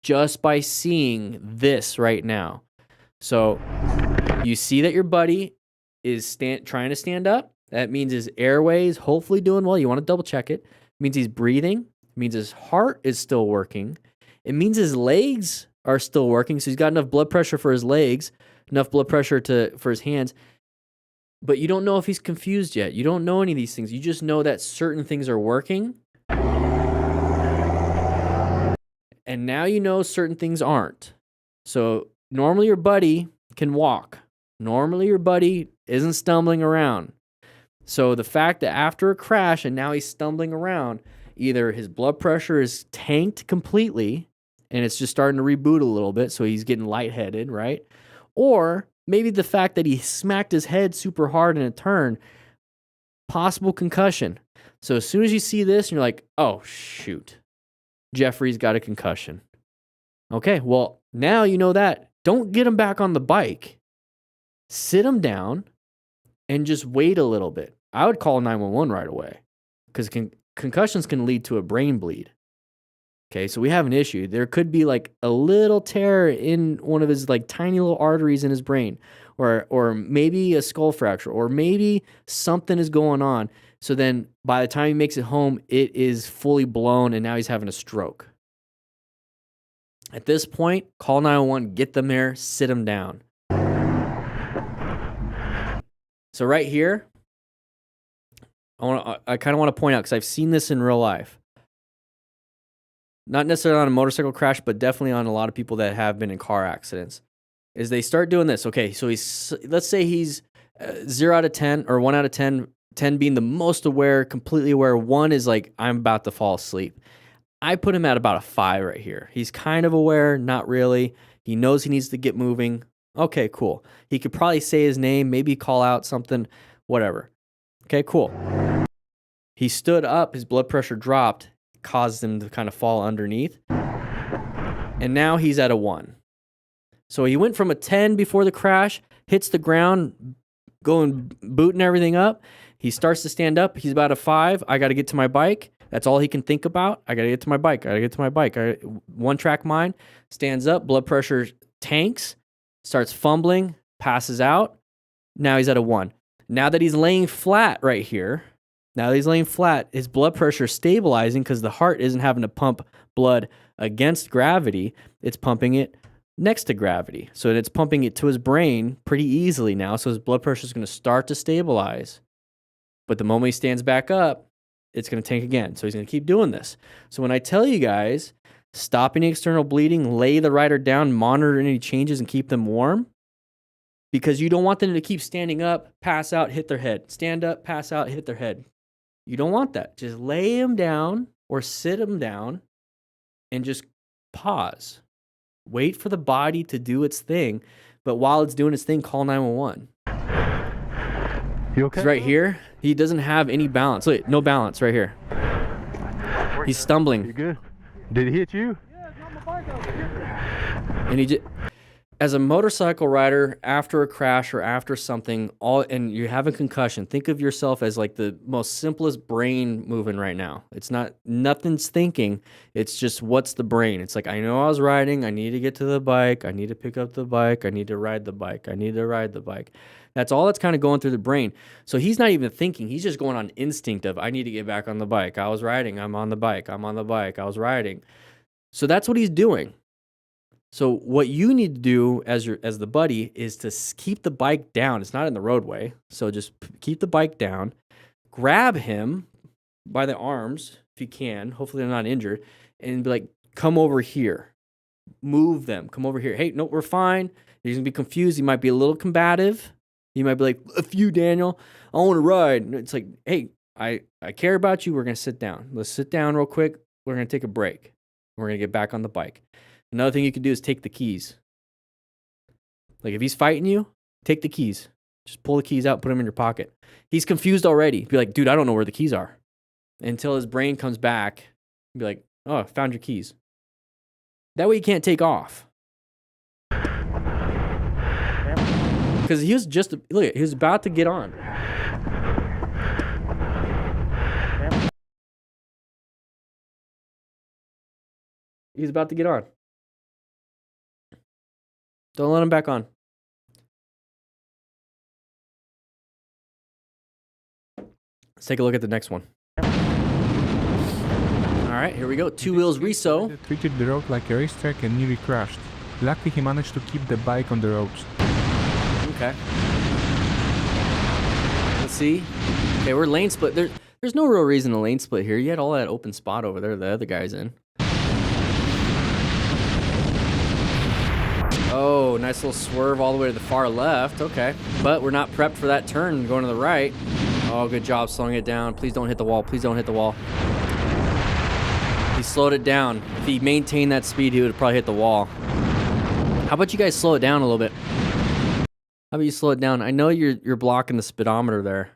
just by seeing this right now. So you see that your buddy is trying to stand up. That means his airway is hopefully doing well. You want to double check it. It means he's breathing. It means his heart is still working. It means his legs are still working. So he's got enough blood pressure for his legs, enough blood pressure for his hands. But you don't know if he's confused yet. You don't know any of these things. You just know that certain things are working. And now you know certain things aren't. So normally your buddy can walk. Normally your buddy isn't stumbling around. So the fact that after a crash and now he's stumbling around, either his blood pressure is tanked completely and it's just starting to reboot a little bit, so he's getting lightheaded, right? Or maybe the fact that he smacked his head super hard in a turn, possible concussion. So as soon as you see this, you're like, oh, shoot, Jeffrey's got a concussion. Okay, well, now you know that. Don't get him back on the bike. Sit him down and just wait a little bit. I would call 911 right away because concussions can lead to a brain bleed. Okay, so we have an issue. There could be like a little tear in one of his like tiny little arteries in his brain, or maybe a skull fracture, or maybe something is going on. So then by the time he makes it home, it is fully blown and now he's having a stroke. At this point, call 911, get them there, sit them down. So right here, I kind of want to point out, because I've seen this in real life. Not necessarily on a motorcycle crash, but definitely on a lot of people that have been in car accidents, is they start doing this. Okay, so let's say he's 0 out of 10 or 1 out of 10, 10 being the most aware, completely aware. 1 is like, I'm about to fall asleep. I put him at about a 5 right here. He's kind of aware, not really. He knows he needs to get moving. Okay, cool. He could probably say his name, maybe call out something, whatever. Okay, cool. He stood up, his blood pressure dropped, caused him to kind of fall underneath. And now he's at a 1. So he went from a 10 before the crash, hits the ground, going booting everything up. He starts to stand up. He's about a 5. I got to get to my bike. That's all he can think about. I got to get to my bike. One track mind. Stands up, blood pressure tanks, starts fumbling, passes out. Now he's at a 1. Now that he's laying flat right here, his blood pressure is stabilizing because the heart isn't having to pump blood against gravity. It's pumping it next to gravity. So it's pumping it to his brain pretty easily now. So his blood pressure is going to start to stabilize. But the moment he stands back up, it's going to tank again. So he's going to keep doing this. So when I tell you guys, stop any external bleeding, lay the rider down, monitor any changes, and keep them warm, because you don't want them to keep standing up, pass out, hit their head. Stand up, pass out, hit their head. You don't want that. Just lay them down or sit them down and just pause. Wait for the body to do its thing. But while it's doing its thing, call 911.
You okay?
He's right here. He doesn't have any balance. Look, no balance right here. He's stumbling.
You good? Did he hit you?
And he just, as a motorcycle rider, after a crash or after something, and you have a concussion, think of yourself as like the most simplest brain moving right now. It's not, nothing's thinking. It's just, what's the brain? It's like, I know I was riding. I need to get to the bike. I need to pick up the bike. I need to ride the bike. I need to ride the bike. That's all that's kind of going through the brain. So he's not even thinking. He's just going on instinct of, I need to get back on the bike. I was riding. I'm on the bike. I'm on the bike. I was riding. So that's what he's doing. So what you need to do as the buddy is to keep the bike down. It's not in the roadway. So just keep the bike down. Grab him by the arms if you can. Hopefully they're not injured. And be like, come over here. Move them. Come over here. Hey, no, we're fine. He's going to be confused. He might be a little combative. He might be like, F you, Daniel. I want to ride. And it's like, hey, I care about you. We're going to sit down. Let's sit down real quick. We're going to take a break. We're going to get back on the bike. Another thing you can do is take the keys. Like if he's fighting you, take the keys. Just pull the keys out, put them in your pocket. He's confused already. Be like, dude, I don't know where the keys are. Until his brain comes back, be like, oh, I found your keys. That way you can't take off. Because he was just, look, he was about to get on. He's about to get on. Don't let him back on. Let's take a look at the next one. All right, here we go. Two wheels reso.
He treated the road like a racetrack and nearly crashed. Luckily, he managed to keep the bike on the roads.
Okay. Let's see. Okay, we're lane split. There's no real reason to lane split here. You had all that open spot over there the other guy's in. Oh, nice little swerve all the way to the far left. Okay. But we're not prepped for that turn going to the right. Oh, good job slowing it down. Please don't hit the wall. Please don't hit the wall. He slowed it down. If he maintained that speed, he would have probably hit the wall. How about you guys slow it down a little bit? How about you slow it down? I know you're blocking the speedometer there.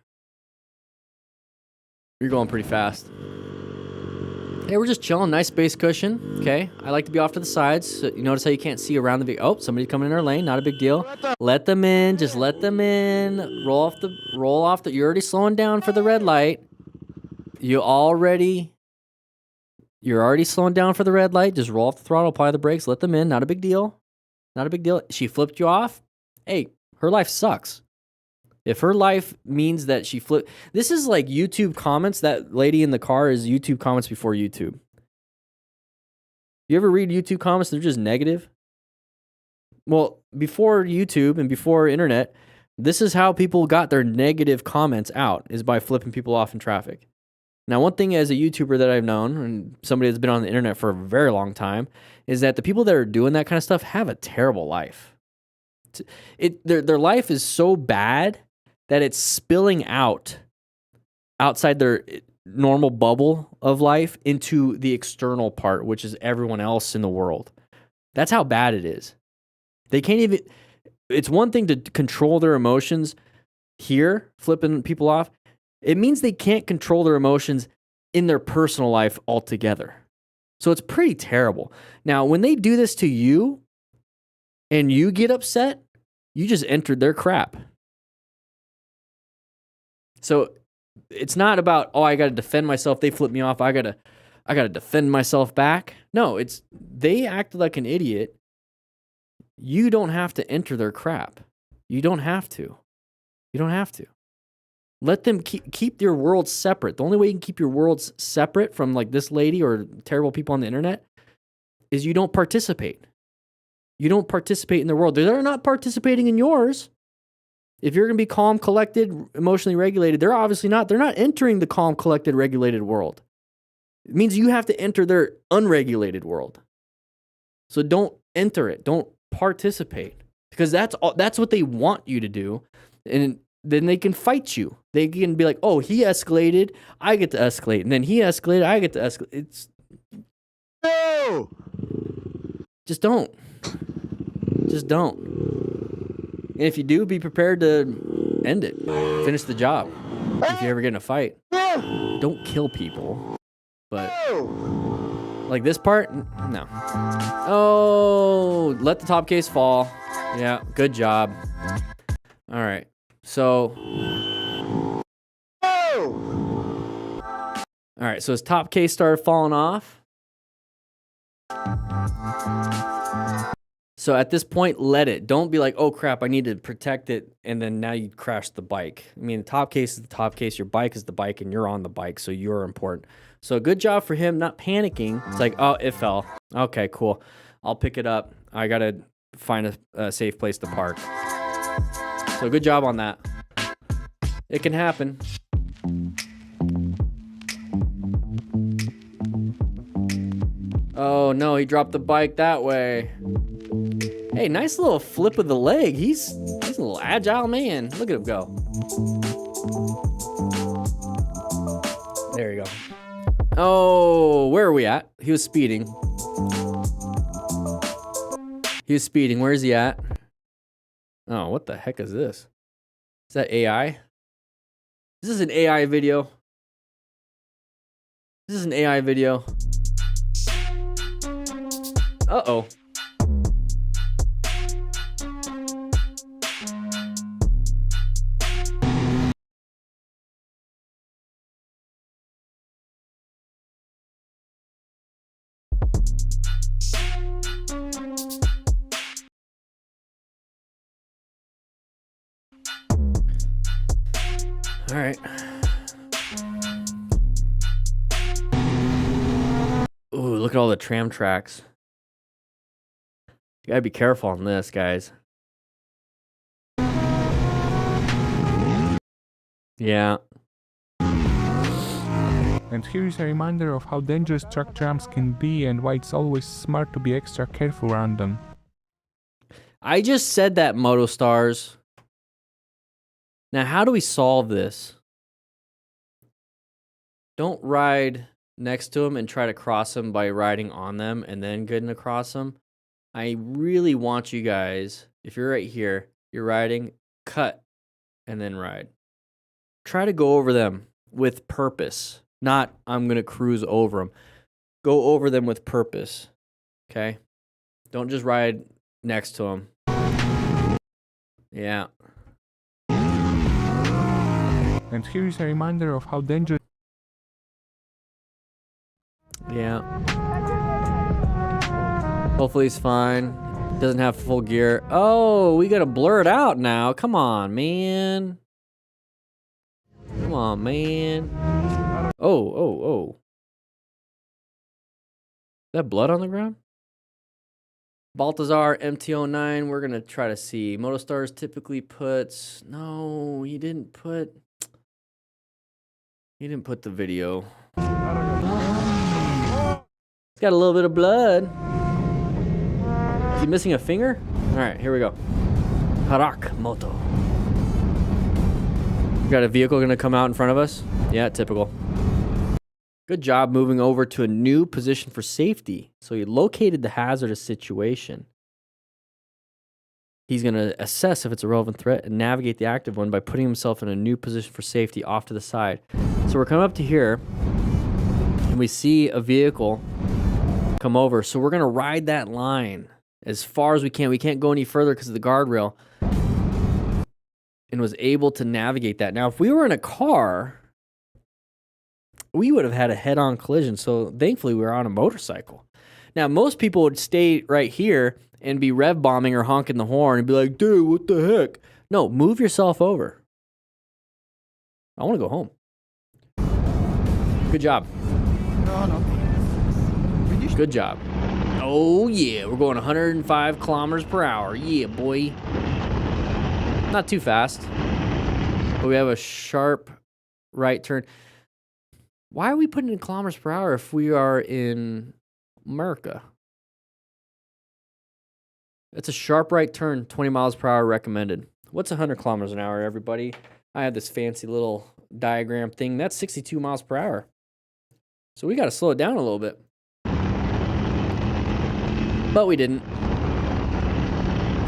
You're going pretty fast. Hey, we're just chilling. Nice base cushion. Okay. I like to be off to the sides. So you notice how you can't see around the vehicle. Oh, somebody's coming in our lane. Not a big deal. Let them in. Just let them in. Roll off the. You're already slowing down for the red light. You're already slowing down for the red light. Just roll off the throttle, apply the brakes, let them in. Not a big deal. Not a big deal. She flipped you off. Hey, her life sucks. If her life means that she flipped... This is like YouTube comments. That lady in the car is YouTube comments before YouTube. You ever read YouTube comments? They're just negative. Well, before YouTube and before internet, this is how people got their negative comments out, is by flipping people off in traffic. Now, one thing as a YouTuber that I've known, and somebody that's been on the internet for a very long time, is that the people that are doing that kind of stuff have a terrible life. Their life is so bad that it's spilling outside their normal bubble of life into the external part, which is everyone else in the world. That's how bad it is. They can't even... It's one thing to control their emotions here, flipping people off. It means they can't control their emotions in their personal life altogether. So it's pretty terrible. Now, when they do this to you and you get upset, you just entered their crap. So it's not about, oh, I got to defend myself. They flipped me off. I got to defend myself back. No, it's they acted like an idiot. You don't have to enter their crap. You don't have to. You don't have to. Let them keep your worlds separate. The only way you can keep your worlds separate from like this lady or terrible people on the internet is you don't participate. You don't participate in their world. They're not participating in yours. If you're going to be calm, collected, emotionally regulated, they're obviously not. They're not entering the calm, collected, regulated world. It means you have to enter their unregulated world. So don't enter it. Don't participate, because that's what they want you to do. And then they can fight you. They can be like, oh, he escalated, I get to escalate. And then he escalated, I get to escalate. It's... No! Just don't. Just don't. And if you do, be prepared to end it. Finish the job. If you ever get in a fight. Don't kill people. But like this part, no. Oh, let the top case fall. Yeah, good job. All right. So, all right. So his top case started falling off. So at this point, let it. Don't be like, oh crap, I need to protect it, and then now you crash the bike. I mean, the top case is the top case. Your bike is the bike, and you're on the bike, so you're important. So good job for him not panicking. It's like, oh, it fell. Okay, cool. I'll pick it up. I gotta find a safe place to park. So good job on that. It can happen. Oh no, he dropped the bike that way. Hey, nice little flip of the leg. He's a little agile man. Look at him go. There you go. Oh, where are we at? He was speeding. He was speeding. Where is he at? Oh, what the heck is this? Is that AI? This is an AI video. This is an AI video. Uh-oh. All right. Ooh, look at all the tram tracks. You gotta be careful on this, guys. Yeah.
And here is a reminder of how dangerous truck jams can be and why it's always smart to be extra careful around them.
I just said that, MotoStars. Now, how do we solve this? Don't ride next to them and try to cross them by riding on them and then getting across them. I really want you guys, if you're right here, you're riding, cut, and then ride. Try to go over them with purpose. Not, I'm going to cruise over them. Go over them with purpose. Okay? Don't just ride next to them. Yeah.
And here is a reminder of how dangerous...
Yeah. Hopefully he's fine. Doesn't have full gear. Oh, we gotta blur it out now. Come on, man. Come on, man. Oh. Is that blood on the ground? Baltazar MT09, we're gonna try to see. MotoStars typically puts... No, he didn't put the video. He's got a little bit of blood. Is he missing a finger? All right, here we go. Harak Moto. We got a vehicle gonna come out in front of us. Yeah, typical. Good job moving over to a new position for safety. So he located the hazardous situation. He's gonna assess if it's a relevant threat and navigate the active one by putting himself in a new position for safety off to the side. So we're coming up to here and we see a vehicle come over. So we're gonna ride that line as far as we can. We can't go any further because of the guardrail, and was able to navigate that. Now, if we were in a car, we would have had a head-on collision. So thankfully, we were on a motorcycle. Now, most people would stay right here and be rev bombing or honking the horn and be like, dude, what the heck? No, move yourself over. I want to go home. Good job. Good job. Oh, yeah. We're going 105 kilometers per hour. Yeah, boy. Not too fast. But we have a sharp right turn. Why are we putting in kilometers per hour if we are in America? It's a sharp right turn, 20 miles per hour recommended. What's 100 kilometers an hour, everybody? I have this fancy little diagram thing. That's 62 miles per hour. So we got to slow it down a little bit. But we didn't.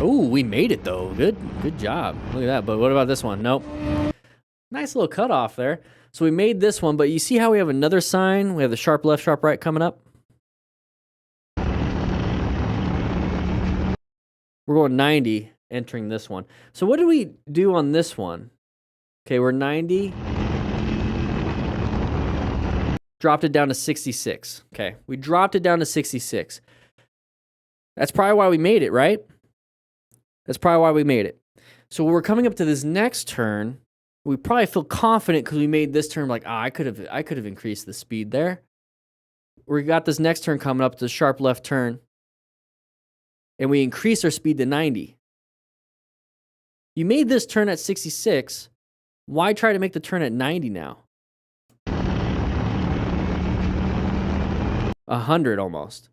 Oh, we made it though. Good job. Look at that. But what about this one? Nope. Nice little cutoff there. So we made this one, but you see how we have another sign? We have the sharp left, sharp right coming up. We're going 90 entering this one. So what did we do on this one? Okay, we're 90. Dropped it down to 66. Okay, we dropped it down to 66. That's probably why we made it, right? That's probably why we made it. So when we're coming up to this next turn, we probably feel confident because we made this turn like, I could have increased the speed there. We got this next turn coming up, the sharp left turn, and we increased our speed to 90. You made this turn at 66. Why try to make the turn at 90 now? 100 almost.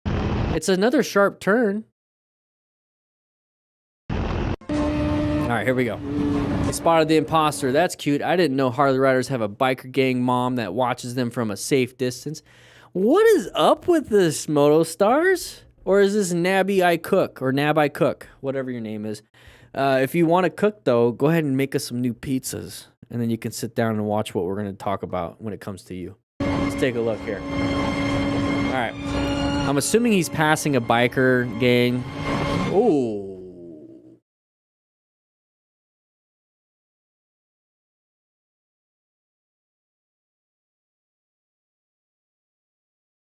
It's another sharp turn. All right, here we go. I spotted the imposter. That's cute. I didn't know Harley riders have a biker gang mom that watches them from a safe distance. What is up with this, Moto Stars? Or is this Nabby I Cook or Nab I Cook, whatever your name is? If you want to cook, though, go ahead and make us some new pizzas, and then you can sit down and watch what we're going to talk about when it comes to you. Let's take a look here. All right. I'm assuming he's passing a biker gang. Oh.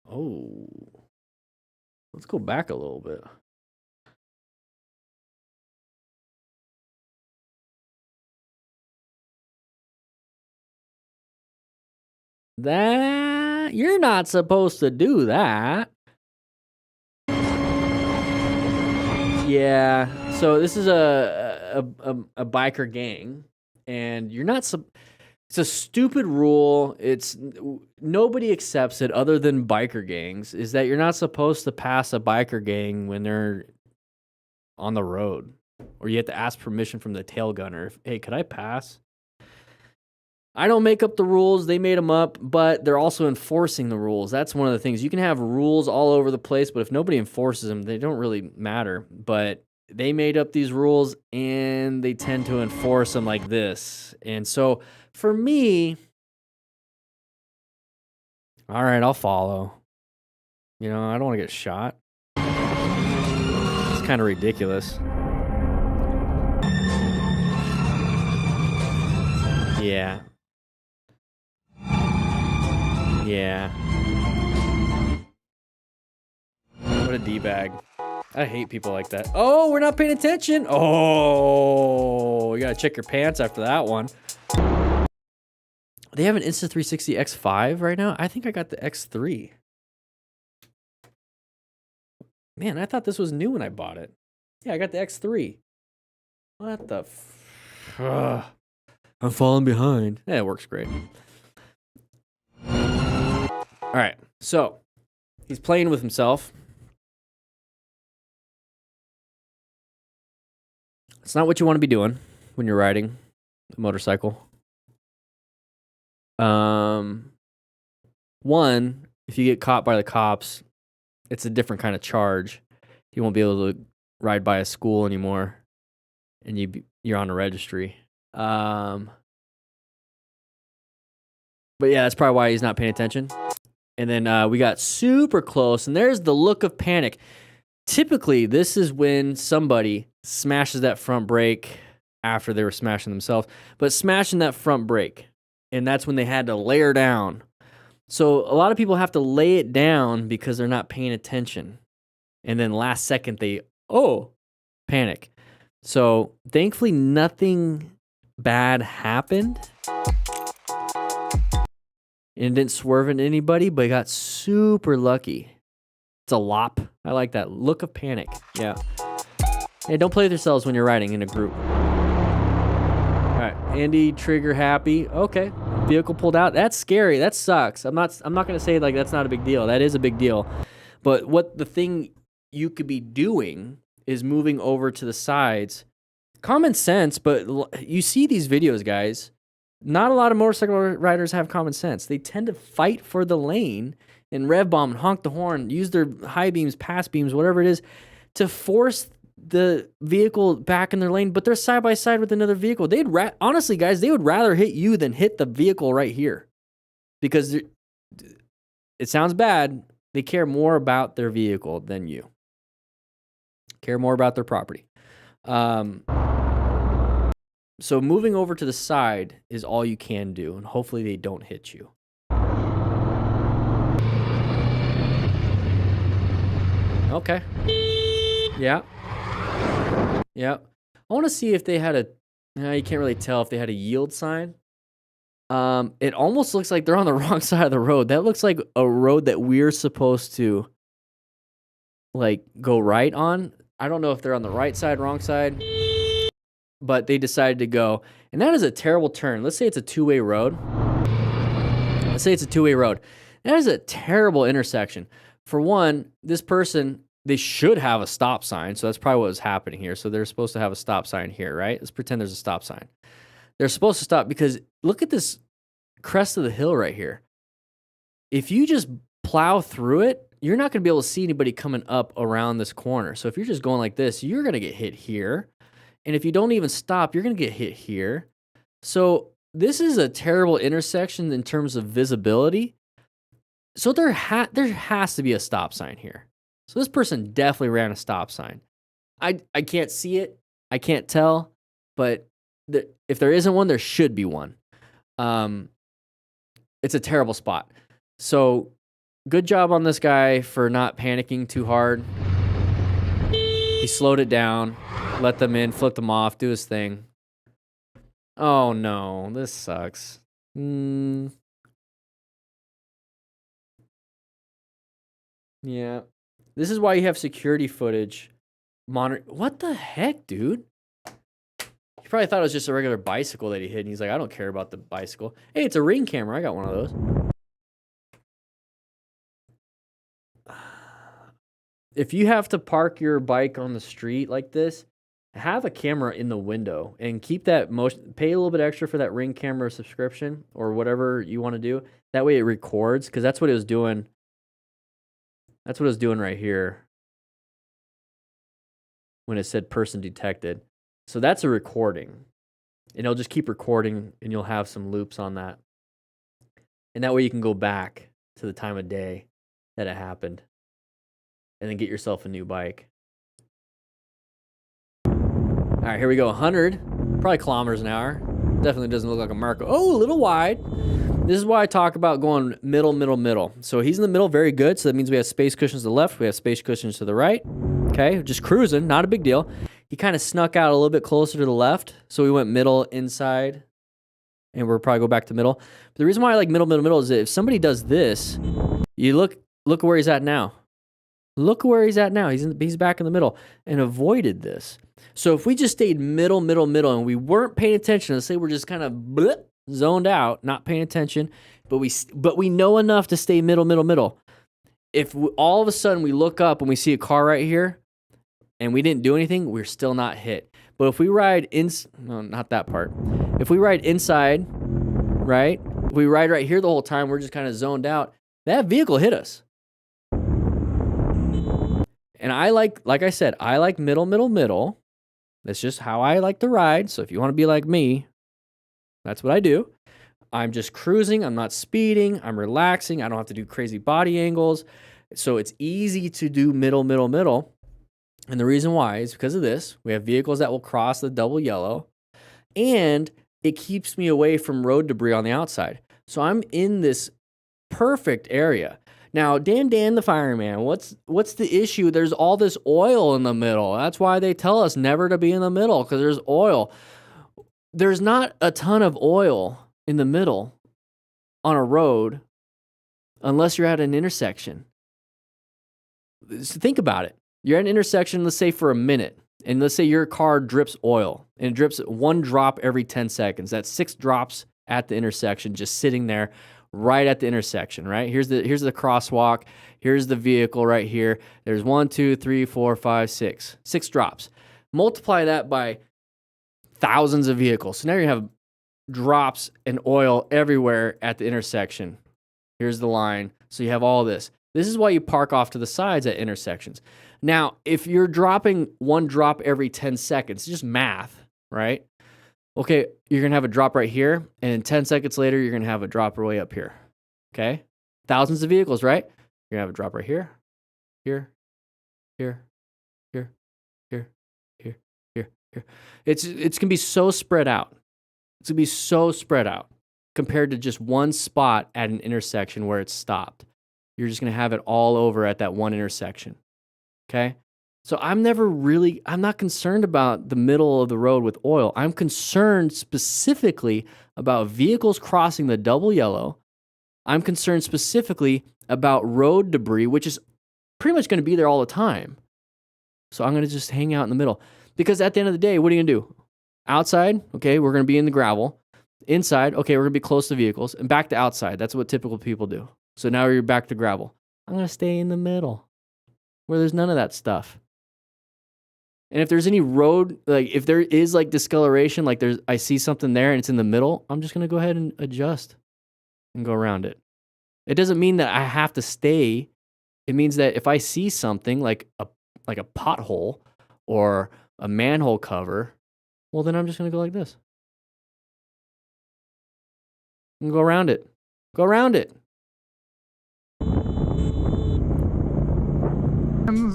Oh. Let's go back a little bit. That you're not supposed to do that. Yeah. So this is a biker gang, and you're not. It's a stupid rule. It's nobody accepts it other than biker gangs. Is that you're not supposed to pass a biker gang when they're on the road, or you have to ask permission from the tail gunner. Hey, could I pass? I don't make up the rules. They made them up, but they're also enforcing the rules. That's one of the things. You can have rules all over the place, but if nobody enforces them, they don't really matter. But they made up these rules, and they tend to enforce them like this. And so for me, all right, I'll follow. You know, I don't want to get shot. It's kind of ridiculous. Yeah. Yeah. What a D-bag. I hate people like that. Oh, we're not paying attention. Oh, you gotta check your pants after that one. They have an Insta360 X5 right now? I think I got the X3. Man, I thought this was new when I bought it. Yeah, I got the X3. What the I'm falling behind. Yeah, it works great. All right, so he's playing with himself. It's not what you want to be doing when you're riding a motorcycle. One, if you get caught by the cops, it's a different kind of charge. You won't be able to ride by a school anymore, and you're on a registry. But yeah, that's probably why he's not paying attention. And then we got super close, and there's the look of panic. Typically, this is when somebody smashes that front brake after they were smashing themselves, but smashing that front brake, and that's when they had to layer down. So a lot of people have to lay it down because they're not paying attention. And then last second, they, panic. So thankfully, nothing bad happened. And it didn't swerve into anybody, but it got super lucky. It's a lop. I like that. Look of panic. Yeah. Hey, don't play with yourselves when you're riding in a group. Andy trigger happy. Okay. Vehicle pulled out. That's scary. That sucks. I'm not going to say like that's not a big deal. That is a big deal. But what the thing you could be doing is moving over to the sides. Common sense, but you see these videos, guys. Not a lot of motorcycle riders have common sense. They tend to fight for the lane and rev bomb and honk the horn, use their high beams, pass beams, whatever it is, to force the vehicle back in their lane, but they're side by side with another vehicle. Honestly, guys, they would rather hit you than hit the vehicle right here, because it sounds bad. They care more about their vehicle than you. Care more about their property. So moving over to the side is all you can do, and hopefully they don't hit you. Okay. Yeah. Yeah. I want to see if they had a... you can't really tell if they had a yield sign. It almost looks like they're on the wrong side of the road. That looks like a road that we're supposed to like go right on. I don't know if they're on the right side, wrong side, but they decided to go. And that is a terrible turn. Let's say it's a two-way road. Let's say it's a two-way road. That is a terrible intersection. For one, this person, they should have a stop sign. So that's probably what was happening here. So they're supposed to have a stop sign here, right? Let's pretend there's a stop sign. They're supposed to stop because look at this crest of the hill right here. If you just plow through it, you're not going to be able to see anybody coming up around this corner. So if you're just going like this, you're going to get hit here. And if you don't even stop, you're going to get hit here. So this is a terrible intersection in terms of visibility. So there has to be a stop sign here. So this person definitely ran a stop sign. I can't see it. I can't tell. But if there isn't one, there should be one. It's a terrible spot. So good job on this guy for not panicking too hard. He slowed it down, let them in, flipped them off, do his thing. Oh no, this sucks. Yeah. This is why you have security footage. What the heck, dude? He probably thought it was just a regular bicycle that he hit, and he's like, I don't care about the bicycle. Hey, it's a Ring camera. I got one of those. If you have to park your bike on the street like this, have a camera in the window and keep that motion. Pay a little bit extra for that Ring camera subscription or whatever you want to do. That way it records, because that's what it was doing. That's what it was doing right here when it said person detected. So that's a recording. And it'll just keep recording, and you'll have some loops on that. And that way you can go back to the time of day that it happened and then get yourself a new bike. All right, here we go. 100, probably kilometers an hour. Definitely doesn't look like a Marco. Oh, a little wide. This is why I talk about going middle, middle, middle. So he's in the middle, very good. So that means we have space cushions to the left. We have space cushions to the right. Okay, just cruising, not a big deal. He kind of snuck out a little bit closer to the left. So we went middle, inside, and we'll probably go back to middle. But the reason why I like middle, middle, middle is that if somebody does this, you look where he's at now. Look where he's at now. He's back in the middle and avoided this. So if we just stayed middle, middle, middle, and we weren't paying attention, let's say we're just kind of zoned out, not paying attention, but we know enough to stay middle, middle, middle. If all of a sudden we look up and we see a car right here and we didn't do anything, we're still not hit. But if we ride no, not that part. If we ride inside, right? If we ride right here the whole time, we're just kind of zoned out. That vehicle hit us. And like I said, I like middle, middle, middle. That's just how I like to ride. So if you want to be like me, that's what I do. I'm just cruising. I'm not speeding. I'm relaxing. I don't have to do crazy body angles. So it's easy to do middle, middle, middle. And the reason why is because of this. We have vehicles that will cross the double yellow. And it keeps me away from road debris on the outside. So I'm in this perfect area. Now, Dan the fireman, what's the issue? There's all this oil in the middle. That's why they tell us never to be in the middle, because there's oil. There's not a ton of oil in the middle on a road unless you're at an intersection. So think about it. You're at an intersection, let's say for a minute. And let's say your car drips oil, and it drips 1 drop every 10 seconds. That's 6 drops at the intersection, just sitting there right at the intersection, right? Here's the crosswalk. Here's the vehicle right here. There's 1, 2, 3, 4, 5, 6. 6 drops. Multiply that by thousands of vehicles. So now you have drops and oil everywhere at the intersection. Here's the line. So you have all this. This is why you park off to the sides at intersections. Now, if you're dropping 1 drop every 10 seconds, just math, right? Okay, you're going to have a drop right here, and 10 seconds later, you're going to have a drop way up here, okay? Thousands of vehicles, right? You're going to have a drop right here, here, here, here, here, here, here, here. It's going to be so spread out. It's going to be so spread out compared to just one spot at an intersection where it's stopped. You're just going to have it all over at that one intersection, okay? So I'm not concerned about the middle of the road with oil. I'm concerned specifically about vehicles crossing the double yellow. I'm concerned specifically about road debris, which is pretty much going to be there all the time. So I'm going to just hang out in the middle. Because at the end of the day, what are you going to do? Outside, okay, we're going to be in the gravel. Inside, okay, we're going to be close to vehicles. And back to outside. That's what typical people do. So now you're back to gravel. I'm going to stay in the middle where there's none of that stuff. And if there's any road, like if there is like discoloration, like I see something there and it's in the middle, I'm just going to go ahead and adjust and go around it. It doesn't mean that I have to stay. It means that if I see something like a pothole or a manhole cover, well, then I'm just going to go like this. And go around it. Go around it.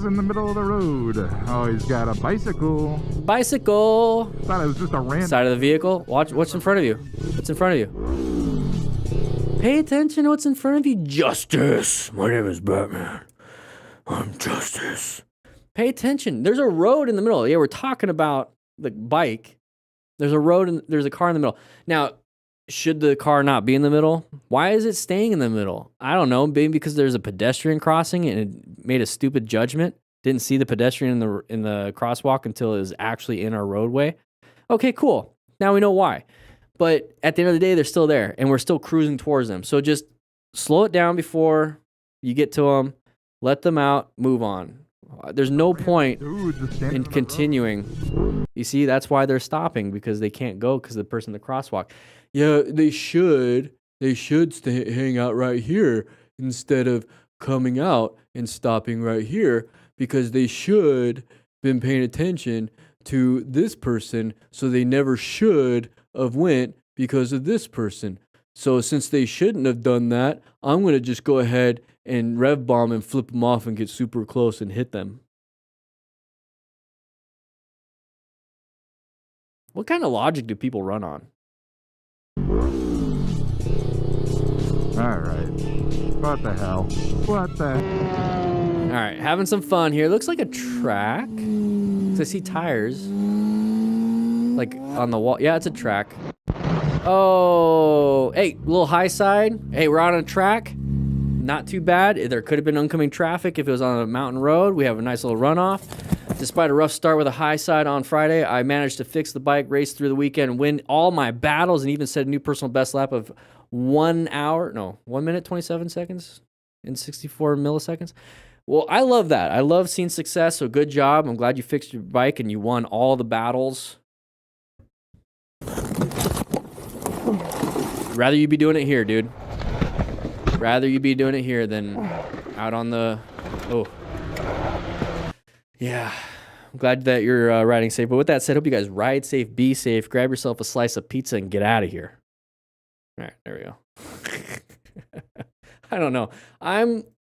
In the middle of the road. Oh, he's got a bicycle.
Bicycle.
Thought it was just a random
Side of the vehicle. Watch what's in front of you. What's in front of you? Pay attention to what's in front of you. Justice. My name is Batman. I'm Justice. Pay attention. There's a road in the middle. Yeah, we're talking about the bike. There's a road and there's a car in the middle. Now, should the car not be in the middle? Why is it staying in the middle? I don't know. Maybe because there's a pedestrian crossing and it made a stupid judgment. Didn't see the pedestrian in the crosswalk until it was actually in our roadway. Okay, cool. Now we know why. But at the end of the day, they're still there and we're still cruising towards them. So just slow it down before you get to them. Let them out. Move on. There's no point in continuing. You see, that's why they're stopping, because they can't go because of the person in the crosswalk. Yeah, they should hang out right here instead of coming out and stopping right here, because they should been paying attention to this person, so they never should have went because of this person. So since they shouldn't have done that, I'm going to just go ahead and rev bomb and flip them off and get super close and hit them. What kind of logic do people run on?
All right. What the hell? What the?
All right, having some fun here. Looks like a track. I see tires, like on the wall. Yeah, it's a track. Oh, hey, little high side. Hey, we're on a track. Not too bad. There could have been oncoming traffic if it was on a mountain road. We have a nice little runoff. Despite a rough start with a high side on Friday, I managed to fix the bike, race through the weekend, and win all my battles, and even set a new personal best lap of 1 minute, 27 seconds and 64 milliseconds. Well, I love that. I love seeing success, so good job. I'm glad you fixed your bike and you won all the battles. Rather you be doing it here, dude. Rather you be doing it here than out on the... Oh. Yeah. I'm glad that you're riding safe. But with that said, hope you guys ride safe, be safe, grab yourself a slice of pizza, and get out of here. All right, there we go. I don't know.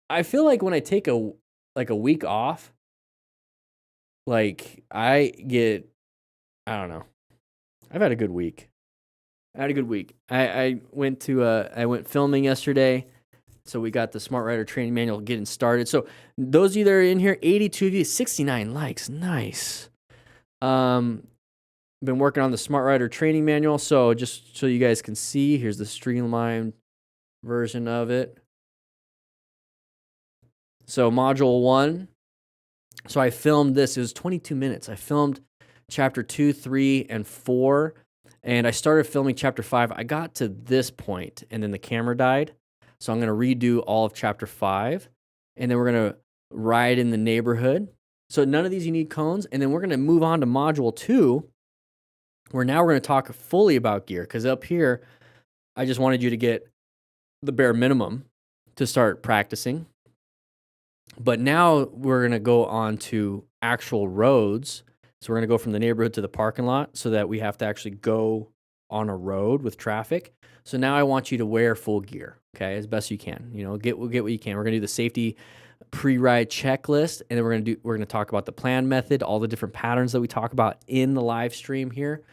I feel like when I take a week off, like I don't know. I've had a good week. I went filming yesterday, so we got the Smart Rider training manual getting started. So those of you that are in here, 82 of you, 69 likes, nice. Been working on the Smart Rider training manual, so just so you guys can see, here's the streamlined version of it. So module 1, So I filmed this. It was 22 minutes. I filmed chapter 2, 3, and 4, and I started filming chapter 5. I got to this point, and then the camera died. So I'm going to redo all of chapter 5, and then we're going to ride in the neighborhood. So none of these you need cones, and then we're going to move on to module 2, where now we're going to talk fully about gear, because up here, I just wanted you to get the bare minimum to start practicing. But now we're going to go on to actual roads. So we're going to go from the neighborhood to the parking lot so that we have to actually go on a road with traffic. So now I want you to wear full gear, okay, as best you can. You know, get what you can. We're going to do the safety pre-ride checklist, and then we're going to talk about the plan method, all the different patterns that we talk about in the live stream here.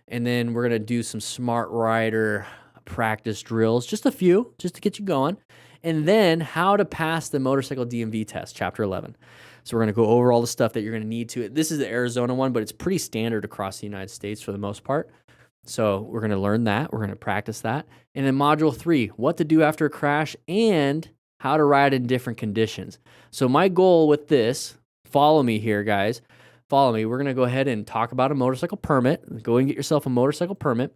And then we're going to do some smart rider practice drills, just a few, just to get you going. And then how to pass the motorcycle DMV test, chapter 11. So we're going to go over all the stuff that you're going to need to. This is the Arizona one, but it's pretty standard across the United States for the most part. So we're going to learn that. We're going to practice that. And then module 3, what to do after a crash and how to ride in different conditions. So my goal with this, follow me here, guys. Follow me. We're going to go ahead and talk about a motorcycle permit. Go and get yourself a motorcycle permit.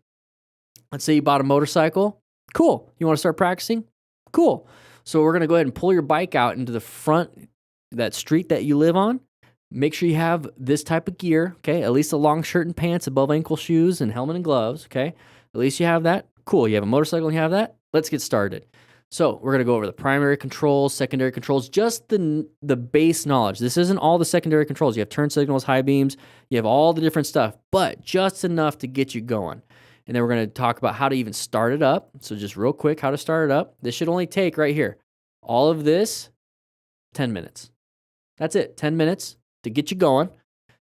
Let's say you bought a motorcycle. Cool. You want to start practicing? Cool. So we're going to go ahead and pull your bike out into the front, that street that you live on. Make sure you have this type of gear, okay? At least a long shirt and pants, above ankle shoes, and helmet and gloves, okay? At least you have that. Cool. You have a motorcycle and you have that. Let's get started. So we're going to go over the primary controls, secondary controls, just the base knowledge. This isn't all the secondary controls. You have turn signals, high beams. You have all the different stuff, but just enough to get you going. And then we're going to talk about how to even start it up. So just real quick, how to start it up. This should only take right here, all of this, 10 minutes. That's it, 10 minutes to get you going.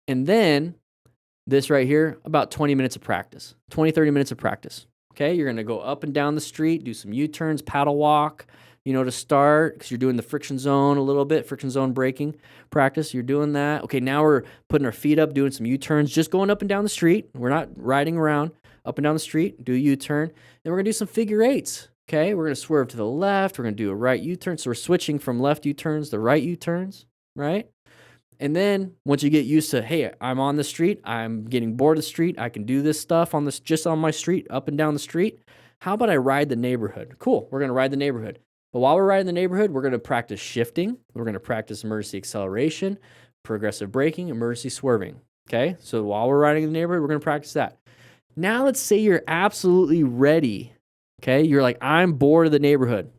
And then this right here, about 20 minutes of practice, 20, 30 minutes of practice. Okay, you're going to go up and down the street, do some U-turns, paddle walk, to start, because you're doing the friction zone a little bit, friction zone braking practice. You're doing that. Okay, now we're putting our feet up, doing some U-turns, just going up and down the street. We're not riding around. Up and down the street, do a U-turn. Then we're going to do some figure eights, okay? We're going to swerve to the left. We're going to do a right U-turn. So we're switching from left U-turns to right U-turns, right? And then once you get used to, hey, I'm on the street, I'm getting bored of the street, I can do this stuff on this, just on my street, up and down the street. How about I ride the neighborhood? Cool, we're going to ride the neighborhood. But while we're riding the neighborhood, we're going to practice shifting. We're going to practice emergency acceleration, progressive braking, emergency swerving, okay? So while we're riding in the neighborhood, we're going to practice that. Now let's say you're absolutely ready, okay? You're like, I'm bored of the neighborhood.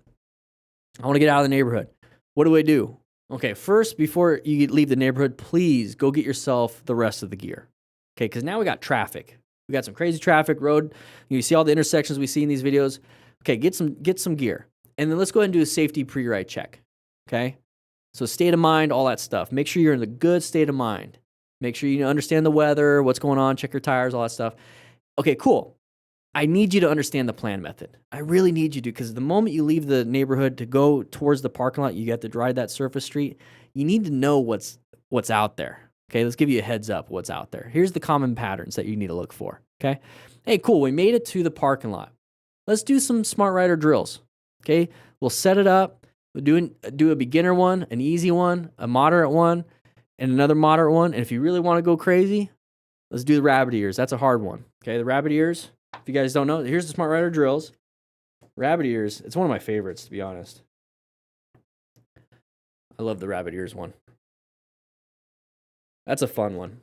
I want to get out of the neighborhood. What do I do? Okay, first, before you leave the neighborhood, please go get yourself the rest of the gear, okay? Because now we got traffic. We got some crazy traffic, road. You see all the intersections we see in these videos. Okay, get some gear. And then let's go ahead and do a safety pre-ride check, okay? So state of mind, all that stuff. Make sure you're in the good state of mind. Make sure you understand the weather, what's going on, check your tires, all that stuff. Okay, cool. I need you to understand the plan method. I really need you to, because the moment you leave the neighborhood to go towards the parking lot, you have to ride that surface street. You need to know what's out there. Okay, let's give you a heads up what's out there. Here's the common patterns that you need to look for. Okay, hey, cool. We made it to the parking lot. Let's do some smart rider drills. Okay, we'll set it up. We'll do a beginner one, an easy one, a moderate one, and another moderate one. And if you really want to go crazy, let's do the rabbit ears. That's a hard one. Okay, the rabbit ears. If you guys don't know, here's the smart rider drills. Rabbit ears. It's one of my favorites, to be honest. I love the rabbit ears one. That's a fun one.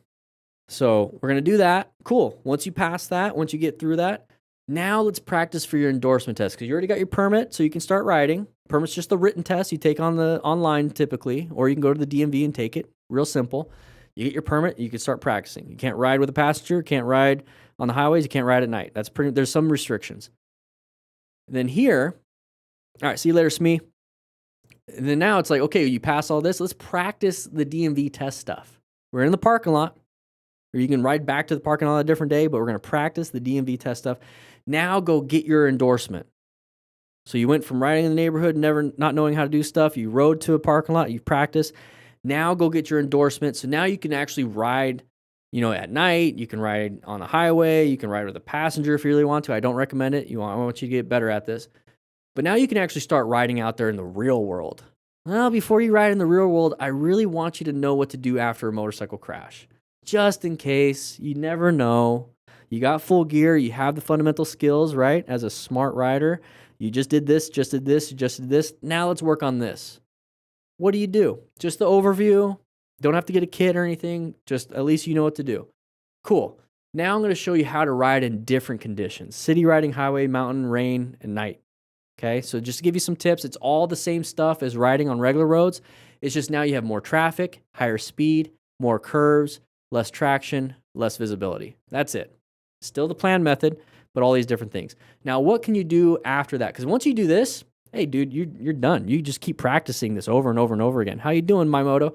So we're going to do that. Cool. Once you pass that, once you get through that, now let's practice for your endorsement test, because you already got your permit, so you can start riding. Permit's just the written test you take on the online typically, or you can go to the DMV and take it. Real simple. You get your permit, you can start practicing. You can't ride with a passenger, can't ride on the highways, you can't ride at night. There's some restrictions. And then here, all right, see you later, Smee. And then now it's like, okay, you pass all this, let's practice the DMV test stuff. We're in the parking lot, or you can ride back to the parking lot a different day, but we're going to practice the DMV test stuff. Now go get your endorsement. So you went from riding in the neighborhood, not knowing how to do stuff, you rode to a parking lot, you practiced. Now go get your endorsement. So now you can actually ride, at night. You can ride on the highway. You can ride with a passenger if you really want to. I don't recommend it. I want you to get better at this. But now you can actually start riding out there in the real world. Well, before you ride in the real world, I really want you to know what to do after a motorcycle crash. Just in case, you never know. You got full gear, you have the fundamental skills, right? As a smart rider, you just did this, just did this, you just did this. Now let's work on this. What do you do? Just the overview. Don't have to get a kit or anything. Just at least you know what to do. Cool. Now I'm going to show you how to ride in different conditions. City riding, highway, mountain, rain, and night. Okay, so just to give you some tips, it's all the same stuff as riding on regular roads. It's just now you have more traffic, higher speed, more curves, less traction, less visibility. That's it. Still the plan method, but all these different things. Now, what can you do after that? Because once you do this, hey, dude, you're done. You just keep practicing this over and over and over again. How you doing, my moto?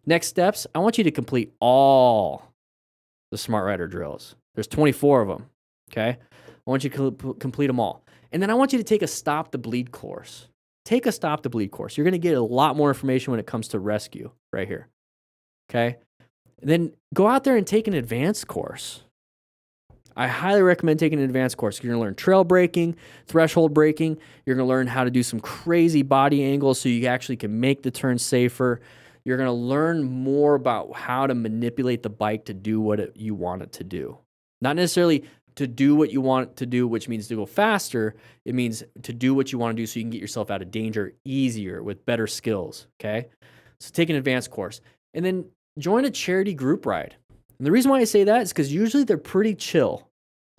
Next steps, I want you to complete all the Smart Rider drills. There's 24 of them, okay? I want you to complete them all. And then I want you to take a Stop the Bleed course. Take a Stop the Bleed course. You're going to get a lot more information when it comes to rescue right here, okay? And then go out there and take an advanced course. I highly recommend taking an advanced course. You're going to learn trail braking, threshold braking. You're going to learn how to do some crazy body angles so you actually can make the turn safer. You're going to learn more about how to manipulate the bike to do what you want it to do. Not necessarily to do what you want it to do, which means to go faster. It means to do what you want to do so you can get yourself out of danger easier with better skills, okay? So take an advanced course. And then join a charity group ride. And the reason why I say that is because usually they're pretty chill.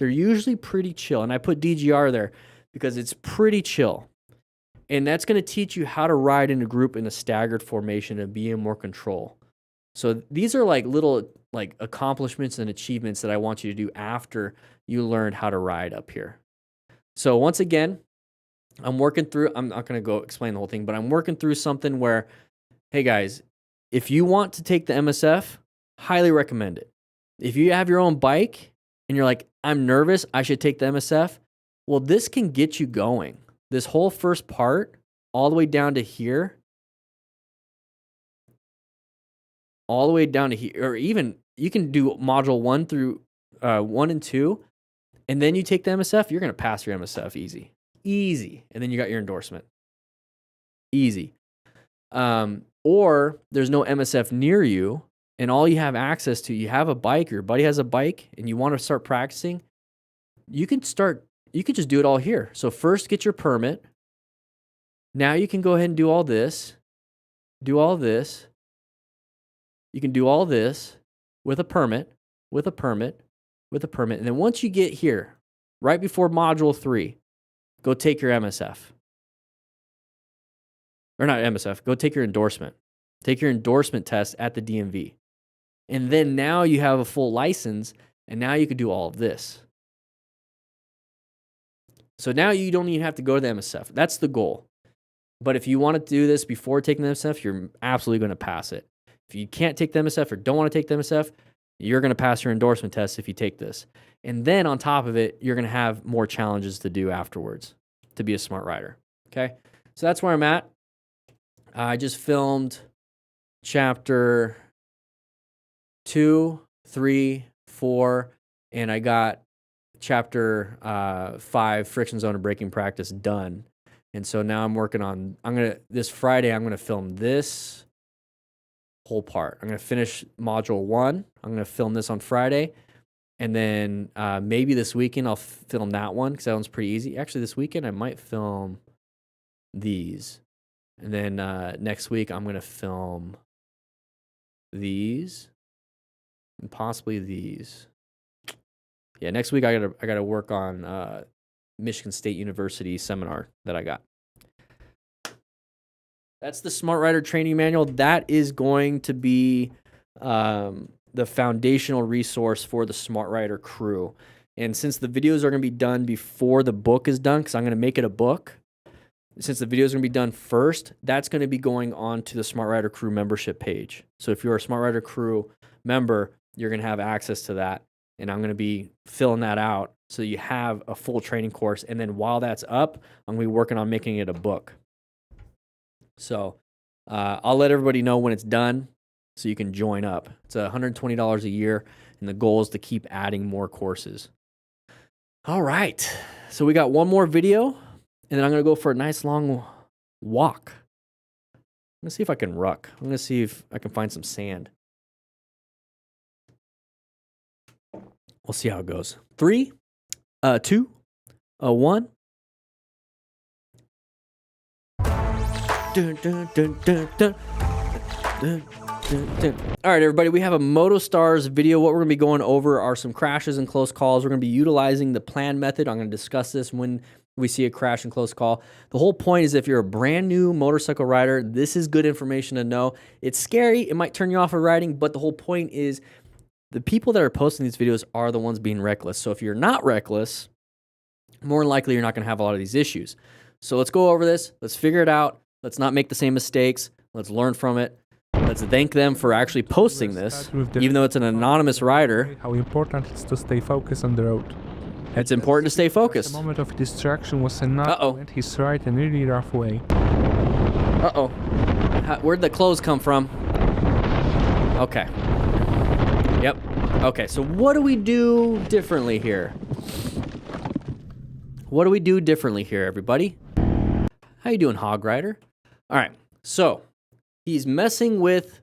They're usually pretty chill. And I put DGR there because it's pretty chill. And that's going to teach you how to ride in a group in a staggered formation and be in more control. So these are like little like accomplishments and achievements that I want you to do after you learn how to ride up here. So once again, I'm not going to go explain the whole thing, but I'm working through something where, hey guys, if you want to take the MSF, highly recommend it. If you have your own bike and you're like, I'm nervous, I should take the MSF, well, this can get you going. This whole first part, all the way down to here, or even you can do module 1 through 1 and 2, and then you take the MSF, you're going to pass your MSF easy. Easy. And then you got your endorsement. Easy. Or there's no MSF near you, and all you have access to, you have a bike, or your buddy has a bike, and you want to start practicing, you can just do it all here. So first get your permit. Now you can go ahead and do all this. Do all this. You can do all this with a permit, with a permit, with a permit. And then once you get here, right before module 3, go take your MSF. Or not MSF, go take your endorsement. Take your endorsement test at the DMV. And then now you have a full license, and now you can do all of this. So now you don't even have to go to the MSF. That's the goal. But if you want to do this before taking the MSF, you're absolutely going to pass it. If you can't take the MSF or don't want to take the MSF, you're going to pass your endorsement test if you take this. And then on top of it, you're going to have more challenges to do afterwards to be a smart rider. Okay? So that's where I'm at. I just filmed chapter 2, 3, 4, and I got chapter 5, friction zone and braking practice, done. And so now I'm working on, this Friday, I'm going to film this whole part. I'm going to finish module 1. I'm going to film this on Friday. And then maybe this weekend I'll film that one because that one's pretty easy. Actually, this weekend I might film these. And then next week I'm going to film these and possibly these. Yeah, next week I gotta work on Michigan State University seminar that I got. That's the Smart Rider Training Manual. That is going to be the foundational resource for the Smart Rider crew. And since the videos are going to be done before the book is done, because I'm going to make it a book, since the videos are going to be done first, that's going to be going on to the Smart Rider Crew membership page. So if you're a Smart Rider Crew member, you're going to have access to that. And I'm going to be filling that out so you have a full training course. And then while that's up, I'm going to be working on making it a book. So I'll let everybody know when it's done so you can join up. It's $120 a year, and the goal is to keep adding more courses. All right. So we got one more video, and then I'm going to go for a nice long walk. gonna see if I can ruck. I'm gonna see if I can find some sand. We'll see how it goes. 3, 2, 1. Dun, dun, dun, dun, dun. Dun, dun, dun. All right, everybody, we have a MotoStars video. What we're going to be going over are some crashes and close calls. We're going to be utilizing the plan method. I'm going to discuss this when we see a crash and close call. The whole point is if you're a brand new motorcycle rider, this is good information to know. It's scary. It might turn you off of riding, but the whole point is the people that are posting these videos are the ones being reckless. So if you're not reckless, more than likely you're not going to have a lot of these issues. So let's go over this. Let's figure it out. Let's not make the same mistakes. Let's learn from it. Let's thank them for actually posting this, even though it's an anonymous rider.
How important it is to stay focused on the road.
It's important to stay focused.
The moment of distraction was enough. Went his right and really rough way.
Uh-oh. Where'd the clothes come from? Okay. Yep. Okay, so what do we do differently here? What do we do differently here, everybody? How you doing, Hog Rider? All right, so he's messing with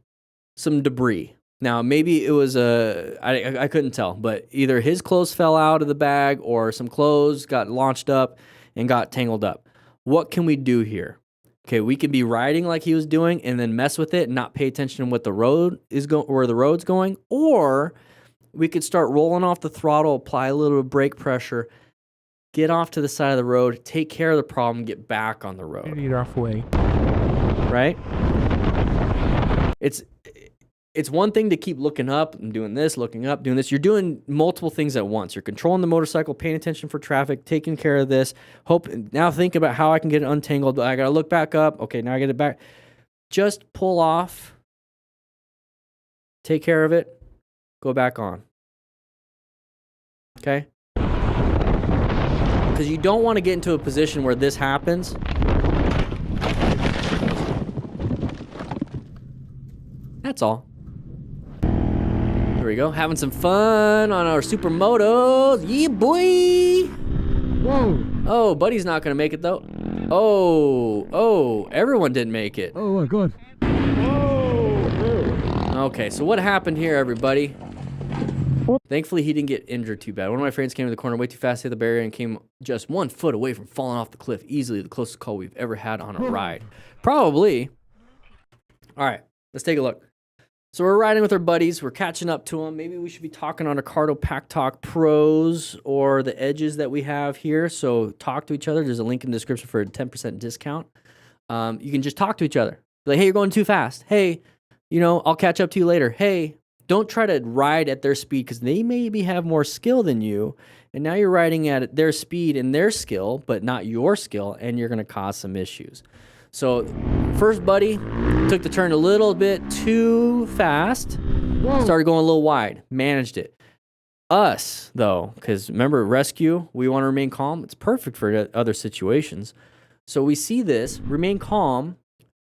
some debris. Now, maybe it was I couldn't tell, but either his clothes fell out of the bag or some clothes got launched up and got tangled up. What can we do here? Okay, we could be riding like he was doing and then mess with it and not pay attention to what the road is where the road's going, or we could start rolling off the throttle, apply a little brake pressure, get off to the side of the road, take care of the problem, get back on the road.
Really rough way.
Right? It's one thing to keep looking up and doing this, looking up, doing this. You're doing multiple things at once. You're controlling the motorcycle, paying attention for traffic, taking care of this. Now think about how I can get it untangled. I got to look back up. Okay, now I get it back. Just pull off, take care of it, go back on. Okay? Because you don't want to get into a position where this happens. That's all. Here we go. Having some fun on our supermotos. Yeah, boy.
Whoa.
Oh, Buddy's not going to make it, though. Oh, everyone didn't make it.
Oh my god.
Okay, so what happened here, everybody? Thankfully, he didn't get injured too bad. One of my friends came to the corner way too fast, hit the barrier, and came just 1 foot away from falling off the cliff. Easily the closest call we've ever had on a ride. Probably. All right, let's take a look. So we're riding with our buddies. We're catching up to them. Maybe we should be talking on Ricardo Pack Talk Pros or the edges that we have here. So talk to each other. There's a link in the description for a 10% discount. You can just talk to each other. Like, hey, you're going too fast. Hey, I'll catch up to you later. Hey, don't try to ride at their speed because they maybe have more skill than you. And now you're riding at their speed and their skill, but not your skill, and you're going to cause some issues. So first buddy took the turn a little bit too fast, started going a little wide, managed it. Us, though, because remember, rescue, we want to remain calm. It's perfect for other situations. So we see this, remain calm,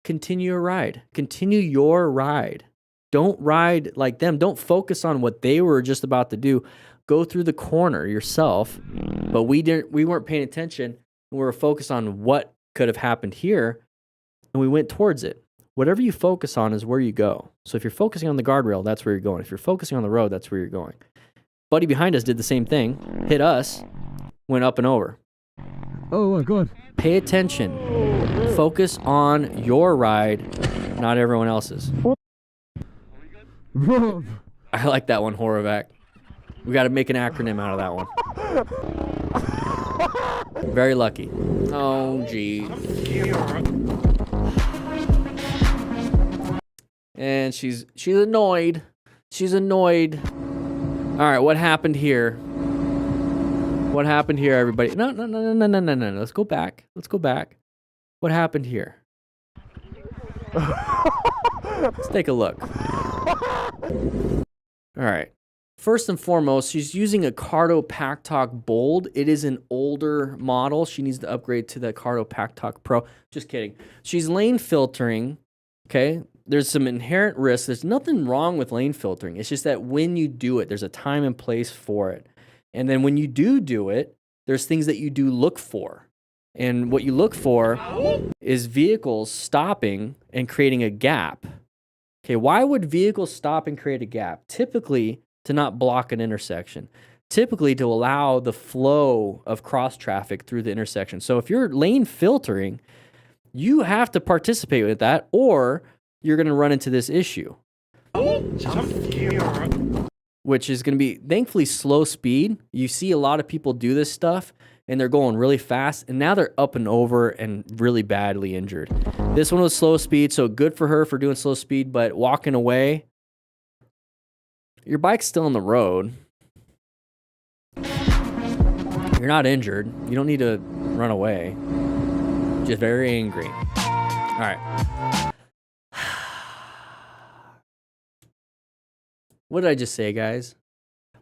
continue your ride. Continue your ride. Don't ride like them. Don't focus on what they were just about to do. Go through the corner yourself. But we weren't paying attention. We were focused on what could have happened here, and we went towards it. Whatever you focus on is where you go. So if you're focusing on the guardrail, that's where you're going. If you're focusing on the road, that's where you're going. Buddy behind us did the same thing. Hit us, went up and over.
Oh my god.
Pay attention. Focus on your ride, not everyone else's. I like that one, Horovac. We got to make an acronym out of that one. Very lucky. Oh, geez. And she's annoyed. She's annoyed. All right, what happened here? What happened here, everybody? No. Let's go back. Let's go back. What happened here? Let's take a look. All right. First and foremost, she's using a Cardo Pack Talk Bold. It is an older model. She needs to upgrade to the Cardo Pack Talk Pro. Just kidding. She's lane filtering. Okay. There's some inherent risks. There's nothing wrong with lane filtering. It's just that when you do it, there's a time and place for it. And then when you do it, there's things that you do look for. And what you look for is vehicles stopping and creating a gap. Okay, why would vehicles stop and create a gap? Typically, to not block an intersection. Typically, to allow the flow of cross traffic through the intersection. So if you're lane filtering, you have to participate with that, or you're going to run into this issue. Which is going to be, thankfully, slow speed. You see a lot of people do this stuff, and they're going really fast, and now they're up and over and really badly injured. This one was slow speed, so good for her for doing slow speed, but walking away, your bike's still on the road. You're not injured. You don't need to run away. Just very angry. All right. What did I just say, guys?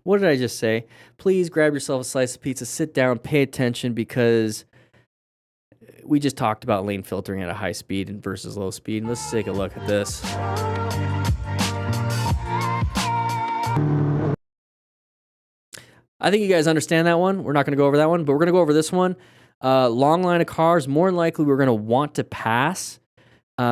What did I just say? Please grab yourself a slice of pizza, sit down, pay attention, because we just talked about lane filtering at a high speed versus low speed. Let's take a look at this. I think you guys understand that one. We're not going to go over that one, but we're going to go over this one. Long line of cars, more than likely we're going to want to pass.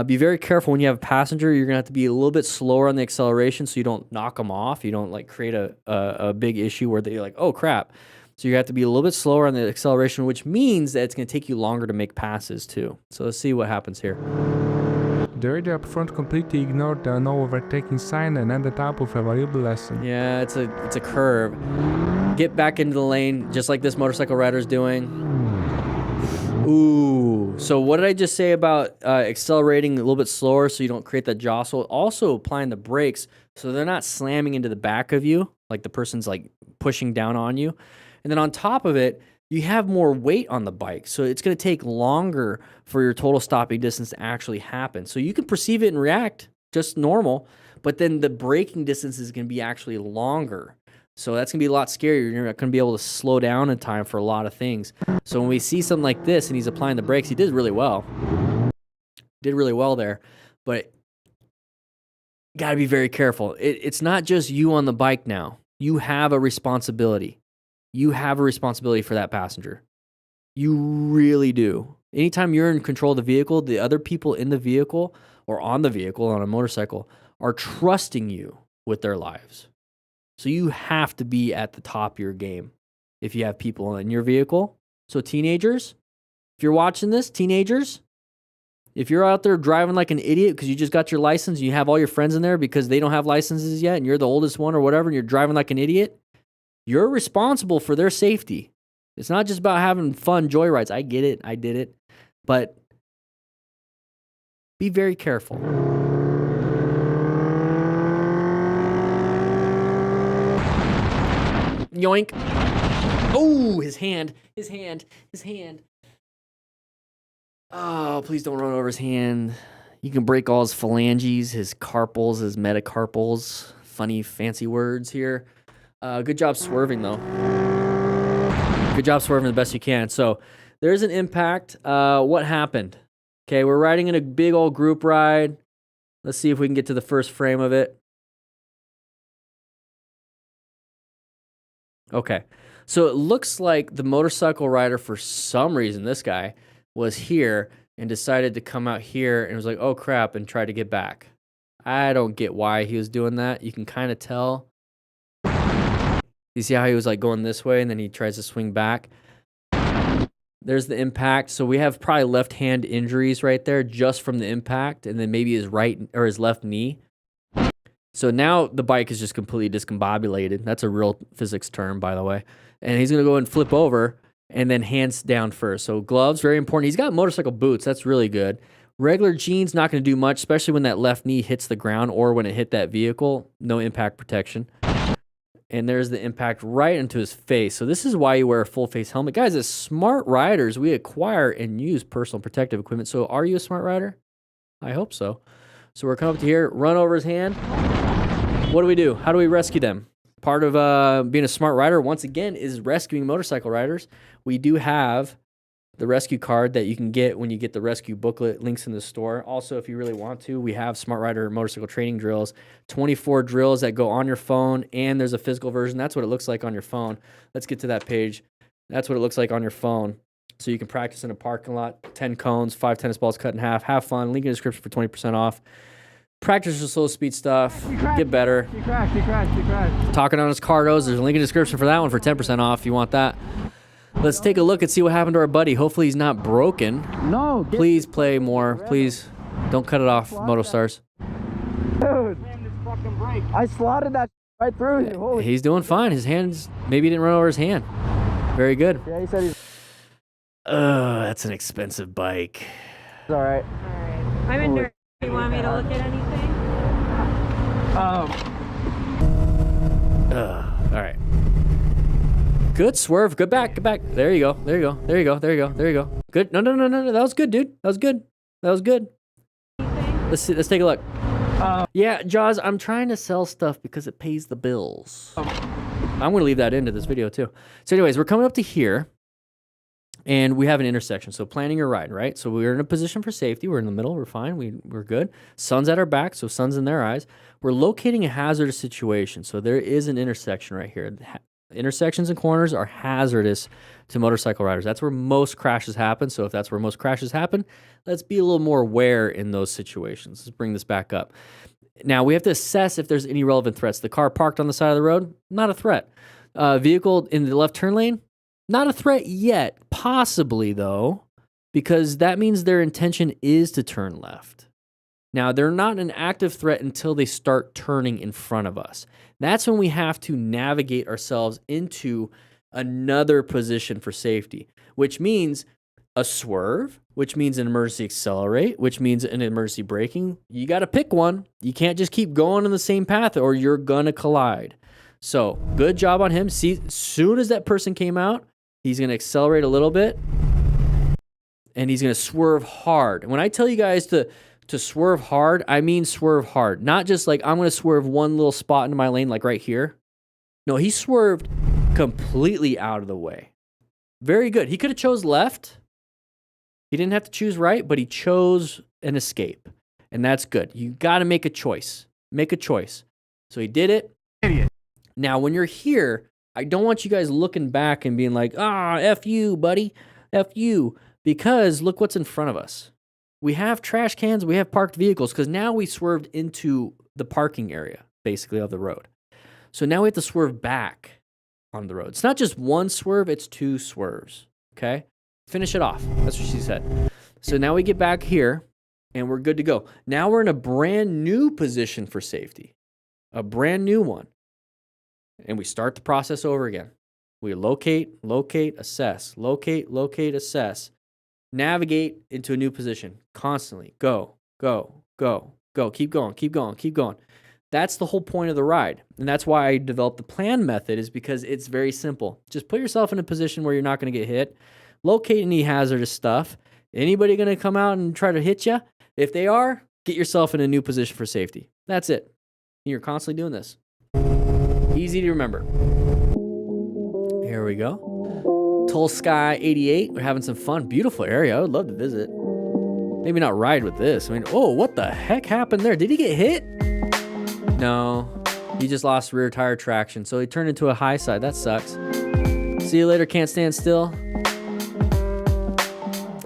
Be very careful when you have a passenger. You're going to have to be a little bit slower on the acceleration so you don't knock them off. You don't like create a big issue where they're like, oh crap. So you have to be a little bit slower on the acceleration, which means that it's going to take you longer to make passes too. So let's see what happens here.
The rider up front completely ignored the no overtaking sign and ended up with a valuable lesson.
Yeah, it's a curve. Get back into the lane, just like this motorcycle rider is doing. Ooh, so what did I just say about accelerating a little bit slower so you don't create that jostle? Also applying the brakes so they're not slamming into the back of you, like the person's like pushing down on you. And then on top of it, you have more weight on the bike. So it's going to take longer for your total stopping distance to actually happen. So you can perceive it and react just normal, but then the braking distance is going to be actually longer. So that's going to be a lot scarier. You're not going to be able to slow down in time for a lot of things. So when we see something like this and he's applying the brakes, he did really well. Did really well there. But got to be very careful. It's not just you on the bike now. You have a responsibility. You have a responsibility for that passenger. You really do. Anytime you're in control of the vehicle, the other people in the vehicle or on the vehicle on a motorcycle are trusting you with their lives. So you have to be at the top of your game if you have people in your vehicle. So teenagers, if you're watching this, teenagers, if you're out there driving like an idiot because you just got your license and you have all your friends in there because they don't have licenses yet and you're the oldest one or whatever and you're driving like an idiot, you're responsible for their safety. It's not just about having fun joyrides. I get it. I did it. But be very careful. Yoink. Oh, his hand. Oh, please don't run over his hand. You can break all his phalanges, his carpals, his metacarpals. Funny, fancy words here. Good job swerving, though. Good job swerving the best you can. So there's an impact. What happened? Okay, we're riding in a big old group ride. Let's see if we can get to the first frame of it. Okay, so it looks like the motorcycle rider, for some reason, this guy, was here and decided to come out here and was like, oh crap, and try to get back. I don't get why he was doing that. You can kind of tell. You see how he was like going this way and then he tries to swing back? There's the impact. So we have probably left hand injuries right there just from the impact, and then maybe his right or his left knee. So now the bike is just completely discombobulated. That's a real physics term, by the way. And he's going to go and flip over and then hands down first. So gloves, very important. He's got motorcycle boots. That's really good. Regular jeans, not going to do much, especially when that left knee hits the ground or when it hit that vehicle. No impact protection. And there's the impact right into his face. So this is why you wear a full face helmet. Guys, as smart riders, we acquire and use personal protective equipment. So are you a smart rider? I hope so. So we're coming up to here, run over his hand. What do? How do we rescue them? Part of being a smart rider, once again, is rescuing motorcycle riders. We do have the rescue card that you can get when you get the rescue booklet. Links in the store. Also, if you really want to, we have Smart Rider motorcycle training drills. 24 drills that go on your phone, and there's a physical version. That's what it looks like on your phone. Let's get to that page. That's what it looks like on your phone. So you can practice in a parking lot, 10 cones, 5 tennis balls cut in half, have fun. Link in the description for 20% off. Practice your slow speed stuff, get better.
He crashed.
Talking on his cardos, there's a link in the description for that one for 10% off if you want that. Let's take a look and see what happened to our buddy. Hopefully he's not broken.
No.
Please play more. Please don't cut it off, MotoStars.
Dude. I slotted that right through you. Holy
He's doing fine. His hands, maybe he didn't run over his hand. Very good.
Yeah, he said he's
That's an expensive bike.
all right.
Alright. I'm in nerve. You want me to look at anything?
All right. Good swerve. Good back. Good back. There you go. There you go. There you go. There you go. There you go. Good. No. That was good, dude. That was good. That was good. Let's see. Let's take a look. Yeah, Jaws, I'm trying to sell stuff because it pays the bills. I'm going to leave that into this video too. So anyways, we're coming up to here and we have an intersection. So planning your ride, right? So we're in a position for safety. We're in the middle. We're fine. We're good. Sun's at our back, so sun's in their eyes. We're locating a hazardous situation. So there is an intersection right here. Intersections and corners are hazardous to motorcycle riders. That's where most crashes happen. So if that's where most crashes happen, let's be a little more aware in those situations. Let's bring this back up. Now we have to assess if there's any relevant threats. The car parked on the side of the road, not a threat. Vehicle in the left turn lane, not a threat yet. Possibly though, because that means their intention is to turn left. Now they're not an active threat until they start turning in front of us. That's when we have to navigate ourselves into another position for safety, which means a swerve, which means an emergency accelerate, which means an emergency braking. You got to pick one. You can't just keep going in the same path or you're going to collide. So good job on him. See, as soon as that person came out, he's going to accelerate a little bit and he's going to swerve hard. When I tell you guys to swerve hard, I mean swerve hard. Not just like I'm going to swerve one little spot into my lane like right here. No, he swerved completely out of the way. Very good. He could have chose left. He didn't have to choose right, but he chose an escape. And that's good. You got to make a choice. Make a choice. So he did it.
Idiot.
Now, when you're here, I don't want you guys looking back and being like, F you, buddy. F you. Because look what's in front of us. We have trash cans, we have parked vehicles, because now we swerved into the parking area, basically, of the road. So now we have to swerve back on the road. It's not just one swerve, it's 2 swerves, okay? Finish it off. That's what she said. So now we get back here, and we're good to go. Now we're in a brand new position for safety, a brand new one. And we start the process over again. We locate, assess, locate, assess. Navigate into a new position constantly. Go. Keep going. That's the whole point of the ride. And that's why I developed the plan method, is because it's very simple. Just put yourself in a position where you're not going to get hit. Locate any hazardous stuff. Anybody going to come out and try to hit you? If they are, get yourself in a new position for safety. That's it. You're constantly doing this. Easy to remember. Here we go. Sky 88. We're having some fun. Beautiful area. I would love to visit. Maybe not ride with this. I mean, oh, what the heck happened there? Did he get hit? No. He just lost rear tire traction, so he turned into a high side. That sucks. See you later, can't stand still.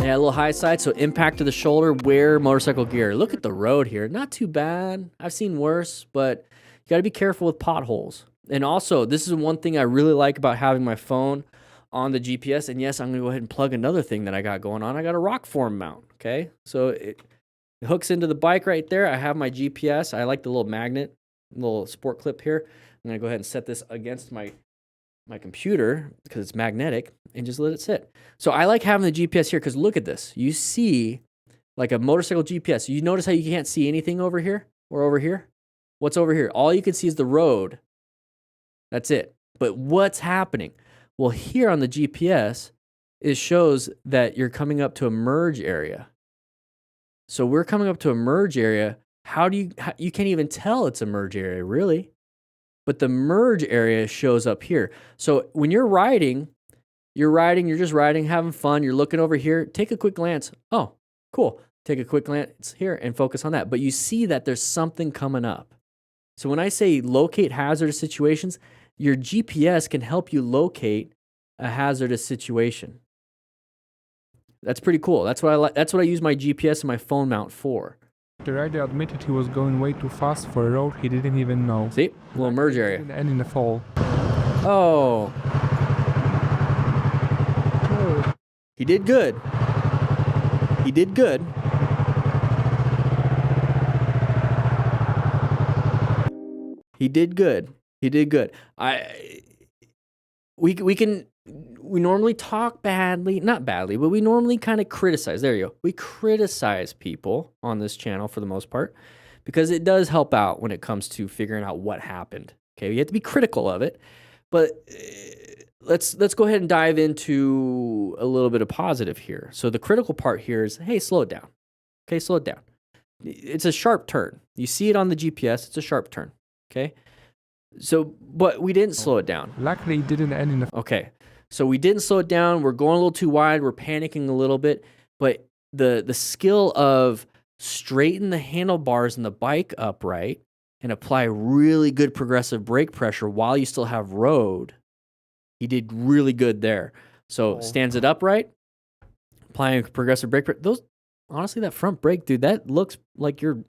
Yeah, a little high side, so impact to the shoulder, wear motorcycle gear. Look at the road here. Not too bad. I've seen worse, but you got to be careful with potholes. And also, this is one thing I really like about having my phone on the GPS. And yes, I'm going to go ahead and plug another thing that I got going on. I got a rock form mount, okay? So it hooks into the bike right there. I have my GPS. I like the little magnet, little sport clip here. I'm going to go ahead and set this against my computer because it's magnetic and just let it sit. So I like having the GPS here because look at this. You see like a motorcycle GPS. You notice how you can't see anything over here or over here? What's over here? All you can see is the road. That's it. But what's happening? Well, here on the GPS, it shows that you're coming up to a merge area. So we're coming up to a merge area. You can't even tell it's a merge area, really. But the merge area shows up here. So when you're just riding, having fun, you're looking over here, take a quick glance. Oh, cool. Take a quick glance here and focus on that. But you see that there's something coming up. So when I say locate hazardous situations, your GPS can help you locate a hazardous situation. That's pretty cool. That's what I like. That's what I use my GPS and my phone mount for.
The rider admitted he was going way too fast for a road he didn't even know.
See, little merge area.
Didn't end in a fall.
Oh. He did good. He did good. He did good. He did good. We normally talk badly, not badly, but we normally kind of criticize. There you go. We criticize people on this channel for the most part because it does help out when it comes to figuring out what happened. Okay, you have to be critical of it, but let's go ahead and dive into a little bit of positive here. So the critical part here is, hey, slow it down. Okay, slow it down. It's a sharp turn. You see it on the GPS. It's a sharp turn. Okay, so but we didn't slow it down.
Luckily, it didn't end in a.
Okay, so we didn't slow it down. We're going a little too wide. We're panicking a little bit, but the skill of straighten the handlebars and the bike upright and apply really good progressive brake pressure while you still have road. He did really good there. So stands it upright, applying progressive brake pressure. Those, honestly, that front brake, dude, that looks like you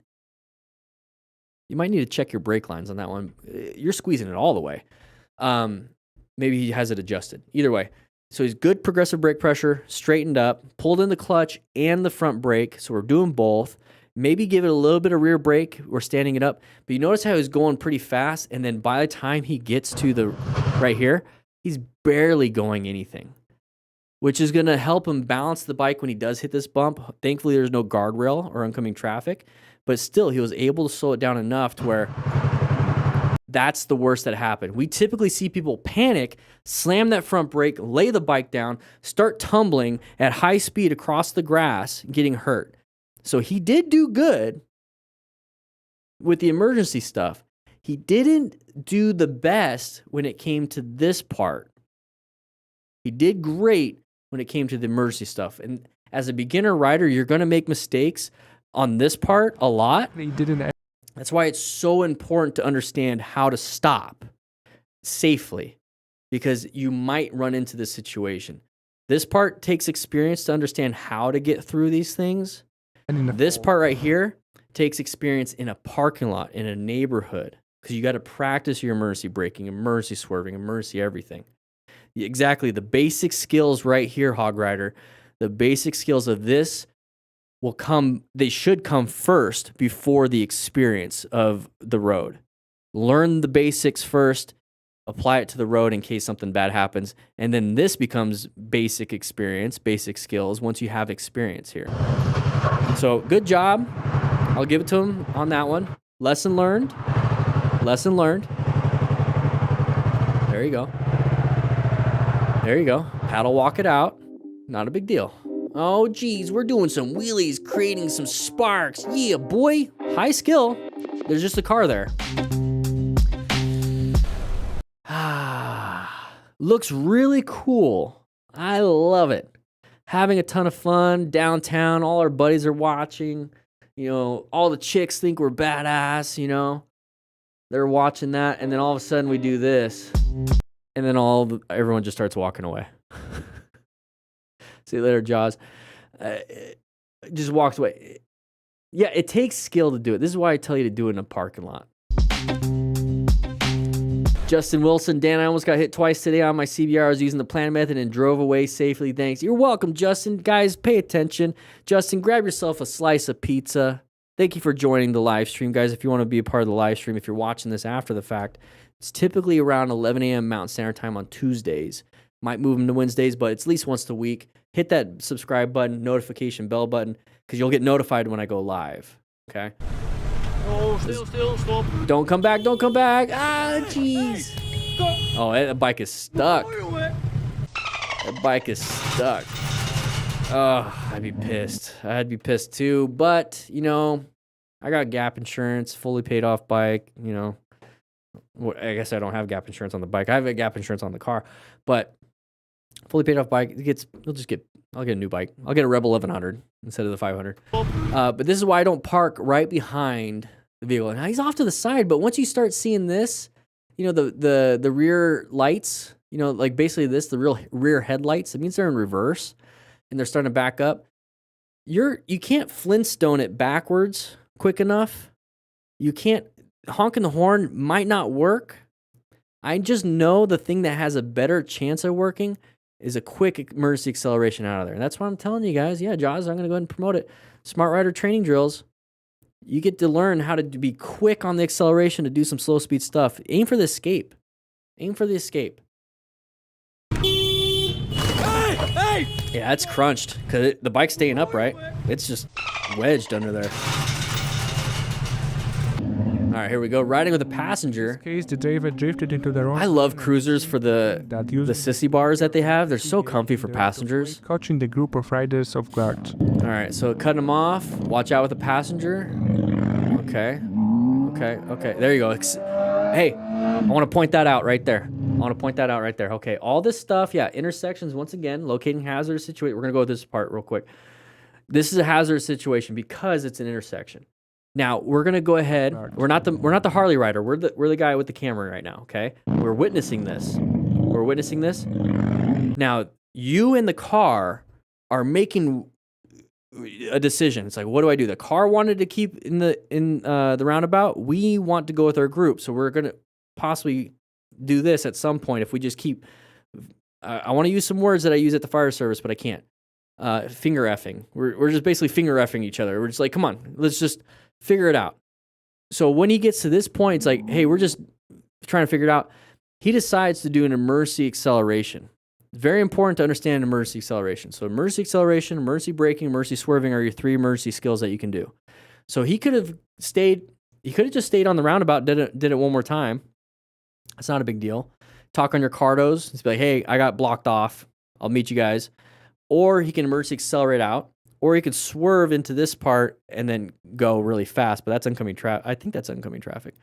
might need to check your brake lines on that one. You're squeezing it all the way. Maybe he has it adjusted. Either way. So he's good progressive brake pressure, straightened up, pulled in the clutch and the front brake. So we're doing both. Maybe give it a little bit of rear brake. We're standing it up. But you notice how he's going pretty fast. And then by the time he gets to the right here, he's barely going anything, which is going to help him balance the bike when he does hit this bump. Thankfully, there's no guardrail or oncoming traffic. But still, he was able to slow it down enough to where that's the worst that happened. We typically see people panic, slam that front brake, lay the bike down, start tumbling at high speed across the grass, getting hurt. So he did do good with the emergency stuff. He didn't do the best when it came to this part. He did great when it came to the emergency stuff. And as a beginner rider, you're going to make mistakes on this part a lot.
He didn't.
That's why it's so important to understand how to stop safely, because you might run into this situation. This part takes experience to understand how to get through these things. This part right here takes experience in a parking lot, in a neighborhood, because you got to practice your emergency braking, emergency swerving, emergency everything. Exactly. The basic skills right here, Hog Rider, the basic skills of this they should come first before the experience of the road. Learn the basics first, apply it to the road in case something bad happens, and then this becomes basic experience, basic skills once you have experience here. So good job. I'll give it to him on that one. Lesson learned. Lesson learned. There you go. There you go. Paddle walk it out. Not a big deal. Oh, geez, we're doing some wheelies, creating some sparks. Yeah, boy. High skill. There's just a car there. Looks really cool. I love it. Having a ton of fun downtown. All our buddies are watching. You know, all the chicks think we're badass, you know. They're watching that, and then all of a sudden we do this. And then everyone just starts walking away. See you later, Jaws. Just walks away. Yeah, it takes skill to do it. This is why I tell you to do it in a parking lot. Justin Wilson, Dan, I almost got hit twice today on my CBR. I was using the plan method and drove away safely. Thanks. You're welcome, Justin. Guys, pay attention. Justin, grab yourself a slice of pizza. Thank you for joining the live stream. Guys, if you want to be a part of the live stream, if you're watching this after the fact, it's typically around 11 a.m. Mountain Standard Time on Tuesdays. Might move them to Wednesdays, but it's at least once a week. Hit that subscribe button, notification bell button, because you'll get notified when I go live. Okay?
Oh, still, stop.
Don't come back, don't come back. Ah, jeez. Oh, that bike is stuck. That bike is stuck. Oh, I'd be pissed. I'd be pissed too, but, you know, I got gap insurance, fully paid off bike, you know. I guess I don't have gap insurance on the bike. I have a gap insurance on the car, but fully paid off bike. I'll get a new bike. I'll get a Rebel 1100 instead of the 500. But this is why I don't park right behind the vehicle. Now he's off to the side, but once you start seeing this, you know, the rear lights, you know, like basically this, the rear headlights, it means they're in reverse. and they're starting to back up, you can't Flintstone it backwards quick enough. You can't, honking the horn might not work. I just know the thing that has a better chance of working is a quick emergency acceleration out of there. And that's why I'm telling you guys, yeah, Jaws, I'm going to go ahead and promote it. Smart Rider training drills. You get to learn how to be quick on the acceleration to do some slow speed stuff. Aim for the escape. Aim for the escape.
Hey!
Yeah, it's crunched because the bike's staying upright. It's just wedged under there. All right, here we go. Riding with a passenger.
In this case, the driver drifted into the wrong.
I love cruisers for the sissy bars that they have. They're so comfy for passengers.
Catching the group of riders off guard.
All right, so cutting them off. Watch out with the passenger. Okay. There you go. Hey, I want to point that out right there. Okay, all this stuff, yeah, intersections, once again, locating hazardous situation. We're going to go with this part real quick. This is a hazardous situation because it's an intersection. Now, we're going to go ahead. We're not the Harley rider. We're the guy with the camera right now, okay? We're witnessing this. Now, you in the car are making a decision. It's like, what do I do? The car wanted to keep in the roundabout. We want to go with our group, so we're going to possibly do this at some point if we just keep I want to use some words that I use at the fire service, but I can't. Finger effing. We're just basically finger effing each other. We're just like, come on, let's just figure it out. So when he gets to this point, it's like, hey, we're just trying to figure it out. He decides to do an emergency acceleration. It's very important to understand emergency acceleration. So emergency acceleration, emergency braking, emergency swerving are your 3 emergency skills that you can do. So he could have just stayed on the roundabout, did it one more time. It's not a big deal. Talk on your cardos. Just be like, hey, I got blocked off. I'll meet you guys. Or he can emergency accelerate out. Or he could swerve into this part and then go really fast. But that's oncoming traffic. I think that's oncoming traffic.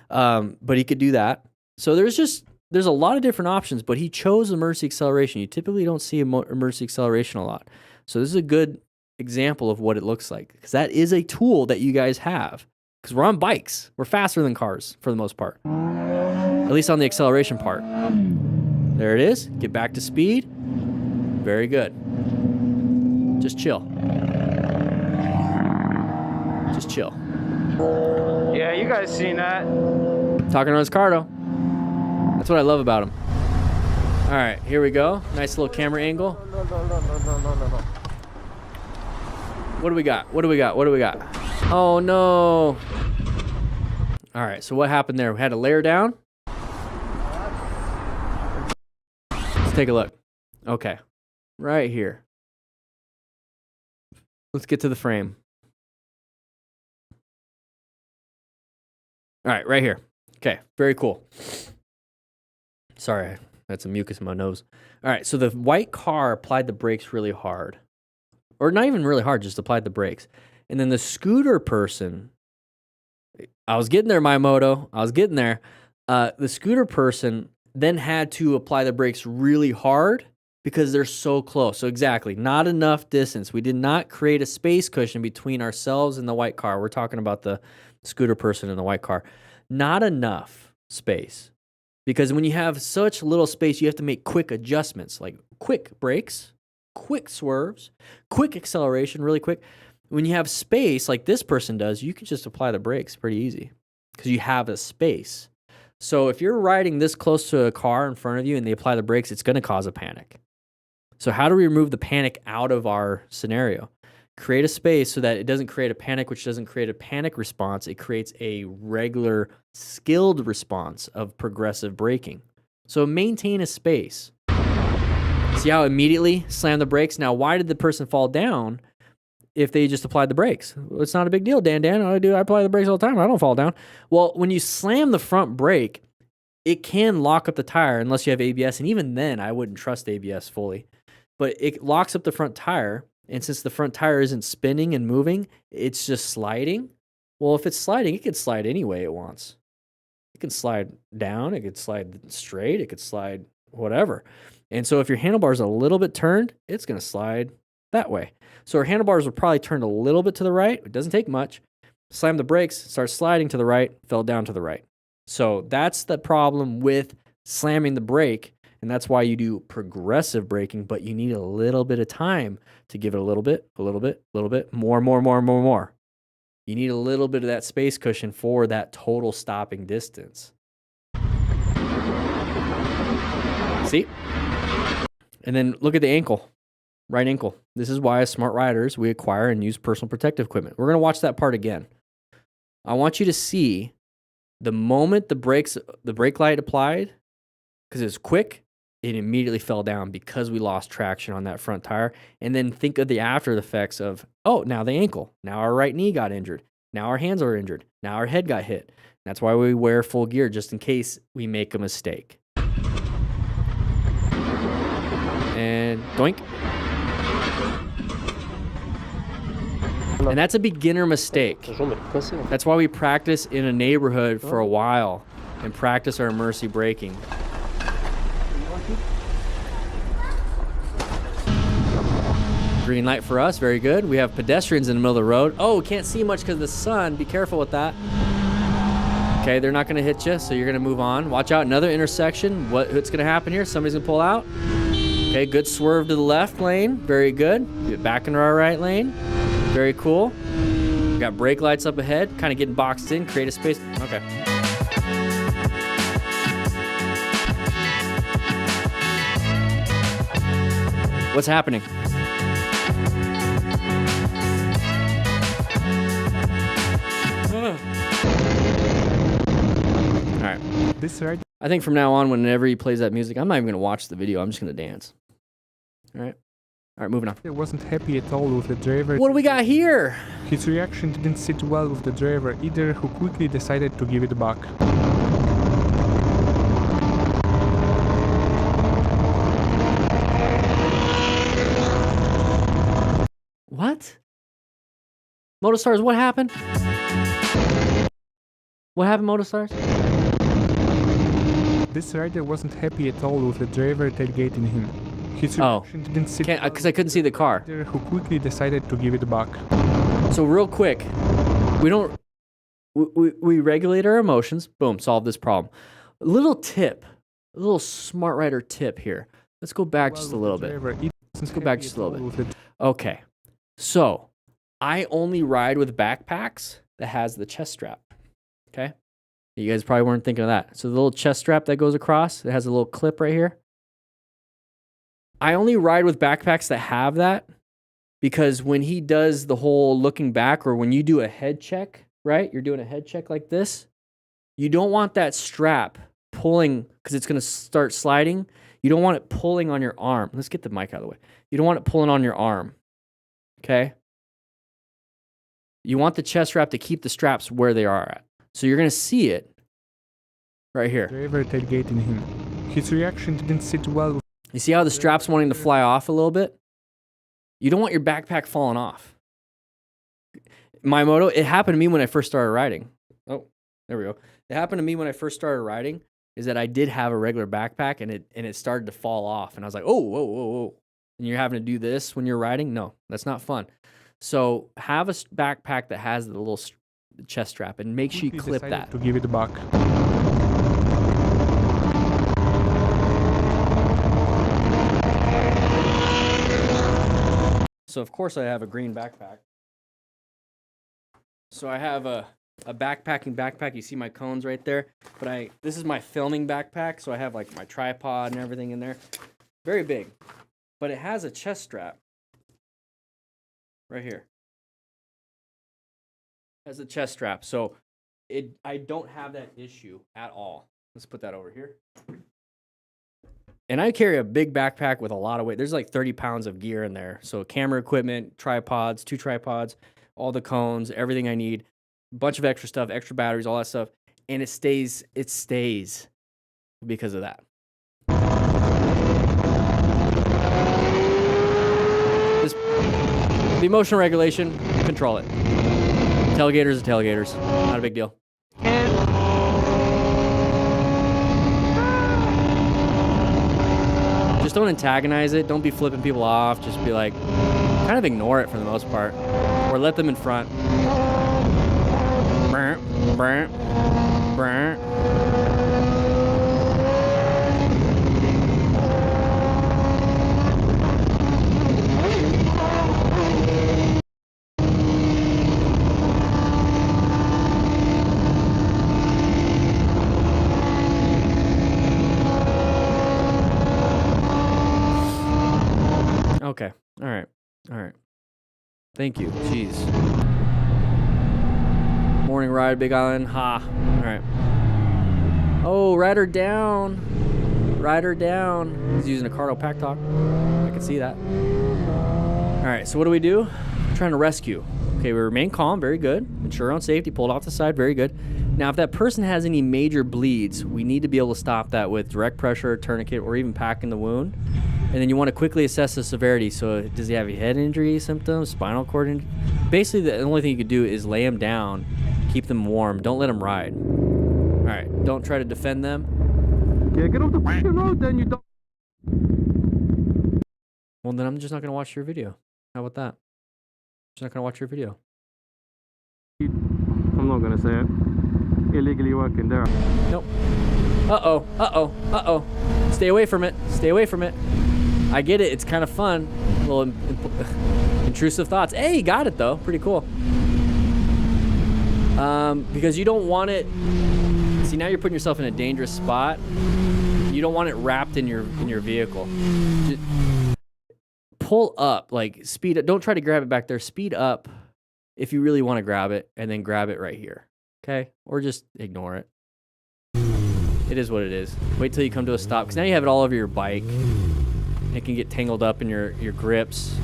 But he could do that. So there's a lot of different options. But he chose emergency acceleration. You typically don't see emergency acceleration a lot. So this is a good example of what it looks like. Because that is a tool that you guys have. Because we're on bikes. We're faster than cars for the most part. At least on the acceleration part. There it is. Get back to speed. Very good. Just chill. Just chill.
Yeah, you guys seen that.
Talking on his cardo. That's what I love about him. All right, here we go. Nice little camera angle. What do we got? Oh, no. All right, so what happened there? We had to layer down. Let's take a look. Okay, right here. Let's get to the frame. All right, right here. Okay, very cool. Sorry, I had some mucus in my nose. All right, so the white car applied the brakes really hard. Or not even really hard, just applied the brakes. And then the scooter person, I was getting there, my moto. I was getting there. The scooter person then had to apply the brakes really hard because they're so close. So exactly, not enough distance. We did not create a space cushion between ourselves and the white car. We're talking about the scooter person in the white car. Not enough space. Because when you have such little space, you have to make quick adjustments, like quick brakes, quick swerves, quick acceleration, really quick. When you have space like this person does, you can just apply the brakes pretty easy because you have a space. So if you're riding this close to a car in front of you and they apply the brakes, it's going to cause a panic. So how do we remove the panic out of our scenario? Create a space so that it doesn't create a panic, which doesn't create a panic response. It creates a regular, skilled response of progressive braking. So maintain a space. See how immediately slam the brakes? Now, why did the person fall down if they just applied the brakes? Well, it's not a big deal, Dan. I apply the brakes all the time. I don't fall down. Well, when you slam the front brake, it can lock up the tire unless you have ABS. And even then, I wouldn't trust ABS fully. But it locks up the front tire. And since the front tire isn't spinning and moving, it's just sliding. Well, if it's sliding, it can slide any way it wants. It can slide down. It could slide straight. It could slide whatever. And so if your handlebar's a little bit turned, it's going to slide that way. So our handlebars were probably turned a little bit to the right. It doesn't take much. Slam the brakes, start sliding to the right, fell down to the right. So that's the problem with slamming the brake. And that's why you do progressive braking, but you need a little bit of time to give it a little bit, more. You need a little bit of that space cushion for that total stopping distance. See? And then look at the ankle, right ankle. This is why as smart riders, we acquire and use personal protective equipment. We're going to watch that part again. I want you to see the moment the brake light applied, because it's quick, it immediately fell down because we lost traction on that front tire. And then think of the after effects of, oh, now the ankle. Now our right knee got injured. Now our hands are injured. Now our head got hit. That's why we wear full gear, just in case we make a mistake. And doink. And that's a beginner mistake. That's why we practice in a neighborhood for a while and practice our emergency braking. Green light for us, very good. We have pedestrians in the middle of the road. Oh, can't see much because of the sun. Be careful with that. Okay, they're not gonna hit you, so you're gonna move on. Watch out, another intersection. What's gonna happen here? Somebody's gonna pull out. Okay, good swerve to the left lane. Very good. Get back into our right lane. Very cool. We got brake lights up ahead, kind of getting boxed in, create a space. Okay. What's happening? All right.
This right.
I think from now on, whenever he plays that music, I'm not even going to watch the video. I'm just going to dance. All right. All right, moving on.
He wasn't happy at all with the driver.
What do we got here?
His reaction didn't sit well with the driver either, who quickly decided to give it back.
What? Motostars, what happened? What happened, Motostars?
This rider wasn't happy at all with the driver tailgating him. His reaction didn't sit well
because I couldn't see the car.
Who quickly decided to give it back.
So real quick, we regulate our emotions. Boom, solve this problem. A little tip, a little smart rider tip here. Let's go back just a little bit. Let's go back just a little bit. Okay, so I only ride with backpacks that has the chest strap. Okay, you guys probably weren't thinking of that. So the little chest strap that goes across, it has a little clip right here. I only ride with backpacks that have that because when he does the whole looking back, or when you do a head check, right? You're doing a head check like this. You don't want that strap pulling because it's going to start sliding. You don't want it pulling on your arm. Let's get the mic out of the way. You don't want it pulling on your arm. Okay? You want the chest strap to keep the straps where they are at. So you're going to see it right here.
Driver tailgating him. His reaction didn't sit well.
You see how the strap's wanting to fly off a little bit? You don't want your backpack falling off. My moto, it happened to me when I first started riding. Oh, there we go. It happened to me when I first started riding, is that I did have a regular backpack and it started to fall off. And I was like, oh, whoa, whoa, whoa. And you're having to do this when you're riding? No, that's not fun. So have a backpack that has the little chest strap and make sure you clip that.
To give it back.
So of course I have a green backpack. So I have a backpacking backpack. You see my cones right there. But this is my filming backpack, so I have like my tripod and everything in there. Very big. But it has a chest strap. Right here. It has a chest strap. So I don't have that issue at all. Let's put that over here. And I carry a big backpack with a lot of weight. There's like 30 pounds of gear in there. So camera equipment, tripods, 2 tripods, all the cones, everything I need, a bunch of extra stuff, extra batteries, all that stuff. And it stays because of that. The emotion regulation, control it. Tailgaters are tailgaters. Not a big deal. Just don't antagonize it. Don't be flipping people off. Just be like, kind of ignore it for the most part. Or let them in front. All right. Thank you. Jeez. Morning ride, Big Island. Ha. All right. Oh, ride her down. Ride her down. He's using a Cardo Pack Talk. I can see that. All right, so what do? We're trying to rescue. Okay, we remain calm. Very good. Ensure on safety. Pulled off the side. Very good. Now, if that person has any major bleeds, we need to be able to stop that with direct pressure, tourniquet, or even packing the wound. And then you want to quickly assess the severity. So does he have a head injury symptoms, spinal cord injury? Basically, the only thing you could do is lay him down, keep them warm. Don't let them ride. All right, don't try to defend them.
Yeah, get off the fucking road then, you don't.
Well, then I'm just not going to watch your video. How about that? Just not going to watch your video.
I'm not gonna say it. Illegally working there.
Nope. Uh-oh. Uh-oh. Uh-oh. Stay away from it. Stay away from it. I get it. It's kind of fun. A little intrusive thoughts. Hey, got it, though. Pretty cool. Because you don't want it... See, now you're putting yourself in a dangerous spot. You don't want it wrapped in your vehicle. Just pull up. Like, speed up. Don't try to grab it back there. Speed up if you really want to grab it, and then grab it right here. Okay? Or just ignore it. It is what it is. Wait till you come to a stop, because now you have it all over your bike. It can get tangled up in your grips.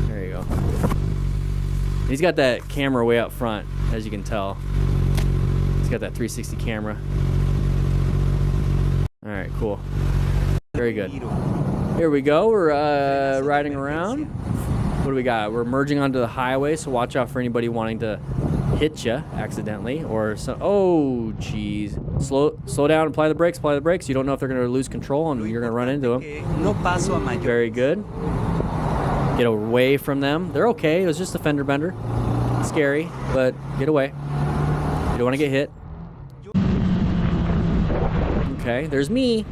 There you go. He's got that camera way up front, as you can tell. He's got that 360 camera. All right, cool. Very good. Here we go. We're riding around. What do we got? We're merging onto the highway, so watch out for anybody wanting to hit you accidentally or so. Oh, jeez. Slow down. Apply the brakes. Apply the brakes. You don't know if they're going to lose control and you're going to run into them. Very good. Get away from them. They're okay. It was just a fender bender. Scary, but get away. You don't want to get hit. Okay, there's me.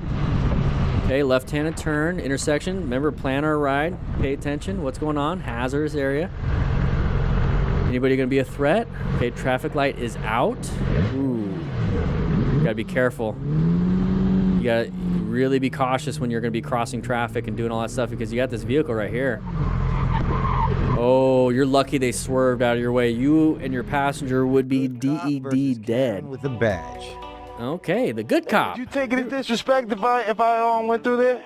Okay, left-handed turn, intersection. Remember, plan our ride. Pay attention. What's going on? Hazardous area. Anybody gonna be a threat? Okay, traffic light is out. Ooh, you gotta be careful. You gotta really be cautious when you're gonna be crossing traffic and doing all that stuff because you got this vehicle right here. Oh, you're lucky they swerved out of your way. You and your passenger would be DED dead.
With a badge.
Okay, the good cop.
Did you take it in disrespect if I went through there?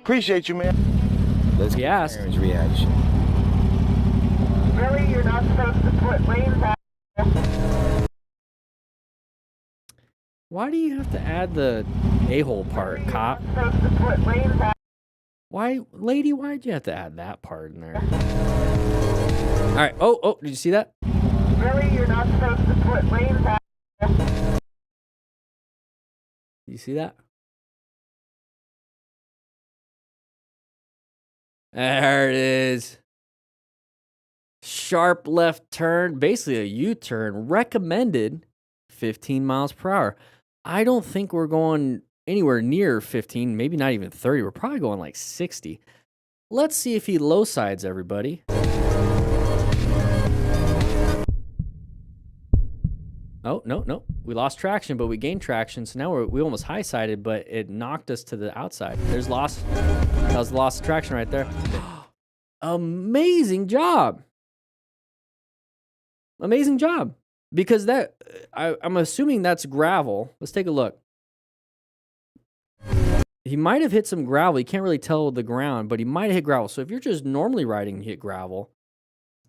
Appreciate you, man.
Let's get
Aaron's reaction.
Really, you're not supposed to put lanes out.
Why do you have to add the a-hole part, cop?
You're not supposed to put lanes out.
Why, lady, why'd you have to add that part in there? All right. Oh, did you see that?
Really, you're not supposed to put lanes out.
You see that? There it is. Sharp left turn, basically a U-turn, recommended 15 miles per hour. I don't think we're going anywhere near 15, maybe not even 30. We're probably going like 60. Let's see if he low sides everybody. Oh, no. We lost traction, but we gained traction. So now we almost high-sided, but it knocked us to the outside. There's loss. That was the loss of traction right there. Amazing job. Amazing job. Because that, I'm assuming that's gravel. Let's take a look. He might have hit some gravel. You can't really tell the ground, but he might have hit gravel. So if you're just normally riding and hit gravel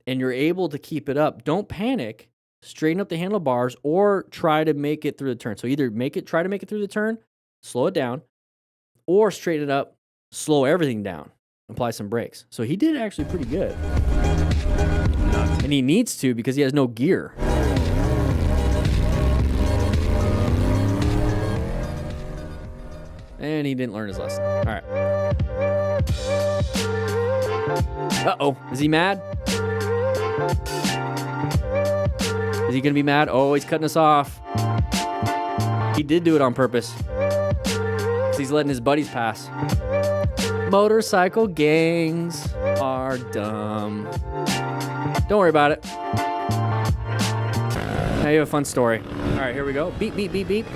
and you're able to keep it up, don't panic. Straighten up the handlebars or try to make it through the turn. So either try to make it through the turn, slow it down, or straighten it up, slow everything down, apply some brakes. So he did actually pretty good. And he needs to because he has no gear. And he didn't learn his lesson. All right. Uh-oh. Is he mad? Is he going to be mad? Oh, he's cutting us off. He did do it on purpose. He's letting his buddies pass. Motorcycle gangs are dumb. Don't worry about it. Now you have a fun story. All right, here we go. Beep, beep, beep, beep.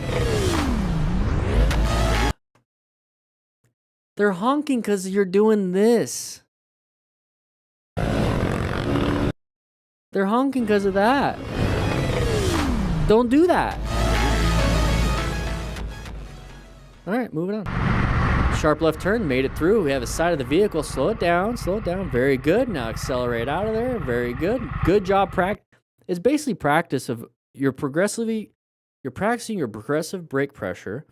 They're honking because you're doing this. They're honking because of that. Don't do that. All right, moving on. Sharp left turn, made it through. We have the side of the vehicle. Slow it down, slow it down. Very good. Now accelerate out of there. Very good. Good job. It's basically practice of you're practicing your progressive brake pressure.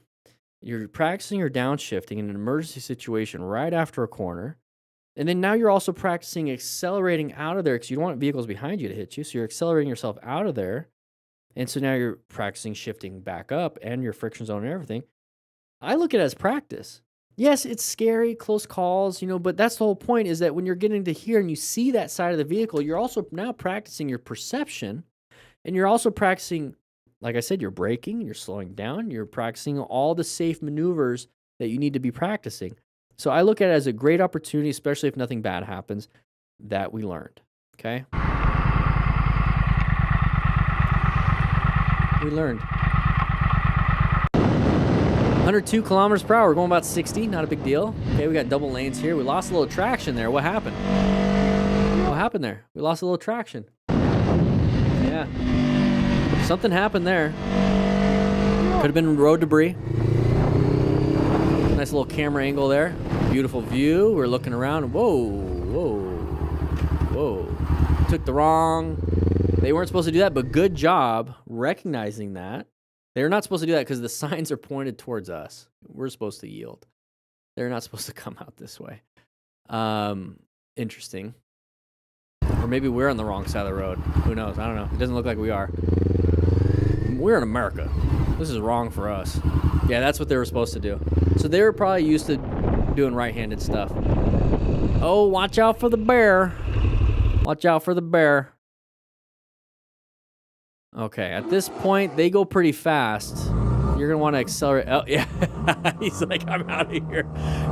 You're practicing your downshifting in an emergency situation right after a corner. And then now you're also practicing accelerating out of there because you don't want vehicles behind you to hit you. So you're accelerating yourself out of there. And so now you're practicing shifting back up and your friction zone and everything. I look at it as practice. Yes, it's scary, close calls, but that's the whole point is that when you're getting to here and you see that side of the vehicle, you're also now practicing your perception. And you're also practicing, like I said, you're braking, you're slowing down, you're practicing all the safe maneuvers that you need to be practicing. So I look at it as a great opportunity, especially if nothing bad happens, that we learned, okay? We learned. 102 kilometers per hour, we're going about 60, not a big deal. Okay, we got double lanes here. We lost a little traction there. What happened? What happened there? We lost a little traction. Yeah. Something happened there. Could have been road debris. Nice little camera angle there. Beautiful view. We're looking around. Whoa, whoa, whoa. Took the wrong. They weren't supposed to do that, but good job recognizing that. They're not supposed to do that because the signs are pointed towards us. We're supposed to yield. They're not supposed to come out this way. Interesting. Or maybe we're on the wrong side of the road. Who knows? I don't know. It doesn't look like we are. We're in America. This is wrong for us. Yeah, that's what they were supposed to do. So they were probably used to doing right-handed stuff. Oh, watch out for the bear. Watch out for the bear. Okay, at this point, they go pretty fast. You're going to want to accelerate. Oh, yeah. He's like, I'm out of here.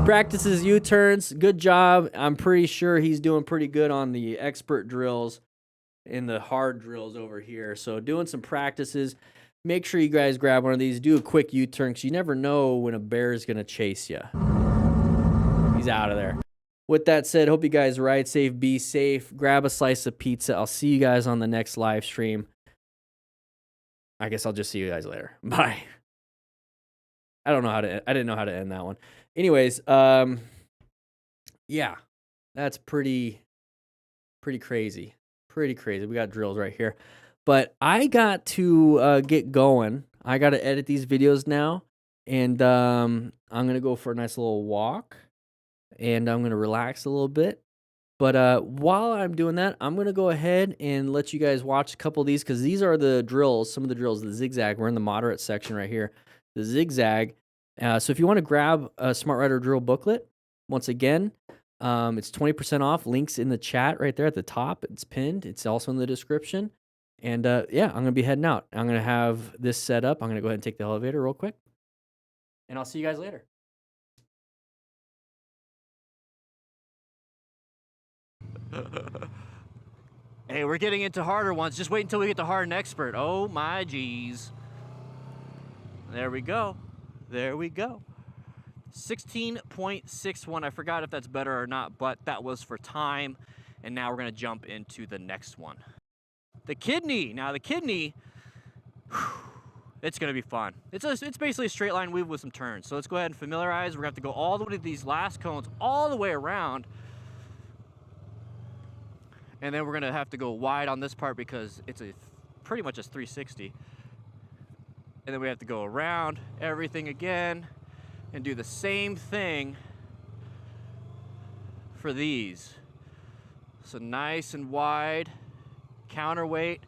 Practices U-turns. Good job. I'm pretty sure he's doing pretty good on the expert drills and the hard drills over here. So doing some practices. Make sure you guys grab one of these. Do a quick U-turn because you never know when a bear is going to chase you. He's out of there. With that said, hope you guys ride safe, be safe. Grab a slice of pizza. I'll see you guys on the next live stream. I guess I'll just see you guys later. Bye. I didn't know how to end that one. Anyways, yeah, that's pretty crazy. Pretty crazy. We got drills right here. But I got to get going. I got to edit these videos now. And I'm going to go for a nice little walk. And I'm going to relax a little bit. But while I'm doing that, I'm going to go ahead and let you guys watch a couple of these because these are the drills, some of the drills, the Zigzag. We're in the moderate section right here, the Zigzag. So if you want to grab a Smart Rider drill booklet, once again, it's 20% off. Links in the chat right there at the top. It's pinned. It's also in the description. And yeah, I'm going to be heading out. I'm going to have this set up. I'm going to go ahead and take the elevator real quick. And I'll see you guys later.
Hey, we're getting into harder ones. Just wait until we get to hard and expert. Oh my geez. There we go. There we go. 16.61. I forgot if that's better or not, but that was for time. And now we're going to jump into the next one. The kidney. Now the kidney, it's going to be fun. It's basically a straight line weave with some turns. So let's go ahead and familiarize. We're going to have to go all the way to these last cones, all the way around. And then we're going to have to go wide on this part because it's pretty much a 360. And then we have to go around everything again and do the same thing for these. So nice and wide, counterweight.